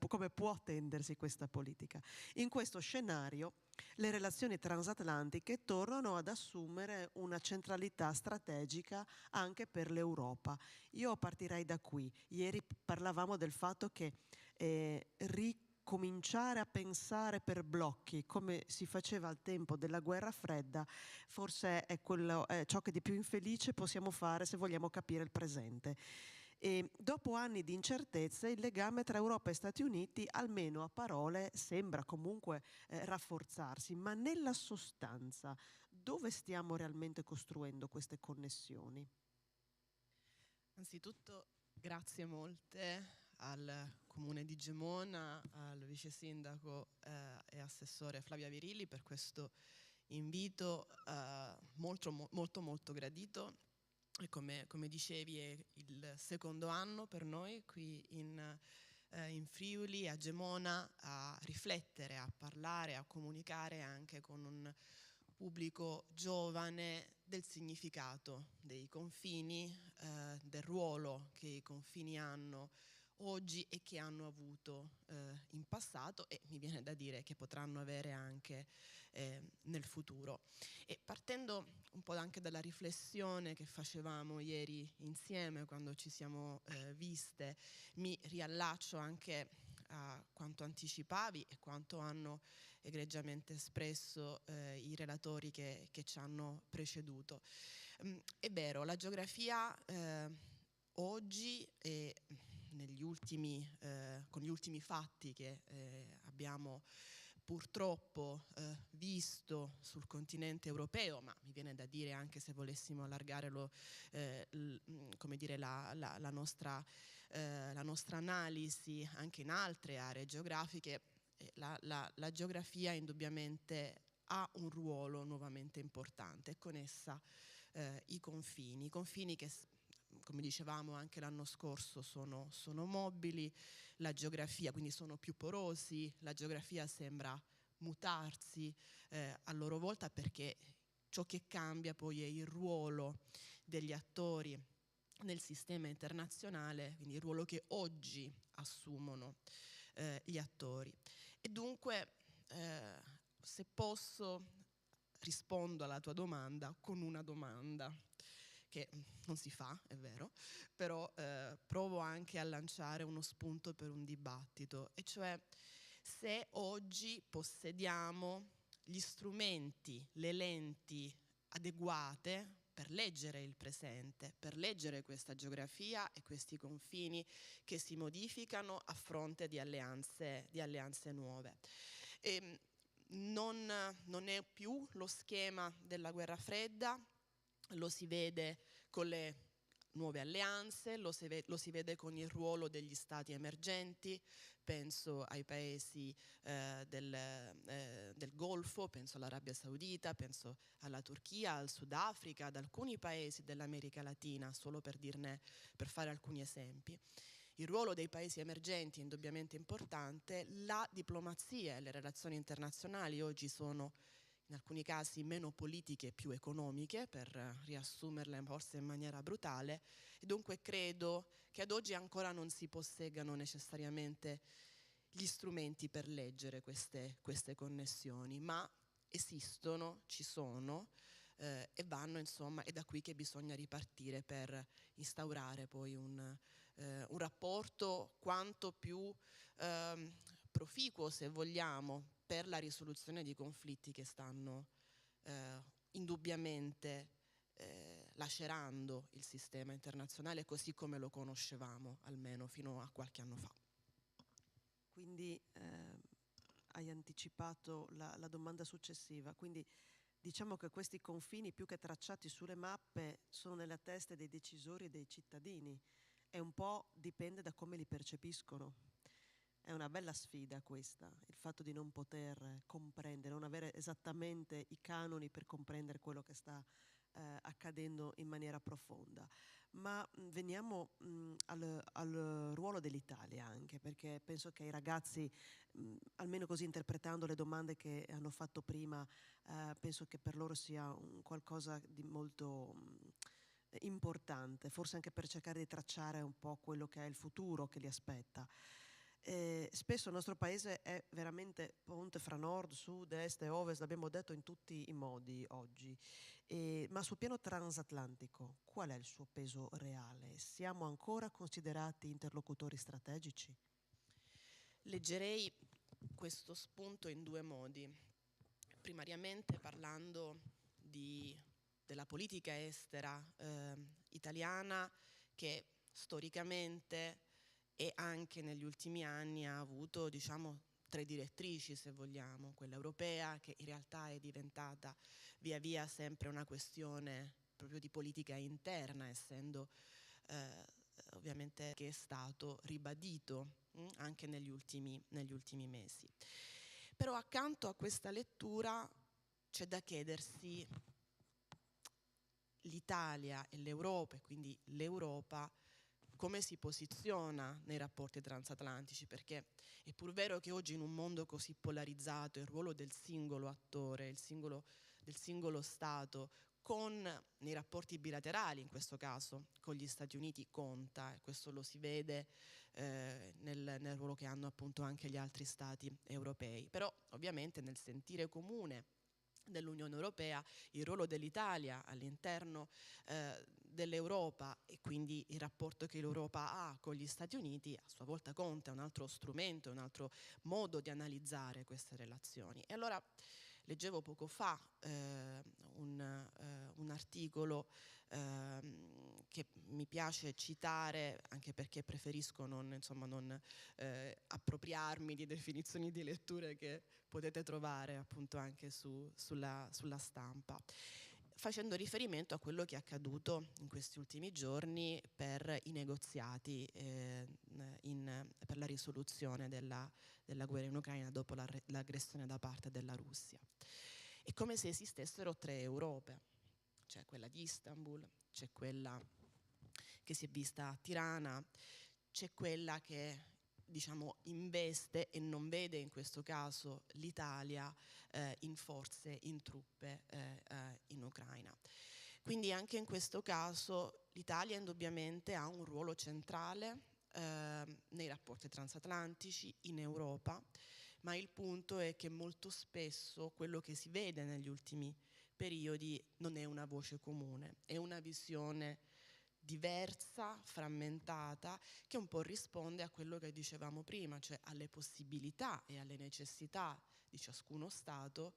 come può tendersi questa politica. In questo scenario le relazioni transatlantiche tornano ad assumere una centralità strategica anche per l'Europa. Io partirei da qui. Ieri parlavamo del fatto che cominciare a pensare per blocchi, come si faceva al tempo della guerra fredda, forse è ciò che di più infelice possiamo fare se vogliamo capire il presente. E dopo anni di incertezze, il legame tra Europa e Stati Uniti, almeno a parole, sembra comunque rafforzarsi, ma nella sostanza dove stiamo realmente costruendo queste connessioni? Anzitutto grazie molte al Comune di Gemona, al vice sindaco e assessore Flavia Virilli per questo invito molto gradito. E come dicevi è il secondo anno per noi qui in Friuli, a Gemona, a riflettere, a parlare, a comunicare anche con un pubblico giovane del significato dei confini, del ruolo che i confini hanno oggi e che hanno avuto in passato, e mi viene da dire che potranno avere anche nel futuro. E partendo un po' anche dalla riflessione che facevamo ieri insieme quando ci siamo viste, mi riallaccio anche a quanto anticipavi e quanto hanno egregiamente espresso i relatori che ci hanno preceduto. È vero, la geografia oggi e con gli ultimi fatti che abbiamo purtroppo visto sul continente europeo, ma mi viene da dire anche se volessimo allargare la nostra analisi anche in altre aree geografiche, la geografia indubbiamente ha un ruolo nuovamente importante, e con essa i confini che, come dicevamo anche l'anno scorso, sono mobili, la geografia, quindi sono più porosi, la geografia sembra mutarsi a loro volta, perché ciò che cambia poi è il ruolo degli attori nel sistema internazionale, quindi il ruolo che oggi assumono gli attori. E dunque, se posso, rispondo alla tua domanda con una domanda che non si fa, è vero, però provo anche a lanciare uno spunto per un dibattito, e cioè se oggi possediamo gli strumenti, le lenti adeguate per leggere il presente, per leggere questa geografia e questi confini che si modificano a fronte di alleanze nuove. Non è più lo schema della guerra fredda, lo si vede con le nuove alleanze, lo si vede con il ruolo degli stati emergenti, penso ai paesi del Golfo, penso all'Arabia Saudita, penso alla Turchia, al Sudafrica, ad alcuni paesi dell'America Latina, solo per fare alcuni esempi. Il ruolo dei paesi emergenti è indubbiamente importante, la diplomazia e le relazioni internazionali oggi sono in alcuni casi meno politiche e più economiche, per riassumerle forse in maniera brutale, e dunque credo che ad oggi ancora non si posseggano necessariamente gli strumenti per leggere queste connessioni, ma esistono, ci sono e vanno, insomma, è da qui che bisogna ripartire per instaurare poi un rapporto quanto più proficuo, se vogliamo, per la risoluzione di conflitti che stanno indubbiamente lacerando il sistema internazionale così come lo conoscevamo, almeno fino a qualche anno fa. Quindi hai anticipato la domanda successiva, quindi diciamo che questi confini, più che tracciati sulle mappe, sono nella testa dei decisori e dei cittadini, e un po' dipende da come li percepiscono. È una bella sfida questa, il fatto di non poter comprendere, non avere esattamente i canoni per comprendere quello che sta accadendo in maniera profonda. Ma veniamo al ruolo dell'Italia anche, perché penso che i ragazzi, almeno così interpretando le domande che hanno fatto prima, penso che per loro sia qualcosa di molto importante, forse anche per cercare di tracciare un po' quello che è il futuro che li aspetta. Spesso il nostro paese è veramente ponte fra nord, sud, est e ovest, l'abbiamo detto in tutti i modi oggi, ma sul piano transatlantico qual è il suo peso reale? Siamo ancora considerati interlocutori strategici? Leggerei questo spunto in due modi. Primariamente parlando della politica estera italiana, che storicamente e anche negli ultimi anni ha avuto, diciamo, tre direttrici, se vogliamo: quella europea, che in realtà è diventata via via sempre una questione proprio di politica interna, essendo ovviamente che è stato ribadito anche negli ultimi mesi. Però accanto a questa lettura c'è da chiedersi l'Italia e l'Europa, e quindi l'Europa, come si posiziona nei rapporti transatlantici, perché è pur vero che oggi in un mondo così polarizzato il ruolo del singolo attore, del singolo Stato, nei rapporti bilaterali, in questo caso con gli Stati Uniti, conta, e questo lo si vede nel ruolo che hanno appunto anche gli altri Stati europei. Però ovviamente nel sentire comune dell'Unione Europea il ruolo dell'Italia all'interno dell'Europa, e quindi il rapporto che l'Europa ha con gli Stati Uniti, a sua volta conta, è un altro strumento, un altro modo di analizzare queste relazioni. E allora leggevo poco fa un articolo che mi piace citare, anche perché preferisco non appropriarmi di definizioni di letture che potete trovare appunto anche sulla stampa, facendo riferimento a quello che è accaduto in questi ultimi giorni per i negoziati per la risoluzione della guerra in Ucraina dopo l'aggressione da parte della Russia. È come se esistessero tre Europe: c'è quella di Istanbul, c'è quella che si è vista a Tirana, c'è quella che diciamo investe e non vede in questo caso l'Italia in forze, in truppe in Ucraina. Quindi anche in questo caso l'Italia indubbiamente ha un ruolo centrale nei rapporti transatlantici, in Europa, ma il punto è che molto spesso quello che si vede negli ultimi periodi non è una voce comune, è una visione diversa, frammentata, che un po' risponde a quello che dicevamo prima, cioè alle possibilità e alle necessità di ciascuno Stato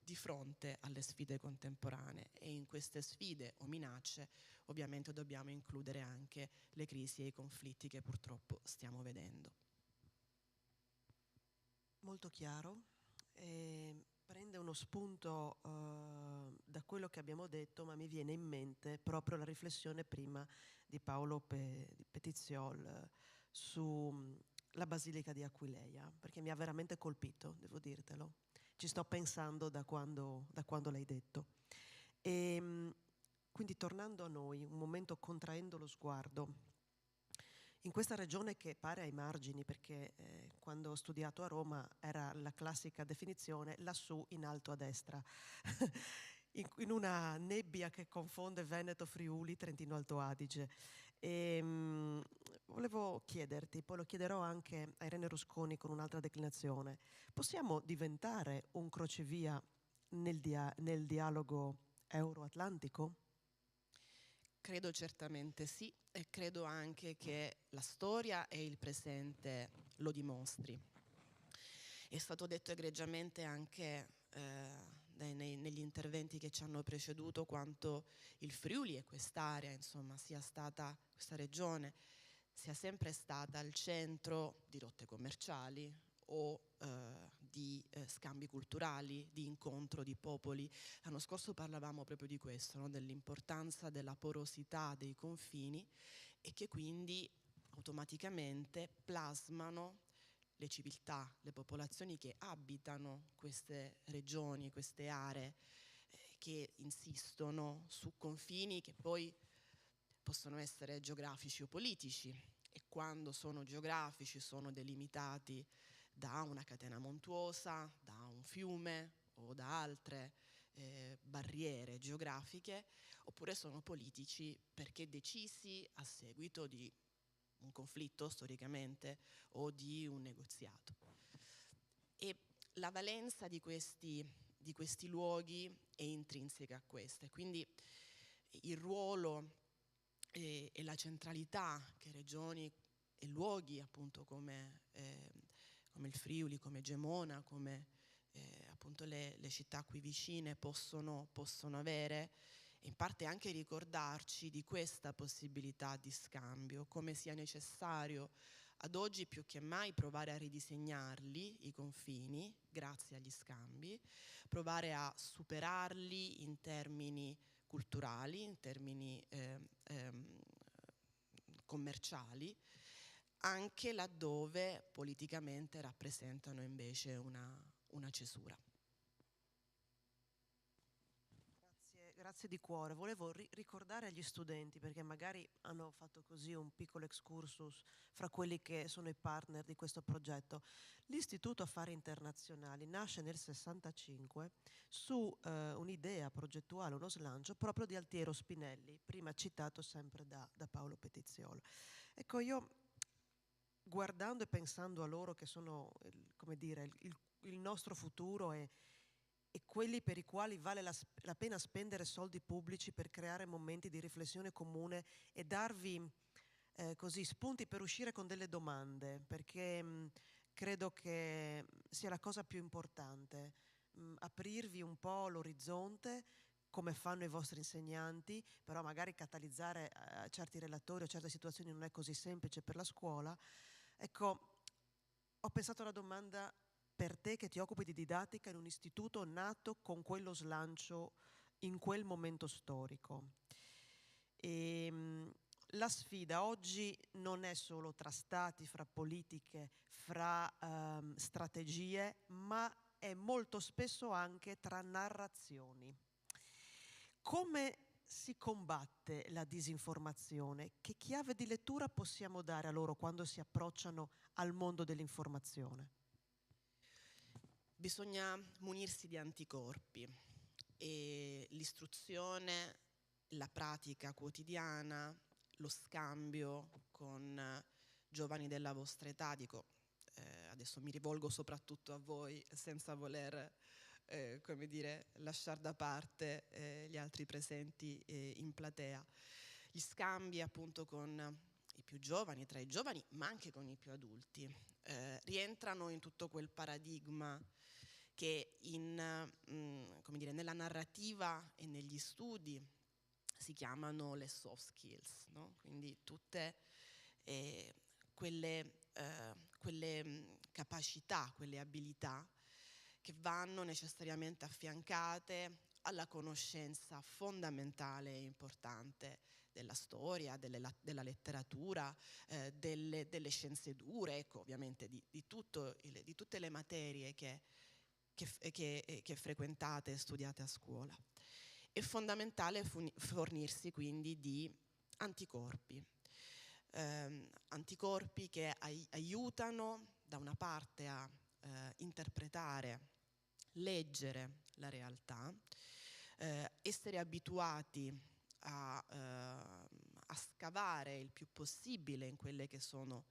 di fronte alle sfide contemporanee. E in queste sfide o minacce ovviamente dobbiamo includere anche le crisi e i conflitti che purtroppo stiamo vedendo. Molto chiaro. Prende uno spunto da quello che abbiamo detto, ma mi viene in mente proprio la riflessione prima di Paolo Petiziol sulla Basilica di Aquileia, perché mi ha veramente colpito, devo dirtelo. Ci sto pensando da quando l'hai detto. Quindi tornando a noi, un momento contraendo lo sguardo, in questa regione che pare ai margini, perché quando ho studiato a Roma era la classica definizione lassù in alto a destra, in una nebbia che confonde Veneto, Friuli, Trentino Alto Adige. Volevo chiederti, poi lo chiederò anche a Irene Rusconi con un'altra declinazione, possiamo diventare un crocevia nel dialogo euro-atlantico? Credo certamente sì, e credo anche che la storia e il presente lo dimostri. È stato detto egregiamente anche negli interventi che ci hanno preceduto quanto il Friuli e quest'area, insomma, questa regione sia sempre stata al centro di rotte commerciali o di scambi culturali, di incontro di popoli. L'anno scorso parlavamo proprio di questo, no? Dell'importanza della porosità dei confini e che quindi automaticamente plasmano le civiltà, le popolazioni che abitano queste regioni, queste aree, che insistono su confini che poi possono essere geografici o politici, e quando sono geografici sono delimitati da una catena montuosa, da un fiume o da altre barriere geografiche, oppure sono politici perché decisi a seguito di un conflitto storicamente o di un negoziato. E la valenza di questi luoghi è intrinseca a queste, quindi il ruolo e la centralità che regioni e luoghi appunto come il Friuli, come Gemona, come appunto le città qui vicine possono avere, e in parte anche ricordarci di questa possibilità di scambio, come sia necessario ad oggi più che mai provare a ridisegnarli, i confini, grazie agli scambi, provare a superarli in termini culturali, in termini commerciali, anche laddove politicamente rappresentano invece una cesura. Grazie di cuore. Volevo ricordare agli studenti, perché magari hanno fatto così un piccolo excursus fra quelli che sono i partner di questo progetto. L'Istituto Affari Internazionali nasce nel 65 su un'idea progettuale, uno slancio proprio di Altiero Spinelli, prima citato sempre da Paolo Petiziolo. Ecco, io guardando e pensando a loro che sono, come dire, il nostro futuro e quelli per i quali vale la pena spendere soldi pubblici per creare momenti di riflessione comune e darvi così spunti per uscire con delle domande, perché credo che sia la cosa più importante, aprirvi un po' l'orizzonte come fanno i vostri insegnanti, però magari catalizzare certi relatori o certe situazioni non è così semplice per la scuola. Ecco, ho pensato alla domanda per te che ti occupi di didattica in un istituto nato con quello slancio in quel momento storico. La sfida oggi non è solo tra stati, fra politiche, fra strategie, ma è molto spesso anche tra narrazioni. Come si combatte la disinformazione? Che chiave di lettura possiamo dare a loro quando si approcciano al mondo dell'informazione? Bisogna munirsi di anticorpi e l'istruzione, la pratica quotidiana, lo scambio con giovani della vostra età, dico, adesso mi rivolgo soprattutto a voi senza voler come dire, lasciare da parte gli altri presenti in platea. Gli scambi appunto con i più giovani, tra i giovani, ma anche con i più adulti, rientrano in tutto quel paradigma che come dire, nella narrativa e negli studi si chiamano le soft skills, no? Quindi tutte quelle capacità, quelle abilità che vanno necessariamente affiancate alla conoscenza fondamentale e importante della storia, della letteratura, delle scienze dure, ecco, ovviamente di tutte le materie che frequentate e studiate a scuola. È fondamentale fornirsi quindi di anticorpi, anticorpi che aiutano da una parte a interpretare, leggere la realtà, essere abituati a scavare il più possibile in quelle che sono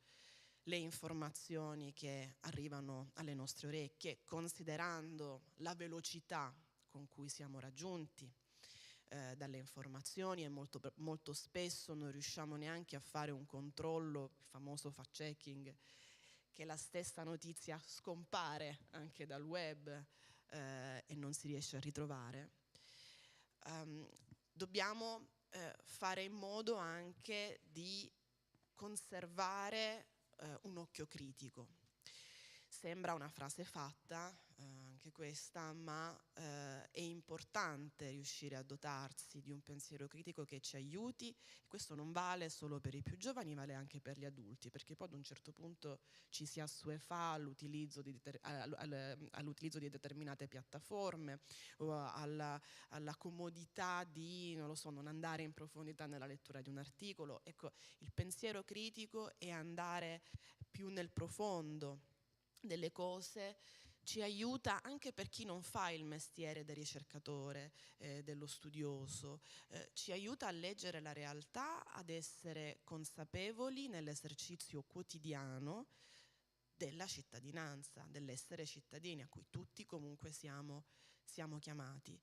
le informazioni che arrivano alle nostre orecchie, considerando la velocità con cui siamo raggiunti dalle informazioni, e molto spesso non riusciamo neanche a fare un controllo, il famoso fact-checking, che la stessa notizia scompare anche dal web e non si riesce a ritrovare. Dobbiamo fare in modo anche di conservare un occhio critico. Sembra una frase fatta, anche questa, ma è importante riuscire a dotarsi di un pensiero critico che ci aiuti, e questo non vale solo per i più giovani, vale anche per gli adulti, perché poi ad un certo punto ci si assuefà all'utilizzo di determinate piattaforme o alla comodità di, non lo so, non andare in profondità nella lettura di un articolo. Ecco, il pensiero critico è andare più nel profondo delle cose, ci aiuta anche per chi non fa il mestiere del ricercatore, dello studioso, ci aiuta a leggere la realtà, ad essere consapevoli nell'esercizio quotidiano della cittadinanza, dell'essere cittadini, a cui tutti comunque siamo chiamati,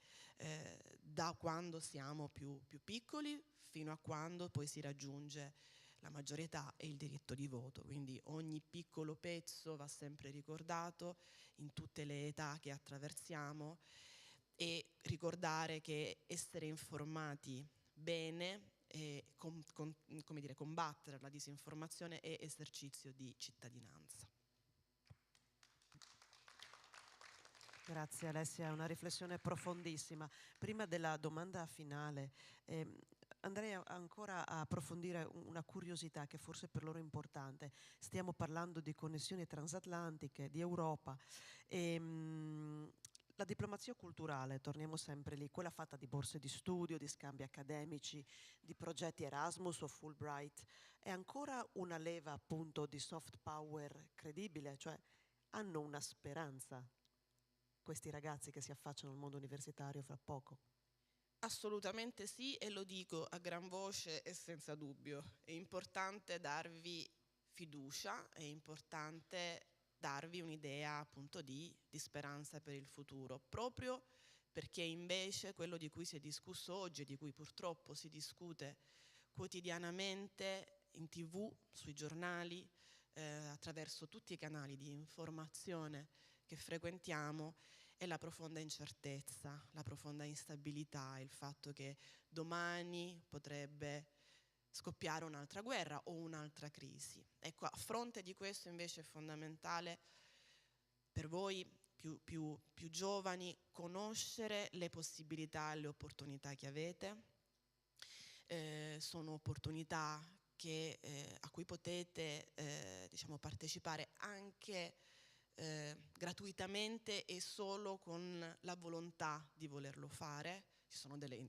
da quando siamo più piccoli fino a quando poi si raggiunge la maggiore età e il diritto di voto. Quindi ogni piccolo pezzo va sempre ricordato in tutte le età che attraversiamo, e ricordare che essere informati bene e combattere la disinformazione è esercizio di cittadinanza. Grazie Alessia, è una riflessione profondissima. Prima della domanda finale, andrei ancora a approfondire una curiosità che forse per loro è importante. Stiamo parlando di connessioni transatlantiche, di Europa. La diplomazia culturale, torniamo sempre lì, quella fatta di borse di studio, di scambi accademici, di progetti Erasmus o Fulbright, è ancora una leva appunto di soft power credibile? Cioè hanno una speranza questi ragazzi che si affacciano al mondo universitario fra poco? Assolutamente sì, e lo dico a gran voce e senza dubbio. È importante darvi fiducia, è importante darvi un'idea appunto di speranza per il futuro, proprio perché invece quello di cui si è discusso oggi e di cui purtroppo si discute quotidianamente in TV, sui giornali, attraverso tutti i canali di informazione che frequentiamo, è la profonda incertezza, la profonda instabilità, il fatto che domani potrebbe scoppiare un'altra guerra o un'altra crisi. Ecco, a fronte di questo invece è fondamentale per voi più giovani conoscere le possibilità e le opportunità che avete. Sono opportunità a cui potete partecipare anche gratuitamente e solo con la volontà di volerlo fare.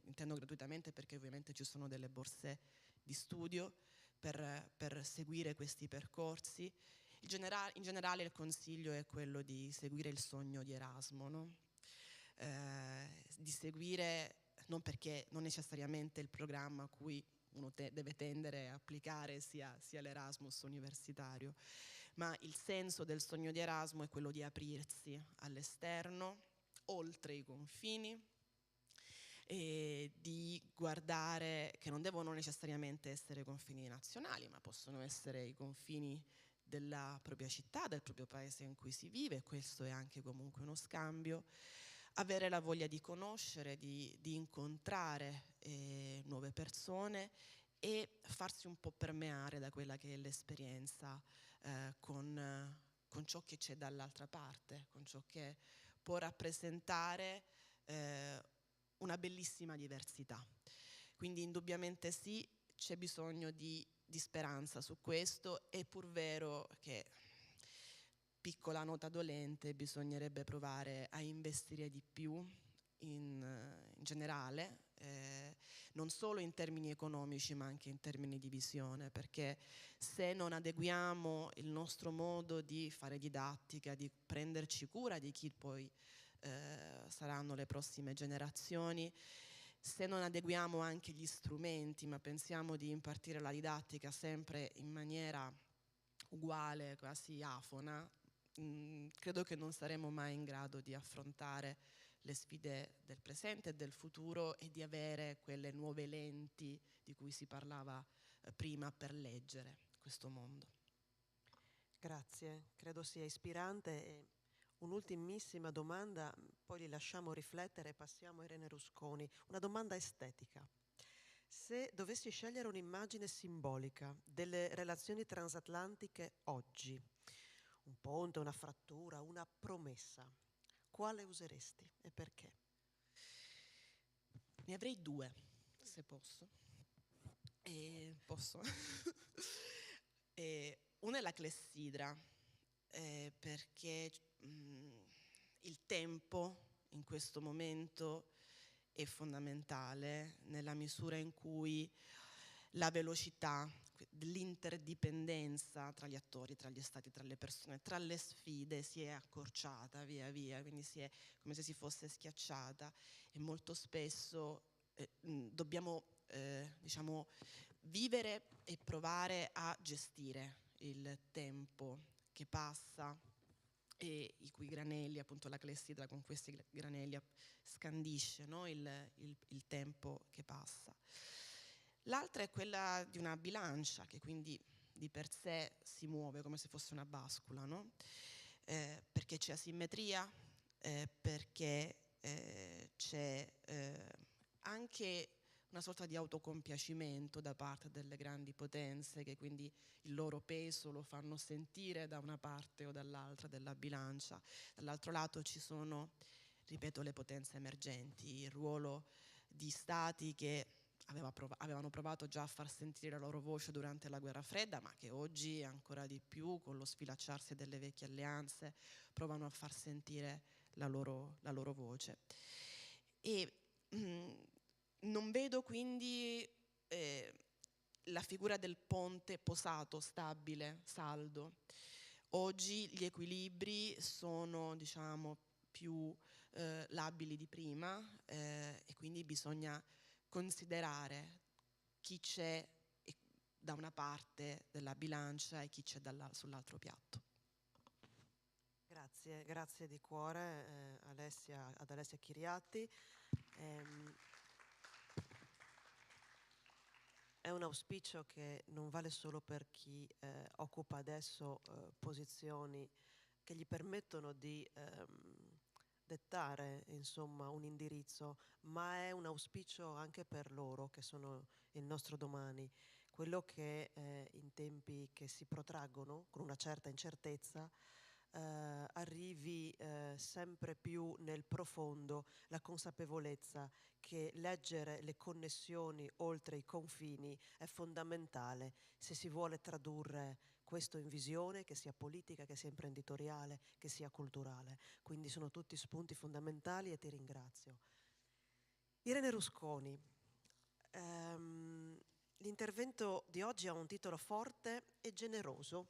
Intendo gratuitamente perché ovviamente ci sono delle borse di studio per seguire questi percorsi. In generale il consiglio è quello di seguire il sogno di Erasmo, no? Di seguire, non perché non necessariamente il programma a cui uno deve tendere a applicare sia l'Erasmus universitario, ma il senso del sogno di Erasmo è quello di aprirsi all'esterno, oltre i confini, e di guardare che non devono necessariamente essere confini nazionali, ma possono essere i confini della propria città, del proprio paese in cui si vive, e questo è anche comunque uno scambio. Avere la voglia di conoscere, di incontrare nuove persone e farsi un po' permeare da quella che è l'esperienza con ciò che c'è dall'altra parte, con ciò che può rappresentare una bellissima diversità. Quindi indubbiamente sì, c'è bisogno di speranza su questo. È pur vero che, piccola nota dolente, bisognerebbe provare a investire di più in generale, non solo in termini economici ma anche in termini di visione, perché se non adeguiamo il nostro modo di fare didattica, di prenderci cura di chi poi saranno le prossime generazioni, se non adeguiamo anche gli strumenti, ma pensiamo di impartire la didattica sempre in maniera uguale, quasi afona, credo che non saremo mai in grado di affrontare le sfide del presente e del futuro e di avere quelle nuove lenti di cui si parlava prima per leggere questo mondo. Grazie, credo sia ispirante. E un'ultimissima domanda, poi li lasciamo riflettere e passiamo a Irene Rusconi. Una domanda estetica. Se dovessi scegliere un'immagine simbolica delle relazioni transatlantiche oggi, un ponte, una frattura, una promessa, quale useresti e perché? Ne avrei due, se posso. Posso? Una è la clessidra, perché il tempo in questo momento è fondamentale nella misura in cui la velocità, l'interdipendenza tra gli attori, tra gli stati, tra le persone, tra le sfide si è accorciata via via, quindi si è come se si fosse schiacciata, e molto spesso dobbiamo diciamo vivere e provare a gestire il tempo che passa e i cui granelli, appunto la clessidra con questi granelli scandisce, no? il tempo che passa. L'altra è quella di una bilancia che quindi di per sé si muove come se fosse una bascula, no? Perché c'è asimmetria, perché c'è anche una sorta di autocompiacimento da parte delle grandi potenze, che quindi il loro peso lo fanno sentire da una parte o dall'altra della bilancia. Dall'altro lato ci sono, ripeto, le potenze emergenti, il ruolo di stati che avevano provato già a far sentire la loro voce durante la guerra fredda, ma che oggi ancora di più, con lo sfilacciarsi delle vecchie alleanze, provano a far sentire la loro voce. E non vedo quindi la figura del ponte posato, stabile, saldo. Oggi gli equilibri sono, diciamo, più labili di prima, e quindi bisogna considerare chi c'è da una parte della bilancia e chi c'è sull'altro piatto. Grazie di cuore ad Alessia Chiriatti. È un auspicio che non vale solo per chi occupa adesso posizioni che gli permettono di dettare, insomma, un indirizzo, ma è un auspicio anche per loro che sono il nostro domani, quello che in tempi che si protraggono con una certa incertezza arrivi sempre più nel profondo la consapevolezza che leggere le connessioni oltre i confini è fondamentale se si vuole tradurre questo in visione, che sia politica, che sia imprenditoriale, che sia culturale. Quindi sono tutti spunti fondamentali e ti ringrazio. Irene Rusconi, l'intervento di oggi ha un titolo forte e generoso: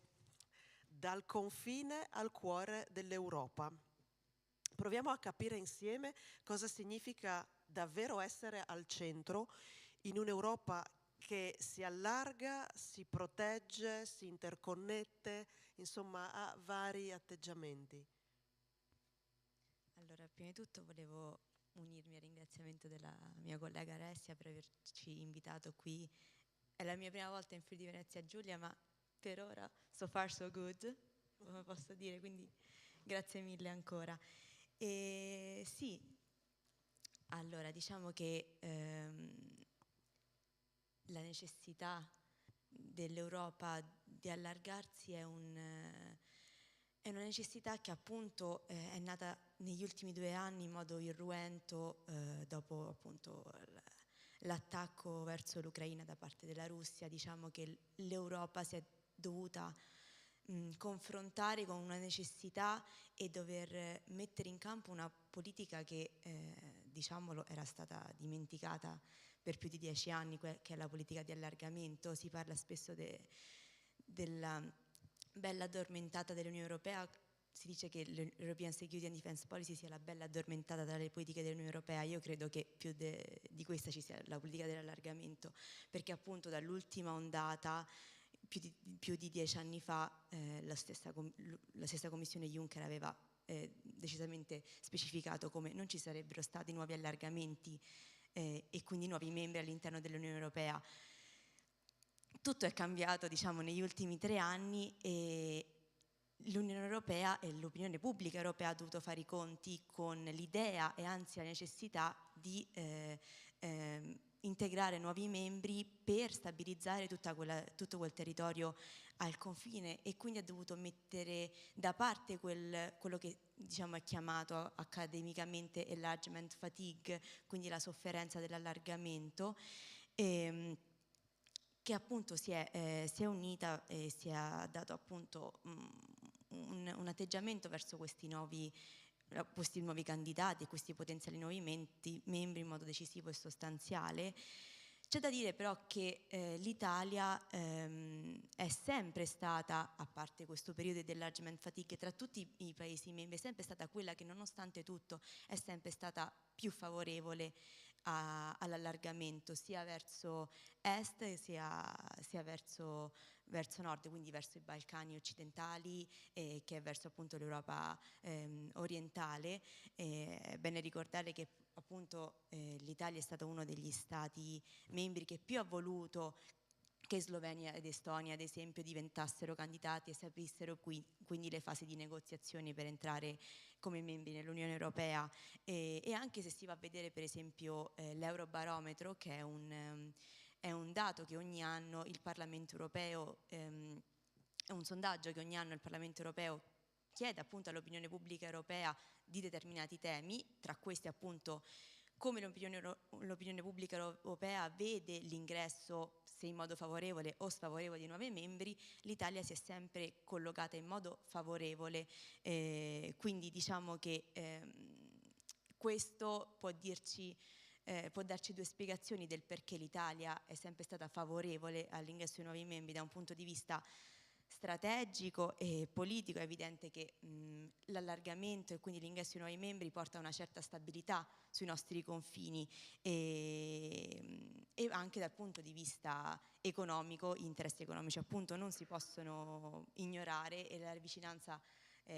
dal confine al cuore dell'Europa. Proviamo a capire insieme cosa significa davvero essere al centro in un'Europa che si allarga, si protegge, si interconnette, insomma ha vari atteggiamenti. Allora, prima di tutto volevo unirmi al ringraziamento della mia collega Alessia per averci invitato qui. È la mia prima volta in Friuli Venezia Giulia, ma per ora so far so good, come posso dire, quindi grazie mille ancora. E sì, allora diciamo che la necessità dell'Europa di allargarsi è una necessità che appunto è nata negli ultimi 2 anni in modo irruento dopo appunto l'attacco verso l'Ucraina da parte della Russia. Diciamo che l'Europa si è dovuta confrontare con una necessità e dover mettere in campo una politica che, diciamolo, era stata dimenticata per più di 10 anni, che è la politica di allargamento. Si parla spesso della bella addormentata dell'Unione Europea. Si dice che l'European Security and Defense Policy sia la bella addormentata tra le politiche dell'Unione Europea. Io credo che più di questa ci sia la politica dell'allargamento, perché appunto dall'ultima ondata più di 10 anni fa la stessa Commissione Juncker aveva decisamente specificato come non ci sarebbero stati nuovi allargamenti e quindi nuovi membri all'interno dell'Unione Europea. Tutto è cambiato, diciamo, negli ultimi 3 anni e l'Unione Europea e l'opinione pubblica europea ha dovuto fare i conti con l'idea e anzi la necessità di integrare nuovi membri per stabilizzare tutto quel territorio al confine, e quindi ha dovuto mettere da parte quello che diciamo è chiamato accademicamente enlargement fatigue, quindi la sofferenza dell'allargamento, che appunto si è unita e si è dato appunto un atteggiamento verso questi nuovi candidati e questi potenziali nuovi membri in modo decisivo e sostanziale. C'è da dire però che l'Italia è sempre stata, a parte questo periodo di enlargement fatigue, tra tutti i Paesi membri, è sempre stata quella che nonostante tutto è sempre stata più favorevole all'allargamento, sia verso est sia verso nord, quindi verso i Balcani occidentali, che verso appunto l'Europa orientale. È bene ricordare che appunto l'Italia è stato uno degli stati membri che più ha voluto che Slovenia ed Estonia, ad esempio, diventassero candidati e si aprissero quindi le fasi di negoziazioni per entrare come membri nell'Unione Europea. E anche se si va a vedere per esempio l'Eurobarometro, che è un dato che ogni anno il Parlamento Europeo, è un sondaggio che ogni anno il Parlamento Europeo chiede appunto all'opinione pubblica europea di determinati temi, tra questi appunto come l'opinione pubblica europea vede l'ingresso, se in modo favorevole o sfavorevole, di nuovi membri. L'Italia si è sempre collocata in modo favorevole, quindi diciamo che questo può darci due spiegazioni del perché l'Italia è sempre stata favorevole all'ingresso di nuovi membri. Da un punto di vista strategico e politico è evidente che l'allargamento e quindi l'ingresso di nuovi membri porta a una certa stabilità sui nostri confini, e anche dal punto di vista economico, gli interessi economici appunto non si possono ignorare, e la vicinanza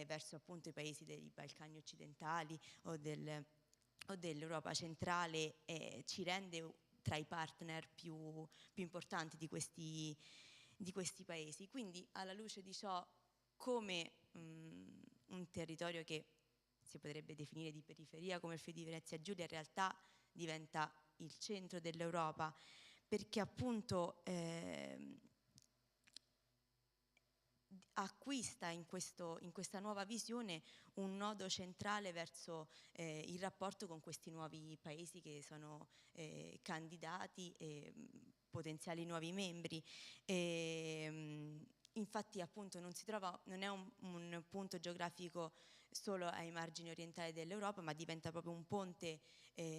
verso appunto i paesi dei Balcani occidentali o dell'Europa centrale ci rende tra i partner più importanti di questi paesi. Quindi alla luce di ciò, come un territorio che si potrebbe definire di periferia come il Friuli Venezia Giulia in realtà diventa il centro dell'Europa, perché appunto acquista in questa nuova visione un nodo centrale verso il rapporto con questi nuovi paesi che sono candidati e potenziali nuovi membri. Infatti appunto non è un punto geografico solo ai margini orientali dell'Europa, ma diventa proprio un ponte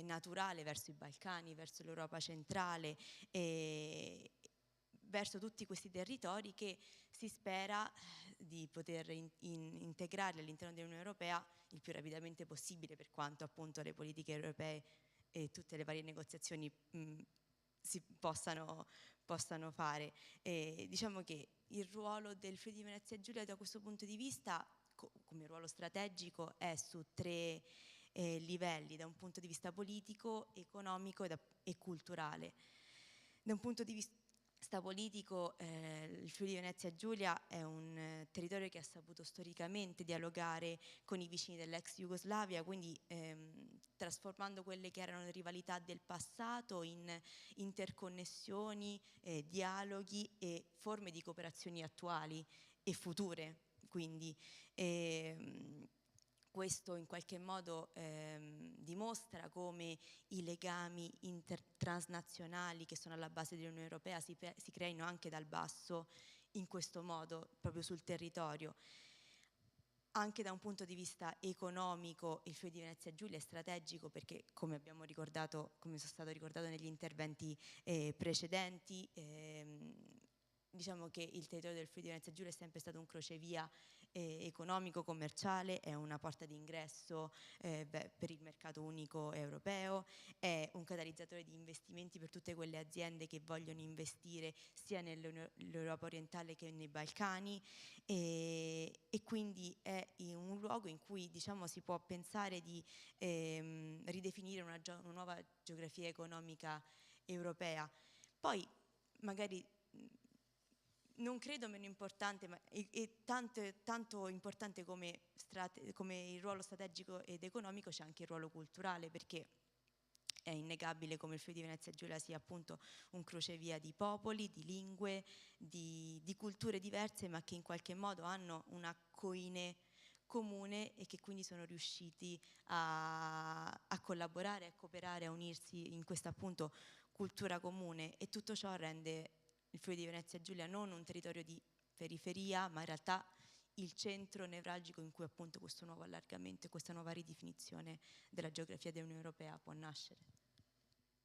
naturale verso i Balcani, verso l'Europa centrale, verso tutti questi territori che si spera di poter integrare all'interno dell'Unione Europea il più rapidamente possibile, per quanto appunto le politiche europee e tutte le varie negoziazioni si possano fare. Diciamo che il ruolo del Friuli Venezia Giulia da questo punto di vista, come ruolo strategico, è su 3 livelli: da un punto di vista politico, economico e culturale. Da un punto di vista politico, il Friuli Venezia Giulia è un territorio che ha saputo storicamente dialogare con i vicini dell'ex Jugoslavia, quindi trasformando quelle che erano le rivalità del passato in interconnessioni, dialoghi e forme di cooperazioni attuali e future. Quindi questo in qualche modo dimostra come i legami transnazionali che sono alla base dell'Unione Europea si creino anche dal basso, in questo modo, proprio sul territorio. Anche da un punto di vista economico il Friuli Venezia Giulia è strategico perché, come abbiamo ricordato, come sono stato ricordato negli interventi precedenti, diciamo che il territorio del Friuli Venezia Giulia è sempre stato un crocevia economico, commerciale, è una porta d'ingresso per il mercato unico europeo, è un catalizzatore di investimenti per tutte quelle aziende che vogliono investire sia nell'Europa orientale che nei Balcani, e quindi è un luogo in cui diciamo si può pensare di ridefinire una nuova geografia economica europea. Poi magari non credo meno importante, ma è tanto importante come il ruolo strategico ed economico, c'è anche il ruolo culturale, perché è innegabile come il Friuli di Venezia Giulia sia appunto un crocevia di popoli, di lingue, di culture diverse, ma che in qualche modo hanno una coine comune e che quindi sono riusciti a collaborare, a cooperare, a unirsi in questa appunto cultura comune, e tutto ciò rende il Friuli di Venezia Giulia non un territorio di periferia, ma in realtà il centro nevralgico in cui appunto questo nuovo allargamento e questa nuova ridefinizione della geografia dell'Unione Europea può nascere.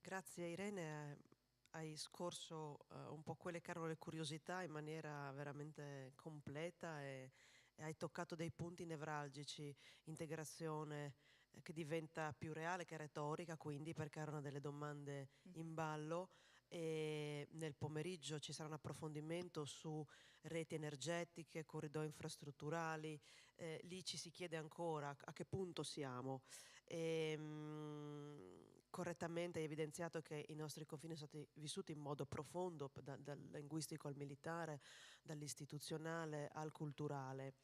Grazie Irene, hai scorso un po' quelle che erano le curiosità in maniera veramente completa e hai toccato dei punti nevralgici, integrazione che diventa più reale che retorica, quindi, perché erano delle domande in ballo, e nel pomeriggio ci sarà un approfondimento su reti energetiche, corridoi infrastrutturali, lì ci si chiede ancora a che punto siamo. Correttamente hai evidenziato che i nostri confini sono stati vissuti in modo profondo, dal linguistico al militare, dall'istituzionale al culturale,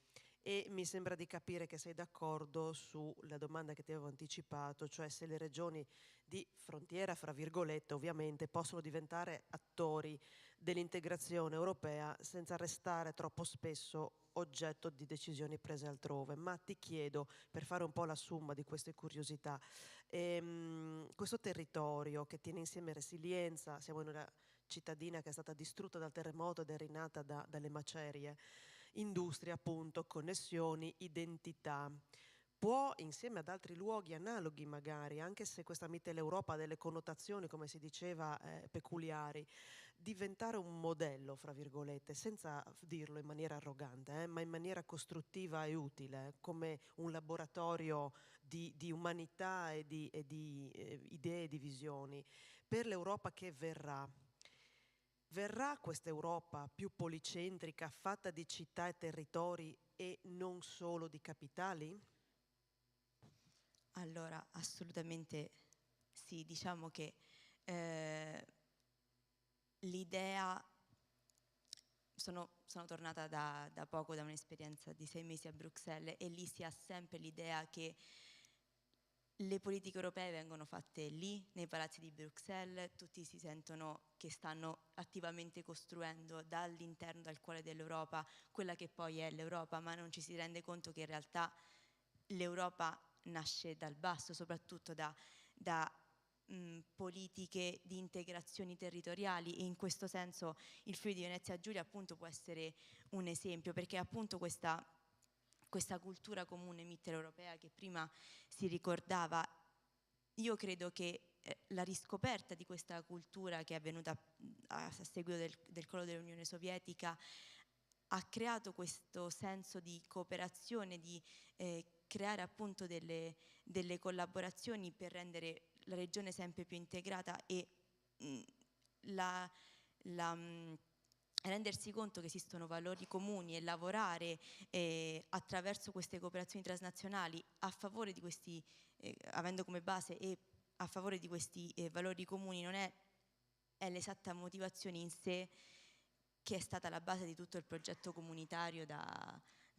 e mi sembra di capire che sei d'accordo sulla domanda che ti avevo anticipato, cioè se le regioni di frontiera, fra virgolette ovviamente, possono diventare attori dell'integrazione europea senza restare troppo spesso oggetto di decisioni prese altrove. Ma ti chiedo, per fare un po' la somma di queste curiosità, questo territorio che tiene insieme resilienza, siamo in una cittadina che è stata distrutta dal terremoto ed è rinata dalle macerie, industria appunto, connessioni, identità, può insieme ad altri luoghi analoghi magari, anche se questa mitteleuropa ha delle connotazioni, come si diceva, peculiari, diventare un modello, fra virgolette, senza dirlo in maniera arrogante, ma in maniera costruttiva e utile, come un laboratorio di umanità e di idee e di visioni per l'Europa che verrà. Verrà questa Europa più policentrica, fatta di città e territori e non solo di capitali? Allora, assolutamente sì, diciamo che l'idea, sono tornata da poco da un'esperienza di 6 mesi a Bruxelles, e lì si ha sempre l'idea che le politiche europee vengono fatte lì, nei palazzi di Bruxelles, tutti si sentono che stanno attivamente costruendo dall'interno, dal cuore dell'Europa, quella che poi è l'Europa, ma non ci si rende conto che in realtà l'Europa nasce dal basso, soprattutto da politiche di integrazioni territoriali, e in questo senso il Friuli di Venezia Giulia appunto può essere un esempio, perché appunto questa cultura comune mitteleuropea che prima si ricordava, io credo che la riscoperta di questa cultura che è avvenuta a seguito del crollo dell'Unione Sovietica ha creato questo senso di cooperazione, di creare appunto delle collaborazioni per rendere la regione sempre più integrata e rendersi conto che esistono valori comuni e lavorare attraverso queste cooperazioni transnazionali a favore di questi, avendo come base e a favore di questi valori comuni, non è l'esatta motivazione in sé che è stata la base di tutto il progetto comunitario,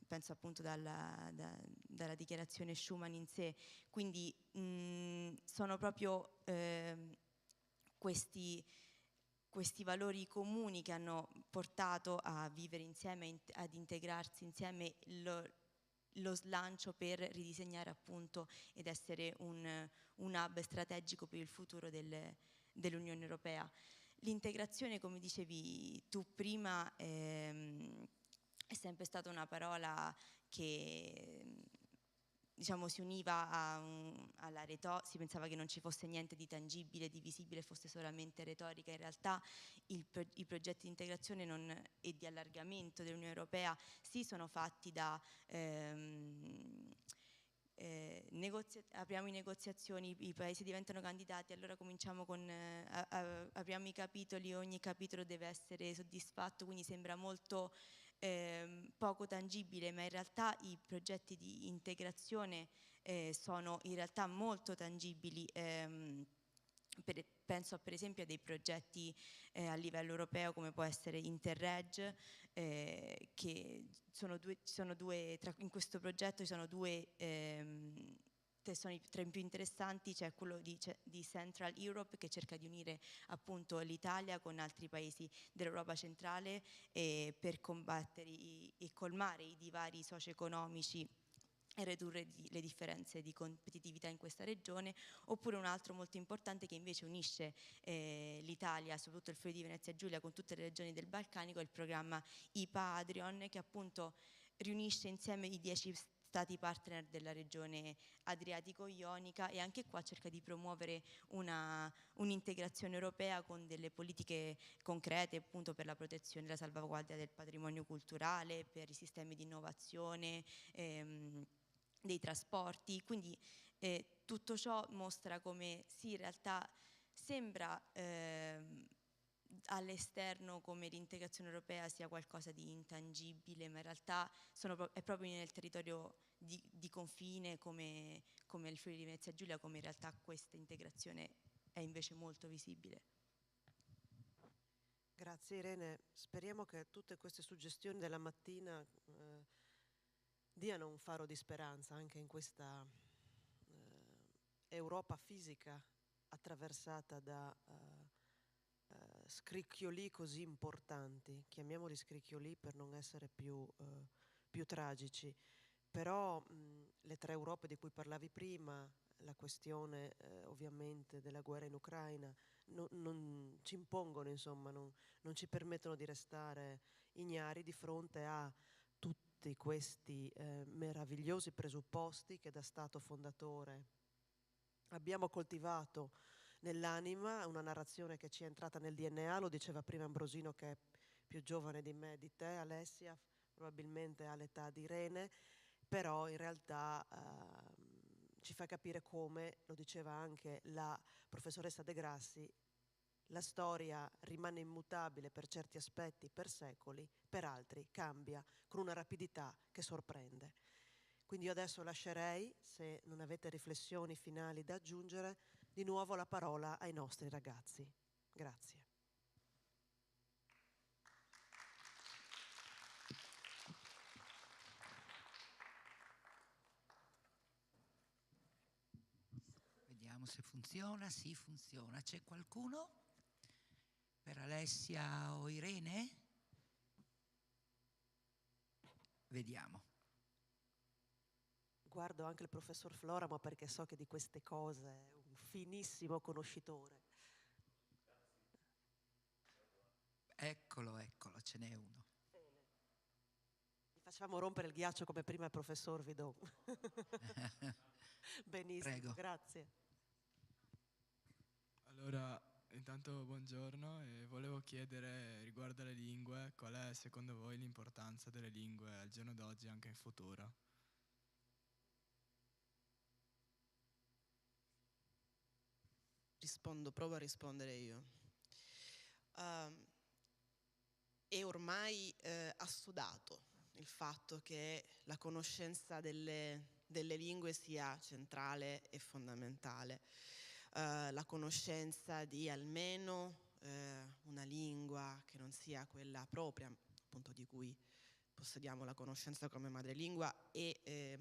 penso appunto dalla dichiarazione Schuman in sé. Quindi sono proprio questi valori comuni che hanno portato a vivere insieme, ad integrarsi insieme, lo slancio per ridisegnare appunto ed essere un hub strategico per il futuro dell'Unione Europea. L'integrazione, come dicevi tu prima, è sempre stata una parola che diciamo si univa alla retorica. Si pensava che non ci fosse niente di tangibile, di visibile, fosse solamente retorica. In realtà i progetti di integrazione e di allargamento dell'Unione Europea sì sono fatti da apriamo i negoziazioni, i paesi diventano candidati, allora cominciamo con apriamo i capitoli, ogni capitolo deve essere soddisfatto, quindi sembra molto poco tangibile, ma in realtà i progetti di integrazione sono in realtà molto tangibili. Penso per esempio a dei progetti a livello europeo come può essere Interreg, che in questo progetto ci sono due testimoni tra i più interessanti c'è quello di Central Europe, che cerca di unire appunto l'Italia con altri paesi dell'Europa centrale per combattere e colmare i divari socio-economici e ridurre le differenze di competitività in questa regione. Oppure un altro molto importante che invece unisce l'Italia, soprattutto il Friuli Venezia Giulia, con tutte le regioni del Balcanico, è il programma IPA Adrion, che appunto riunisce insieme i 10 stati partner della regione adriatico-ionica, e anche qua cerca di promuovere un'integrazione europea con delle politiche concrete appunto per la protezione e la salvaguardia del patrimonio culturale, per i sistemi di innovazione, dei trasporti. Quindi tutto ciò mostra come sì, in realtà sembra all'esterno come l'integrazione europea sia qualcosa di intangibile, ma in realtà è proprio nel territorio di confine come il Friuli Venezia Giulia come in realtà questa integrazione è invece molto visibile. Grazie Irene, speriamo che tutte queste suggestioni della mattina diano un faro di speranza anche in questa Europa fisica attraversata da scricchioli così importanti, chiamiamoli scricchioli per non essere più tragici, però le 3 Europe di cui parlavi prima, la questione ovviamente della guerra in Ucraina, non ci impongono, insomma, non ci permettono di restare ignari di fronte a tutti questi meravigliosi presupposti che da Stato fondatore abbiamo coltivato nell'anima, una narrazione che ci è entrata nel DNA, lo diceva prima Ambrosino che è più giovane di me, di te Alessia, probabilmente ha l'età di Irene, però in realtà ci fa capire come, lo diceva anche la professoressa De Grassi, la storia rimane immutabile per certi aspetti per secoli, per altri cambia con una rapidità che sorprende. Quindi io adesso lascerei, se non avete riflessioni finali da aggiungere, di nuovo la parola ai nostri ragazzi. Grazie. Vediamo se funziona. Sì, funziona. C'è qualcuno per Alessia o Irene? Vediamo. Guardo anche il professor Floramo perché so che di queste cose è un finissimo conoscitore. Eccolo, ce n'è uno. Gli facciamo rompere il ghiaccio come prima il professor Vidot. Benissimo, Prego. Grazie. Allora, intanto buongiorno e volevo chiedere riguardo alle lingue, qual è secondo voi l'importanza delle lingue al giorno d'oggi e anche in futuro? Provo a rispondere io. È ormai assodato il fatto che la conoscenza delle lingue sia centrale e fondamentale. La conoscenza di almeno una lingua che non sia quella propria, appunto di cui possediamo la conoscenza come madrelingua, è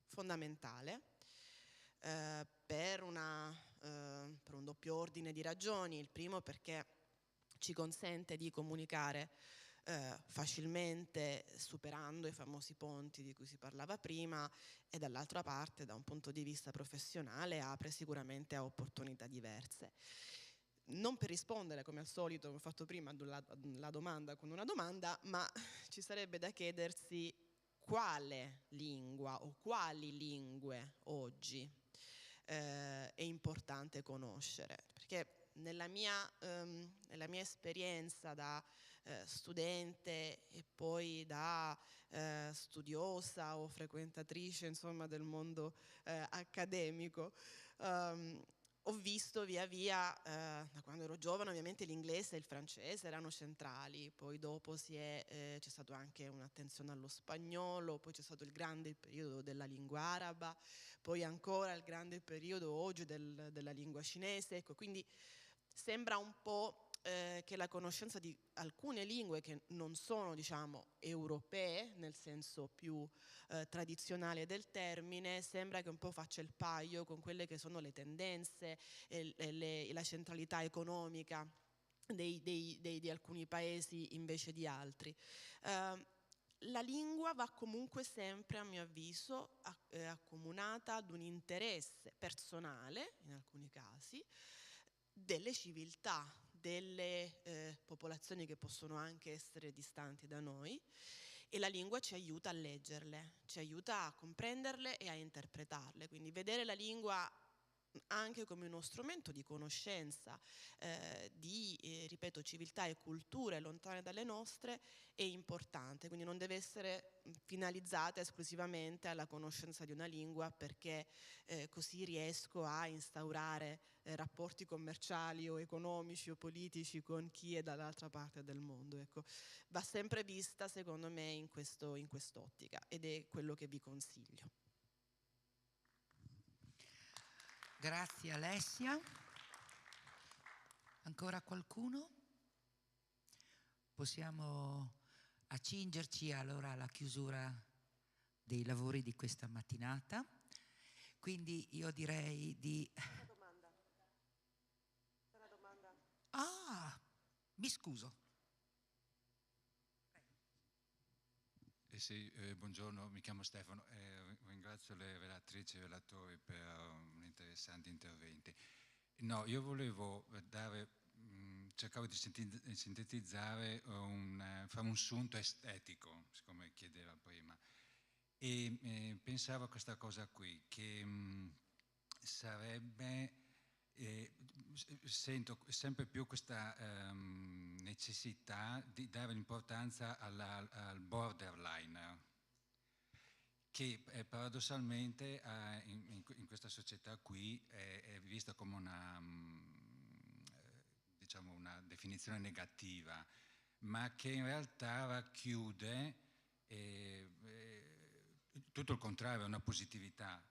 fondamentale per un doppio ordine di ragioni. Il primo perché ci consente di comunicare facilmente, superando i famosi ponti di cui si parlava prima, e dall'altra parte, da un punto di vista professionale, apre sicuramente a opportunità diverse. Non per rispondere, come al solito, come ho fatto prima, la domanda con una domanda, ma ci sarebbe da chiedersi quale lingua o quali lingue oggi è importante conoscere, perché nella mia esperienza da studente e poi da studiosa o frequentatrice, insomma, del mondo accademico, ho visto via via, da quando ero giovane, ovviamente l'inglese e il francese erano centrali, poi dopo c'è stato anche un'attenzione allo spagnolo, poi c'è stato il grande periodo della lingua araba, poi ancora il grande periodo oggi della lingua cinese, ecco, quindi sembra un po' che la conoscenza di alcune lingue che non sono, diciamo, europee, nel senso più tradizionale del termine, sembra che un po' faccia il paio con quelle che sono le tendenze e la centralità economica di alcuni paesi invece di altri. La lingua va comunque sempre, a mio avviso, accomunata ad un interesse personale, in alcuni casi, delle civiltà, delle popolazioni che possono anche essere distanti da noi, e la lingua ci aiuta a leggerle, ci aiuta a comprenderle e a interpretarle. Quindi vedere la lingua anche come uno strumento di conoscenza ripeto, civiltà e culture lontane dalle nostre è importante, quindi non deve essere finalizzata esclusivamente alla conoscenza di una lingua perché così riesco a instaurare rapporti commerciali o economici o politici con chi è dall'altra parte del mondo. Ecco, va sempre vista secondo me in quest'ottica ed è quello che vi consiglio. Grazie Alessia. Ancora qualcuno? Possiamo accingerci allora alla chiusura dei lavori di questa mattinata. Quindi io direi di... Una domanda. C'è una domanda? Ah, mi scuso. Sì, buongiorno, mi chiamo Stefano e ringrazio le relatrici e i relatori per interessanti interventi. No, io volevo cercavo di sintetizzare, fare un sunto estetico, come chiedeva prima, e pensavo a questa cosa qui, che sarebbe, sento sempre più questa necessità di dare l'importanza al borderliner, che paradossalmente in questa società qui è vista come diciamo una definizione negativa, ma che in realtà racchiude tutto il contrario, è una positività,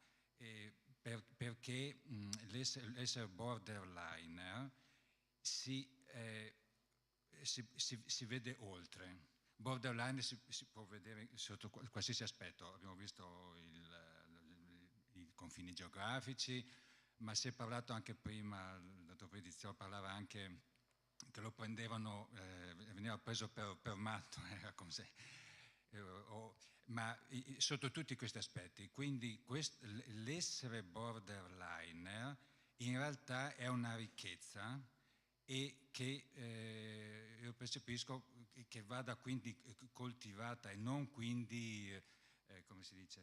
perché l'essere borderliner si vede oltre. Borderline si può vedere sotto qualsiasi aspetto, abbiamo visto i confini geografici, ma si è parlato anche prima, il dottor Pedizio parlava anche che lo prendevano, veniva preso per matto, era come se, ma sotto tutti questi aspetti. Quindi l'essere borderliner in realtà è una ricchezza e che io percepisco che vada quindi coltivata e non quindi, come si dice,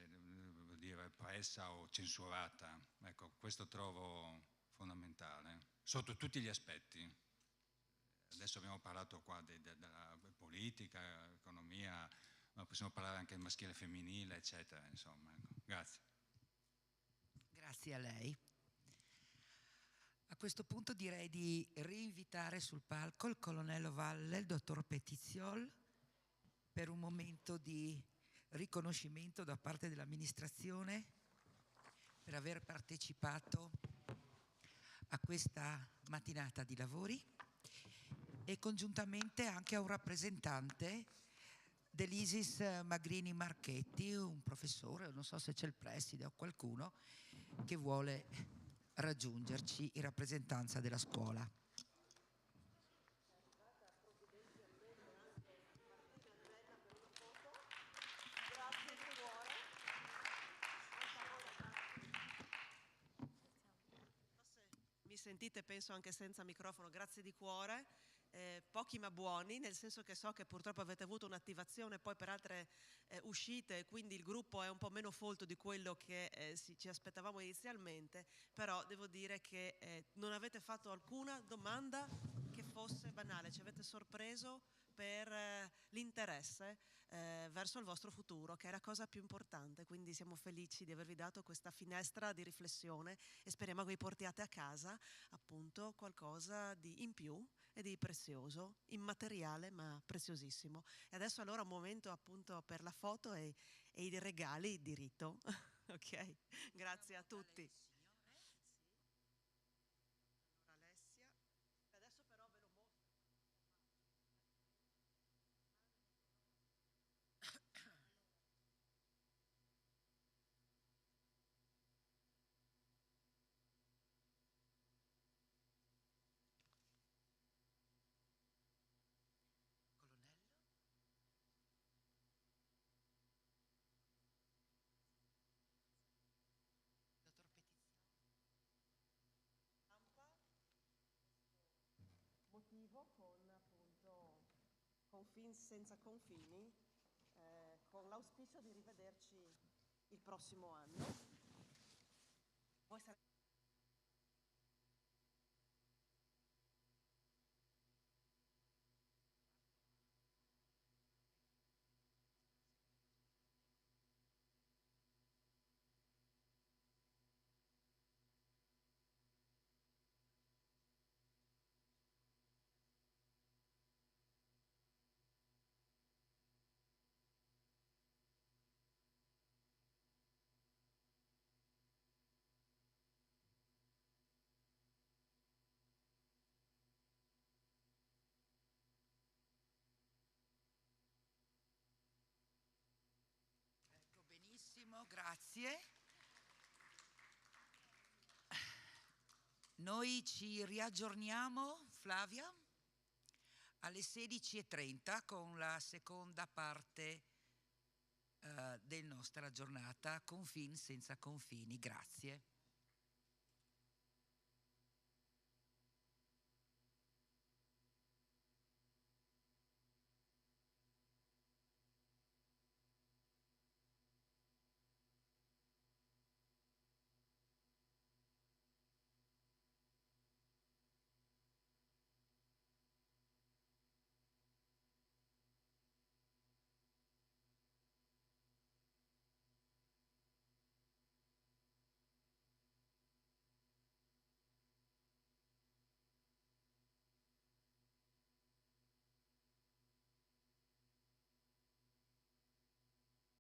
dire repressa o censurata. Ecco, questo trovo fondamentale, sotto tutti gli aspetti. Adesso abbiamo parlato qua della politica, economia, ma possiamo parlare anche del maschile e femminile, eccetera, insomma. Ecco. Grazie. Grazie a lei. A questo punto direi di rinvitare sul palco il colonnello Valle, il dottor Petiziol, per un momento di riconoscimento da parte dell'amministrazione per aver partecipato a questa mattinata di lavori e congiuntamente anche a un rappresentante dell'ISIS Magrini Marchetti, un professore, non so se c'è il preside o qualcuno che vuole raggiungerci in rappresentanza della scuola. Mi sentite, penso anche senza microfono, grazie di cuore. Pochi ma buoni, nel senso che so che purtroppo avete avuto un'attivazione poi per altre uscite, quindi il gruppo è un po' meno folto di quello che ci aspettavamo inizialmente, però devo dire che non avete fatto alcuna domanda che fosse banale, ci avete sorpreso per l'interesse verso il vostro futuro, che è la cosa più importante, quindi siamo felici di avervi dato questa finestra di riflessione e speriamo che vi portiate a casa appunto qualcosa di in più e di prezioso, immateriale ma preziosissimo. E adesso allora un momento appunto per la foto e i regali di rito. Ok, grazie a tutti. Allora Alessia, adesso però ve lo mostro. Confini senza confini, con l'auspicio di rivederci il prossimo anno. Voi sarete... Benissimo, grazie. Noi ci riaggiorniamo, Flavia, alle 16:30 con la seconda parte della nostra giornata Confini senza confini. Grazie.